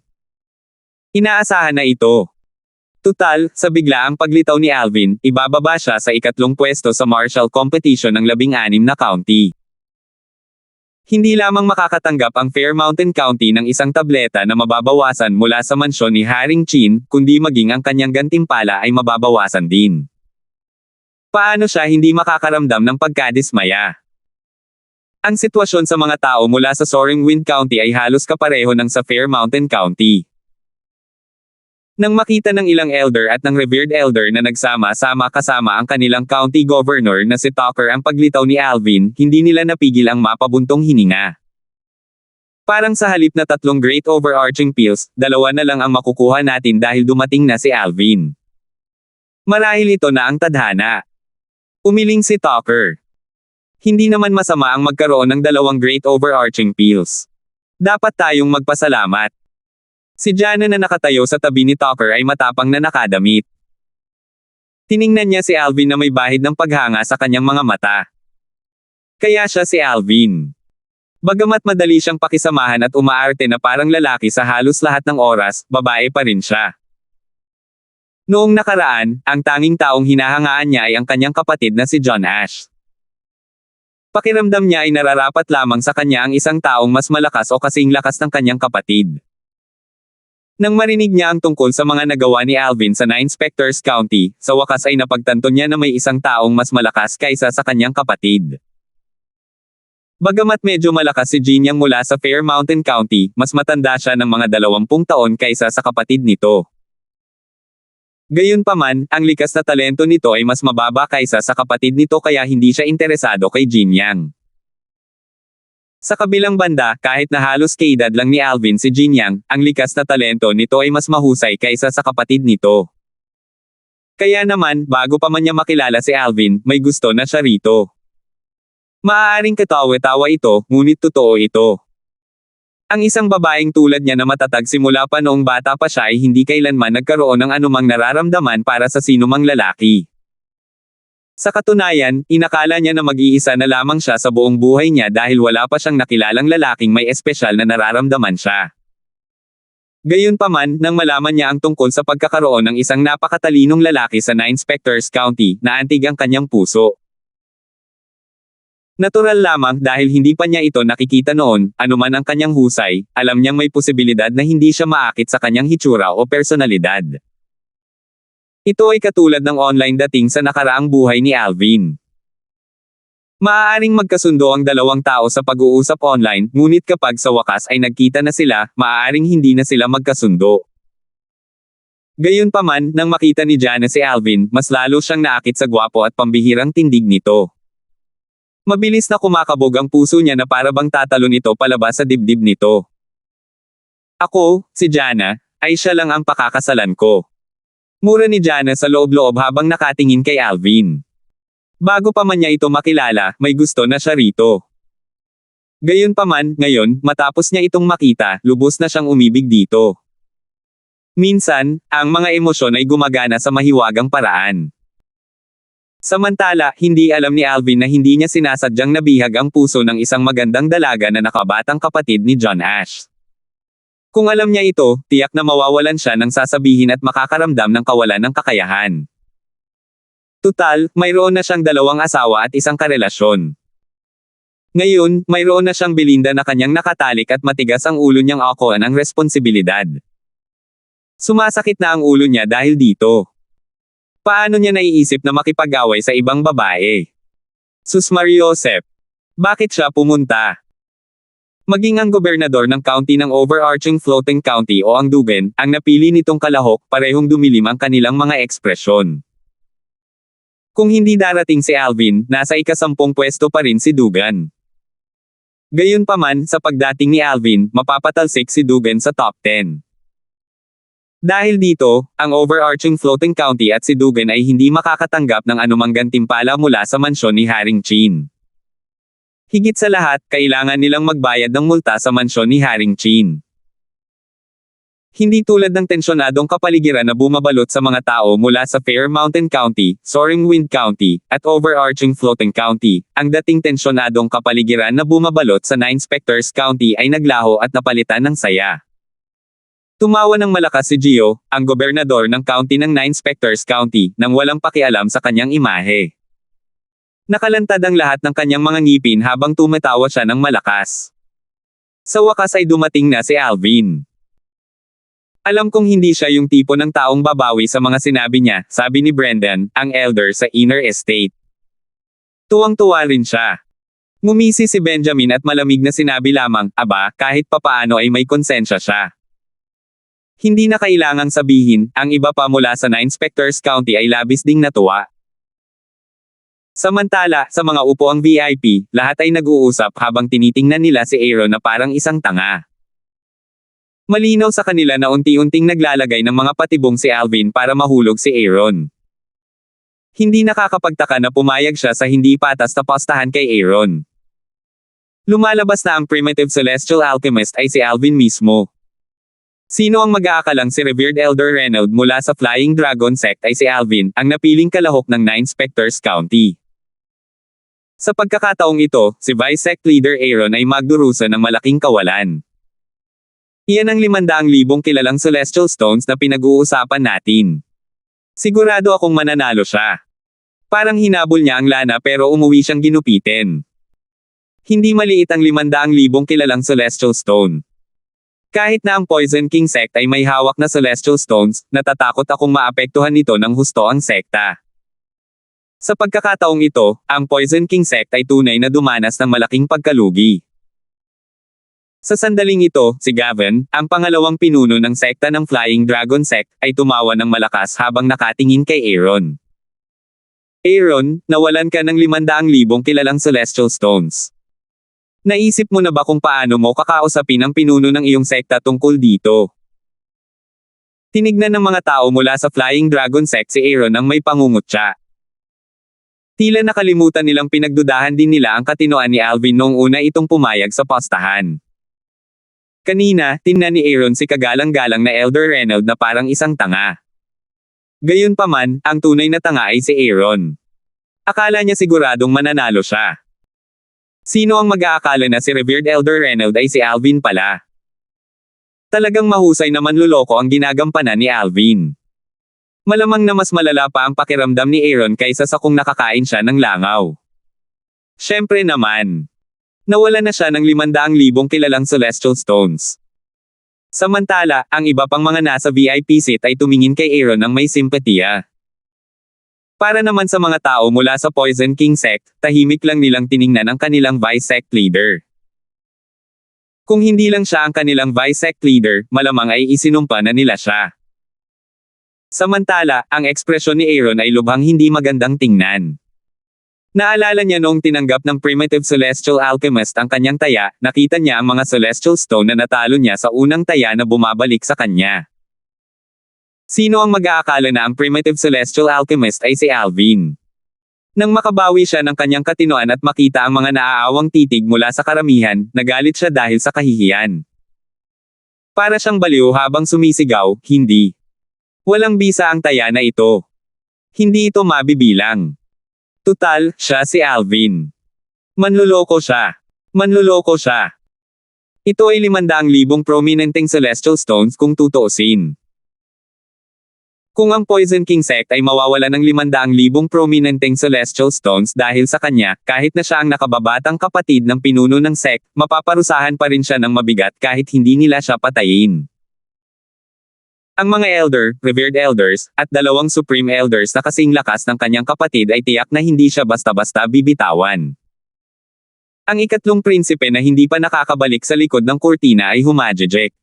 Speaker 1: Inaasahan na ito. Tutal, sa biglaang paglitaw ni Alvin, ibababa siya sa ikatlong pwesto sa martial competition ng 16 na county. Hindi lamang makakatanggap ang Fair Mountain County ng isang tableta na mababawasan mula sa mansyon ni Haring Chin, kundi maging ang kanyang gantimpala ay mababawasan din. Paano siya hindi makakaramdam ng pagkadismaya? Ang sitwasyon sa mga tao mula sa Soaring Wind County ay halos kapareho ng sa Fair Mountain County. Nang makita ng ilang elder at ng revered elder na nagsama-sama kasama ang kanilang county governor na si Tucker ang paglitaw ni Alvin, hindi nila napigil ang mapabuntong hininga. Parang sa halip na 3 great overarching pills, 2 na lang ang makukuha natin dahil dumating na si Alvin. Marahil ito na ang tadhana. Umiling si Tucker. Hindi naman masama ang magkaroon ng 2 great overarching pills. Dapat tayong magpasalamat. Si Jana na nakatayo sa tabi ni Tucker ay matapang na nakadamit. Tiningnan niya si Alvin na may bahid ng paghanga sa kanyang mga mata. Kaya siya si Alvin. Bagamat madali siyang pakisamahan at umaarte na parang lalaki sa halos lahat ng oras, babae pa rin siya. Noong nakaraan, ang tanging taong hinahangaan niya ay ang kanyang kapatid na si John Ash. Pakiramdam niya ay nararapat lamang sa kanya ang isang taong mas malakas o kasing lakas ng kanyang kapatid. Nang marinig niya ang tungkol sa mga nagawa ni Alvin sa 9 Specters County, sa wakas ay napagtanto niya na may isang taong mas malakas kaysa sa kanyang kapatid. Bagamat medyo malakas si Jin Yang mula sa Fair Mountain County, mas matanda siya ng mga 20 taon kaysa sa kapatid nito. Gayunpaman, ang likas na talento nito ay mas mababa kaysa sa kapatid nito kaya hindi siya interesado kay Jin Yang. Sa kabilang banda, kahit na halos kaedad lang ni Alvin si Jin Yang, ang likas na talento nito ay mas mahusay kaysa sa kapatid nito. Kaya naman, bago pa man niya makilala si Alvin, may gusto na siya rito. Maaaring katawa-tawa ito, ngunit totoo ito. Ang isang babaeng tulad niya na matatag simula pa noong bata pa siya ay hindi kailanman nagkaroon ng anumang nararamdaman para sa sinumang lalaki. Sa katunayan, inakala niya na mag-iisa na lamang siya sa buong buhay niya dahil wala pa siyang nakilalang lalaking may espesyal na nararamdaman siya. Gayunpaman, nang malaman niya ang tungkol sa pagkakaroon ng isang napakatalinong lalaki sa 9 Specters County, naantig ang kanyang puso. Natural lamang dahil hindi pa niya ito nakikita noon, anuman ang kanyang husay, alam niyang may posibilidad na hindi siya maakit sa kanyang hitsura o personalidad. Ito ay katulad ng online dating sa nakaraang buhay ni Alvin. Maaaring magkasundo ang dalawang tao sa pag-uusap online, ngunit kapag sa wakas ay nagkita na sila, maaaring hindi na sila magkasundo. Gayunpaman, nang makita ni Jana si Alvin, mas lalo siyang naakit sa gwapo at pambihirang tindig nito. Mabilis na kumakabog ang puso niya na para bang tatalon ito palabas sa dibdib nito. Ako, si Jana, ay siya lang ang pakakasalan ko. Mura ni Jana sa loob-loob habang nakatingin kay Alvin. Bago pa man niya ito makilala, may gusto na siya rito. Gayunpaman, ngayon, matapos niya itong makita, lubos na siyang umibig dito. Minsan, ang mga emosyon ay gumagana sa mahiwagang paraan. Samantala, hindi alam ni Alvin na hindi niya sinasadyang nabihag ang puso ng isang magandang dalaga na nakabatang kapatid ni John Ash. Kung alam niya ito, tiyak na mawawalan siya ng sasabihin at makakaramdam ng kawalan ng kakayahan. Tutal, mayroon na siyang 2 asawa at isang karelasyon. Ngayon, mayroon na siyang Belinda na kanyang nakatalik at matigas ang ulo niyang akuan ng responsibilidad. Sumasakit na ang ulo niya dahil dito. Paano niya naiisip na makipag-away sa ibang babae? Sus Mariosep. Bakit siya pumunta? Maging ang gobernador ng county ng overarching floating county o ang Dugan, ang napili nitong kalahok, parehong dumilim ang kanilang mga ekspresyon. Kung hindi darating si Alvin, nasa ika-10 pwesto pa rin si Dugan. Gayunpaman, sa pagdating ni Alvin, mapapatalsik si Dugan sa top 10. Dahil dito, ang overarching floating county at si Dugan ay hindi makakatanggap ng anumang gantimpala mula sa mansyon ni Haring Chin. Higit sa lahat, kailangan nilang magbayad ng multa sa mansyon ni Haring Chin. Hindi tulad ng tensyonadong kapaligiran na bumabalot sa mga tao mula sa Fair Mountain County, Soaring Wind County, at overarching floating county, ang dating tensyonadong kapaligiran na bumabalot sa 9 Specters County ay naglaho at napalitan ng saya. Tumawa ng malakas si Gio, ang gobernador ng county ng 9 Specters County, nang walang pakialam sa kanyang imahe. Nakalantad ang lahat ng kanyang mga ngipin habang tumatawa siya ng malakas. Sa wakas ay dumating na si Alvin. Alam kong hindi siya yung tipo ng taong babawi sa mga sinabi niya, sabi ni Brendan, ang elder sa inner estate. Tuwang-tuwa rin siya. Ngumisi si Benjamin at malamig na sinabi lamang, aba, kahit papaano ay may konsensya siya. Hindi na kailangang sabihin, ang iba pa mula sa 9 Specters County ay labis ding natuwa. Samantala, sa mga upuang VIP, lahat ay nag-uusap habang tinitingnan nila si Aaron na parang isang tanga. Malinaw sa kanila na unti-unting naglalagay ng mga patibong si Alvin para mahulog si Aaron. Hindi nakakapagtaka na pumayag siya sa hindi patas na pastahan kay Aaron. Lumalabas na ang primitive celestial alchemist ay si Alvin mismo. Sino ang mag-aakalang si Revered Elder Reynold mula sa Flying Dragon Sect ay si Alvin, ang napiling kalahok ng 9 Specters County. Sa pagkakataong ito, si Vice Sect Leader Aaron ay magdurusa ng malaking kawalan. Iyan ang 500,000 kilalang Celestial Stones na pinag-uusapan natin. Sigurado akong mananalo siya. Parang hinabol niya ang lana pero umuwi siyang ginupitin. Hindi maliit ang 500,000 kilalang Celestial Stone. Kahit na ang Poison King sect ay may hawak na celestial stones, natatakot akong maapektuhan nito ng husto ang sekta. Sa pagkakataong ito, ang Poison King sect ay tunay na dumanas ng malaking pagkalugi. Sa sandaling ito, si Gavin, ang pangalawang pinuno ng sekta ng Flying Dragon Sect, ay tumawa ng malakas habang nakatingin kay Aaron. Aaron, nawalan ka ng 500,000 kilalang celestial stones. Naisip mo na ba kung paano mo kakausapin ang pinuno ng iyong sekta tungkol dito? Tinignan ng mga tao mula sa Flying Dragon Sect si Aaron ang may pangungutya. Tila nakalimutan nilang pinagdudahan din nila ang katinoan ni Alvin noong una itong pumayag sa postahan. Kanina, tingnan ni Aaron si kagalang-galang na Elder Reynold na parang isang tanga. Gayunpaman, ang tunay na tanga ay si Aaron. Akala niya siguradong mananalo siya. Sino ang mag-aakala na si Revered Elder Reynold ay si Alvin pala? Talagang mahusay na manluloko ang ginagampanan ni Alvin. Malamang na mas malala pa ang pakiramdam ni Aaron kaysa sa kung nakakain siya ng langaw. Siyempre naman. Nawala na siya ng 500,000 kilalang celestial stones. Samantala, ang iba pang mga nasa VIP seat ay tumingin kay Aaron ng may simpatiya. Para naman sa mga tao mula sa Poison King sect, tahimik lang nilang tiningnan ang kanilang vice sect leader. Kung hindi lang siya ang kanilang vice sect leader, malamang ay isinumpa na nila siya. Samantala, ang ekspresyon ni Aaron ay lubhang hindi magandang tingnan. Naalala niya noong tinanggap ng Primitive Celestial Alchemist ang kanyang taya, nakita niya ang mga Celestial Stone na natalo niya sa unang taya na bumabalik sa kanya. Sino ang mag-aakala na ang Primitive Celestial Alchemist ay si Alvin? Nang makabawi siya ng kanyang katinoan at makita ang mga naaawang titig mula sa karamihan, nagalit siya dahil sa kahihiyan. Para siyang baliw habang sumisigaw, hindi. Walang bisa ang taya na ito. Hindi ito mabibilang. Tutal, siya si Alvin. Manluloko siya. Manluloko siya. Ito ay 500,000 prominenteng celestial stones kung tutuusin. Kung ang Poison King sect ay mawawala ng 500,000 prominenteng celestial stones dahil sa kanya, kahit na siya ang nakababatang kapatid ng pinuno ng sect, mapaparusahan pa rin siya ng mabigat kahit hindi nila siya patayin. Ang mga elder, revered elders, at 2 supreme elders na kasing lakas ng kanyang kapatid ay tiyak na hindi siya basta-basta bibitawan. Ang ikatlong prinsipe na hindi pa nakakabalik sa likod ng kurtina ay humajejek.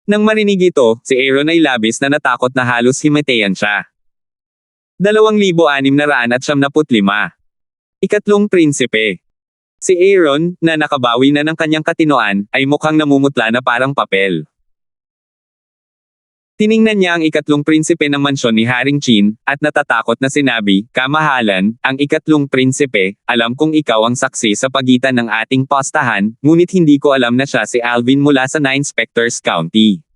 Speaker 1: Nang marinig ito, si Aaron ay labis na natakot na halos himatayan siya. 2,695. Ikatlong prinsipe. Si Aaron, na nakabawi na ng kanyang katinoan, ay mukhang namumutla na parang papel. Tiningnan niya ang ikatlong prinsipe ng mansyon ni Haring Chin, at natatakot na sinabi, "Kamahalan, ang ikatlong prinsipe, alam kong ikaw ang saksi sa pagitan ng ating postahan, ngunit hindi ko alam na siya si Alvin mula sa 9 Specters County.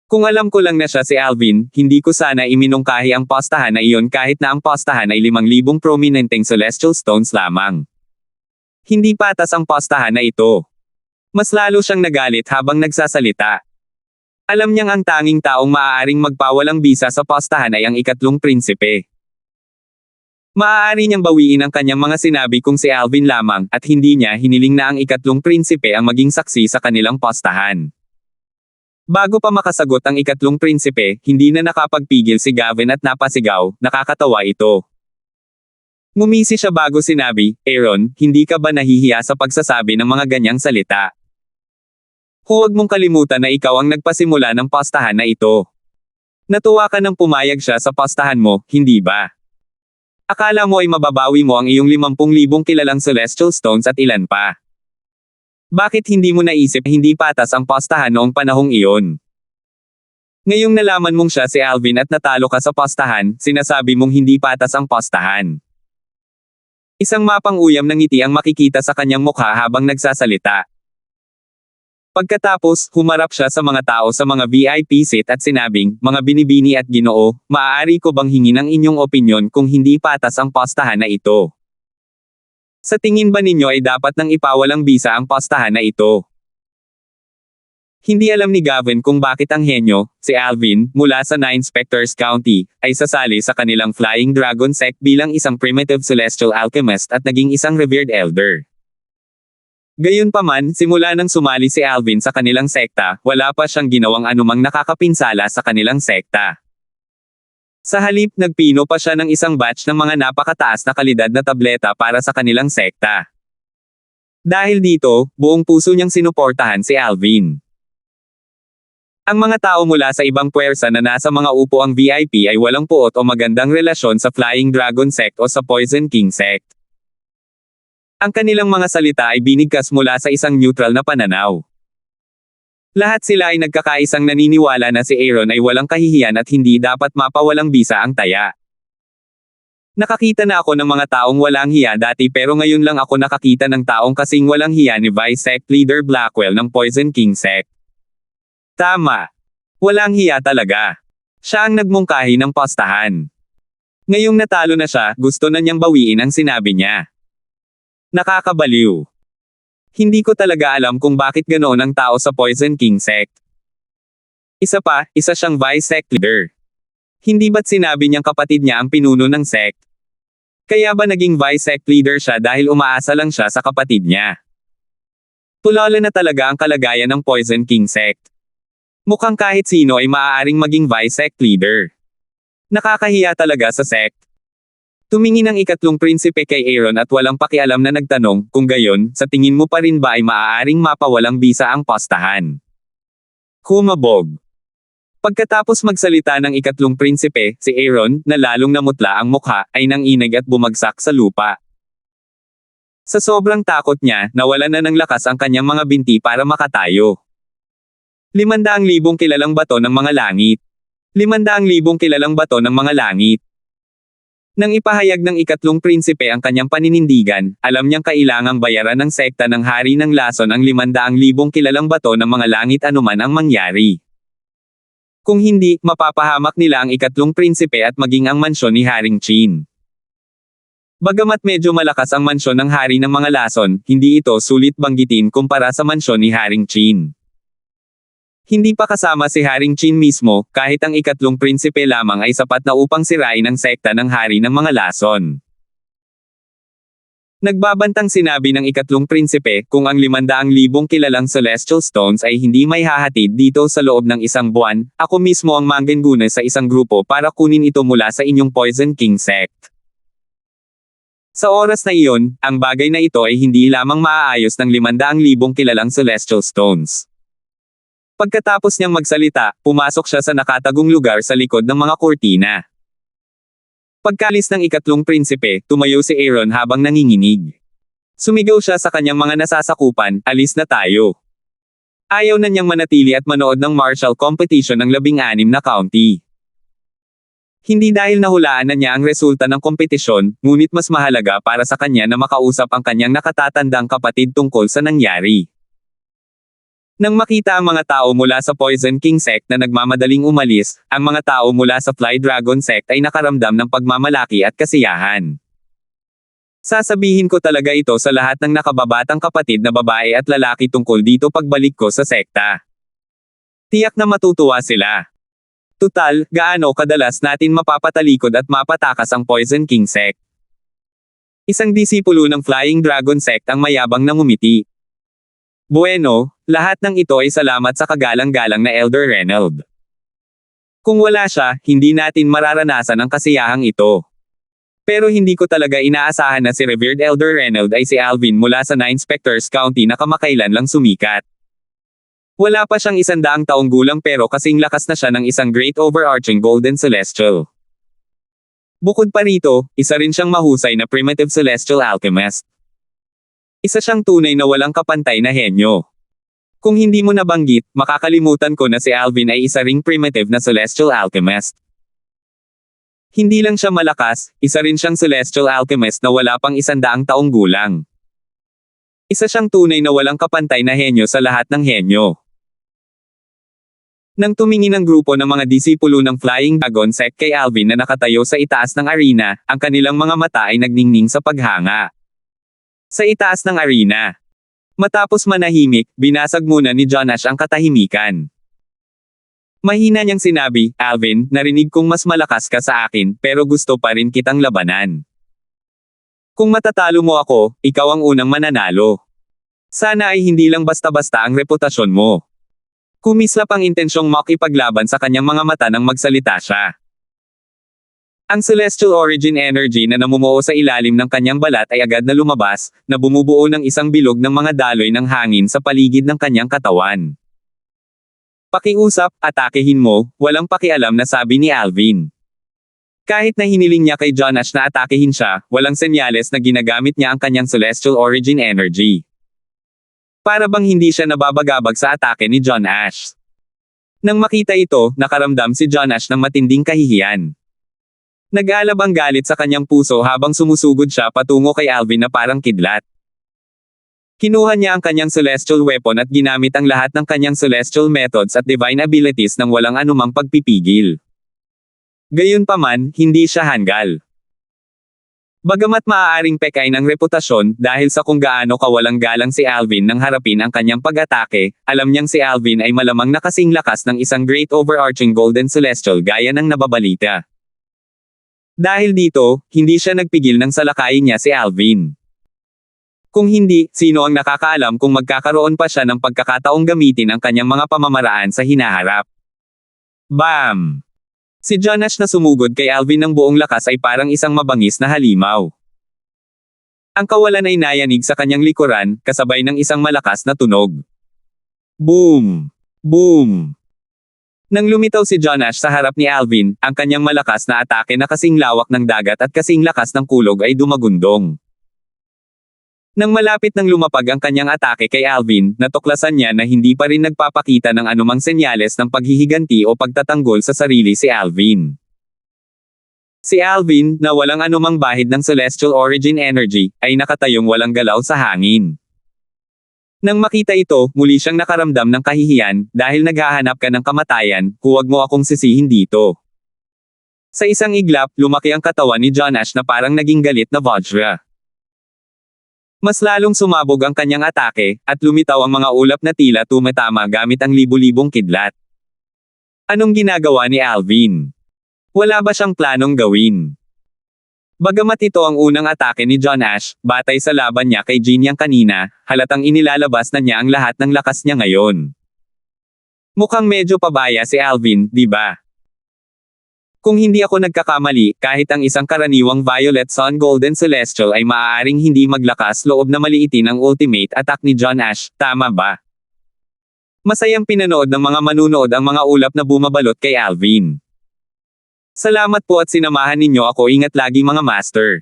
Speaker 1: Kung alam ko lang na siya si Alvin, hindi ko sana iminungkahi ang postahan na iyon kahit na ang postahan ay 5,000 prominenteng celestial stones lamang. Hindi patas ang postahan na ito." Mas lalo siyang nagalit habang nagsasalita. Alam niyang ang tanging taong maaaring magpawalang bisa sa postahan ay ang ikatlong prinsipe. Maaari niyang bawiin ang kanyang mga sinabi kung si Alvin lamang, at hindi niya hiniling na ang ikatlong prinsipe ang maging saksi sa kanilang postahan. Bago pa makasagot ang ikatlong prinsipe, hindi na nakapagpigil si Gavin at napasigaw, "Nakakatawa ito." Ngumisi siya bago sinabi, "Aaron, hindi ka ba nahihiya sa pagsasabi ng mga ganyang salita? Huwag mong kalimutan na ikaw ang nagpasimula ng postahan na ito. Natuwa ka nang pumayag siya sa postahan mo, hindi ba? Akala mo ay mababawi mo ang iyong 50,000 kilalang celestial stones at ilan pa. Bakit hindi mo naisip hindi patas ang postahan noong panahong iyon? Ngayong nalaman mong siya si Alvin at natalo ka sa postahan, sinasabi mong hindi patas ang postahan." Isang mapang-uyam ng ngiti ang makikita sa kanyang mukha habang nagsasalita. Pagkatapos, humarap siya sa mga tao sa mga VIP seat at sinabing, "Mga binibini at ginoo, maaari ko bang hingin ang inyong opinyon kung hindi patas ang postahan na ito? Sa tingin ba ninyo ay dapat nang ipawalang bisa ang postahan na ito?" Hindi alam ni Gavin kung bakit ang henyo, si Alvin, mula sa 9 Specters County, ay sasali sa kanilang Flying Dragon Sect bilang isang Primitive Celestial Alchemist at naging isang Revered Elder. Gayunpaman, simula nang sumali si Alvin sa kanilang sekta, wala pa siyang ginawang anumang nakakapinsala sa kanilang sekta. Sa halip, nagpino pa siya ng isang batch ng mga napakataas na kalidad na tableta para sa kanilang sekta. Dahil dito, buong puso niyang sinuportahan si Alvin. Ang mga tao mula sa ibang puwersa na nasa mga upuang VIP ay walang puot o magandang relasyon sa Flying Dragon Sect o sa Poison King Sect. Ang kanilang mga salita ay binigkas mula sa isang neutral na pananaw. Lahat sila ay nagkakaisang naniniwala na si Aaron ay walang kahihiyan at hindi dapat mapawalang bisa ang taya. Nakakita na ako ng mga taong walang hiya dati pero ngayon lang ako nakakita ng taong kasing walang hiya ni Vice Sect Leader Blackwell ng Poison King Sect. Tama. Walang hiya talaga. Siya ang nagmungkahi ng postahan. Ngayong natalo na siya, gusto na niyang bawiin ang sinabi niya. Nakakabaliw. Hindi ko talaga alam kung bakit ganoon ang tao sa Poison King Sect. Isa siyang Vice Sect Leader. Hindi ba't sinabi niyang kapatid niya ang pinuno ng sect? Kaya ba naging Vice Sect Leader siya dahil umaasa lang siya sa kapatid niya? Tulala na talaga ang kalagayan ng Poison King Sect. Mukhang kahit sino ay maaaring maging Vice Sect Leader. Nakakahiya talaga sa sect. Tumingin ang ikatlong prinsipe kay Aaron at walang pakialam na nagtanong, kung gayon, sa tingin mo pa rin ba ay maaaring mapawalang bisa ang postahan? Humabog. Pagkatapos magsalita ng ikatlong prinsipe, si Aaron, na lalong namutla ang mukha, ay nanginig at bumagsak sa lupa. Sa sobrang takot niya, nawalan na ng lakas ang kanyang mga binti para makatayo. 500,000 kilalang bato ng mga langit. 500,000 kilalang bato ng mga langit. Nang ipahayag ng ikatlong prinsipe ang kanyang paninindigan, alam niyang kailangang bayaran ng sekta ng hari ng lason ang 500,000 kilalang bato ng mga langit anuman ang mangyari. Kung hindi, mapapahamak nila ang ikatlong prinsipe at maging ang mansyon ni Haring Chin. Bagamat medyo malakas ang mansyon ng hari ng mga lason, hindi ito sulit banggitin kumpara sa mansyon ni Haring Chin. Hindi pa kasama si Haring Chin mismo, kahit ang ikatlong prinsipe lamang ay sapat na upang sirain ang sekta ng hari ng mga lason. Nagbabantang sinabi ng ikatlong prinsipe, kung ang 500,000 kilalang Celestial Stones ay hindi may hahatid dito sa loob ng isang buwan, ako mismo ang manggenguna sa isang grupo para kunin ito mula sa inyong Poison King Sect. Sa oras na iyon, ang bagay na ito ay hindi lamang maaayos ng 500,000 kilalang Celestial Stones. Pagkatapos niyang magsalita, pumasok siya sa nakatagong lugar sa likod ng mga kurtina. Pagkalis ng ikatlong prinsipe, tumayo si Aaron habang nanginginig. Sumigaw siya sa kanyang mga nasasakupan, alis na tayo. Ayaw na niyang manatili at manood ng martial competition ng 16 na county. Hindi dahil nahulaan na niya ang resulta ng kompetisyon, ngunit mas mahalaga para sa kanya na makausap ang kanyang nakatatandang kapatid tungkol sa nangyari. Nang makita ang mga tao mula sa Poison King Sect na nagmamadaling umalis, ang mga tao mula sa Fly Dragon Sect ay nakaramdam ng pagmamalaki at kasiyahan. Sasabihin ko talaga ito sa lahat ng nakababatang kapatid na babae at lalaki tungkol dito pagbalik ko sa sekta. Tiyak na matutuwa sila. Tutal, gaano kadalas natin mapapatalikod at mapatakas ang Poison King Sect? Isang disipulo ng Flying Dragon Sect ang mayabang na ngumiti. Bueno, lahat ng ito ay salamat sa kagalang-galang na Elder Reynold. Kung wala siya, hindi natin mararanasan ang kasiyahang ito. Pero hindi ko talaga inaasahan na si Revered Elder Reynold ay si Alvin mula sa 9 Specters County na kamakailan lang sumikat. Wala pa siyang 100 taong gulang pero kasing lakas na siya ng isang great overarching golden celestial. Bukod pa rito, isa rin siyang mahusay na primitive celestial alchemist. Isa siyang tunay na walang kapantay na henyo. Kung hindi mo nabanggit, makakalimutan ko na si Alvin ay isa ring primitive na celestial alchemist. Hindi lang siya malakas, isa rin siyang celestial alchemist na wala pang 100 taong gulang. Isa siyang tunay na walang kapantay na henyo sa lahat ng henyo. Nang tumingin ang grupo ng mga disipulo ng Flying Dragon Sect kay Alvin na nakatayo sa itaas ng arena, ang kanilang mga mata ay nagningning sa paghanga. Sa itaas ng arena. Matapos manahimik, binasag muna ni Jonash ang katahimikan. Mahina niyang sinabi, Alvin, narinig kong mas malakas ka sa akin, pero gusto pa rin kitang labanan. Kung matatalo mo ako, ikaw ang unang mananalo. Sana ay hindi lang basta-basta ang reputasyon mo. Kumislap ang intensyong makipaglaban sa kanyang mga mata nang magsalita siya. Ang celestial origin energy na namumuo sa ilalim ng kanyang balat ay agad na lumabas, na bumubuo ng isang bilog ng mga daloy ng hangin sa paligid ng kanyang katawan. Pakiusap, atakehin mo, walang pakialam na sabi ni Alvin. Kahit na hiniling niya kay John Ash na atakehin siya, walang senyales na ginagamit niya ang kanyang celestial origin energy. Para bang hindi siya nababagabag sa atake ni John Ash. Nang makita ito, nakaramdam si John Ash ng matinding kahihiyan. Nag-alab ang galit sa kanyang puso habang sumusugod siya patungo kay Alvin na parang kidlat. Kinuha niya ang kanyang celestial weapon at ginamit ang lahat ng kanyang celestial methods at divine abilities nang walang anumang pagpipigil. Gayunpaman, hindi siya hanggal. Bagamat maaaring pekay ng reputasyon dahil sa kung gaano kawalang galang si Alvin nang harapin ang kanyang pag-atake, alam niyang si Alvin ay malamang na kasing lakas ng isang great overarching golden celestial gaya ng nababalita. Dahil dito, hindi siya nagpigil nang salakayin niya si Alvin. Kung hindi, sino ang nakakaalam kung magkakaroon pa siya ng pagkakataong gamitin ang kanyang mga pamamaraan sa hinaharap. Bam! Si John Ash na sumugod kay Alvin ng buong lakas ay parang isang mabangis na halimaw. Ang kawalan ay nayanig sa kanyang likuran, kasabay ng isang malakas na tunog. Boom! Boom! Nang lumitaw si John Ash sa harap ni Alvin, ang kanyang malakas na atake na kasing lawak ng dagat at kasing lakas ng kulog ay dumagundong. Nang malapit nang lumapag ang kanyang atake kay Alvin, natuklasan niya na hindi pa rin nagpapakita ng anumang senyales ng paghihiganti o pagtatanggol sa sarili si Alvin. Si Alvin, na walang anumang bahid ng celestial origin energy, ay nakatayong walang galaw sa hangin. Nang makita ito, muli siyang nakaramdam ng kahihiyan, dahil naghahanap ka ng kamatayan, huwag mo akong sisihin dito. Sa isang iglap, lumaki ang katawan ni John Ash na parang naging galit na Vajra. Mas lalong sumabog ang kanyang atake, at lumitaw ang mga ulap na tila tumatama gamit ang libu-libong kidlat. Anong ginagawa ni Alvin? Wala ba siyang planong gawin? Bagamat ito ang unang atake ni John Ash, batay sa laban niya kay Jin Yang kanina, halatang inilalabas na niya ang lahat ng lakas niya ngayon. Mukhang medyo pabaya si Alvin, di ba? Kung hindi ako nagkakamali, kahit ang isang karaniwang Violet Sun Golden Celestial ay maaaring hindi maglakas loob na maliitin ang ultimate attack ni John Ash, tama ba? Masayang pinanood ng mga manunood ang mga ulap na bumabalot kay Alvin. Salamat po at sinamahan ninyo ako, ingat lagi mga master.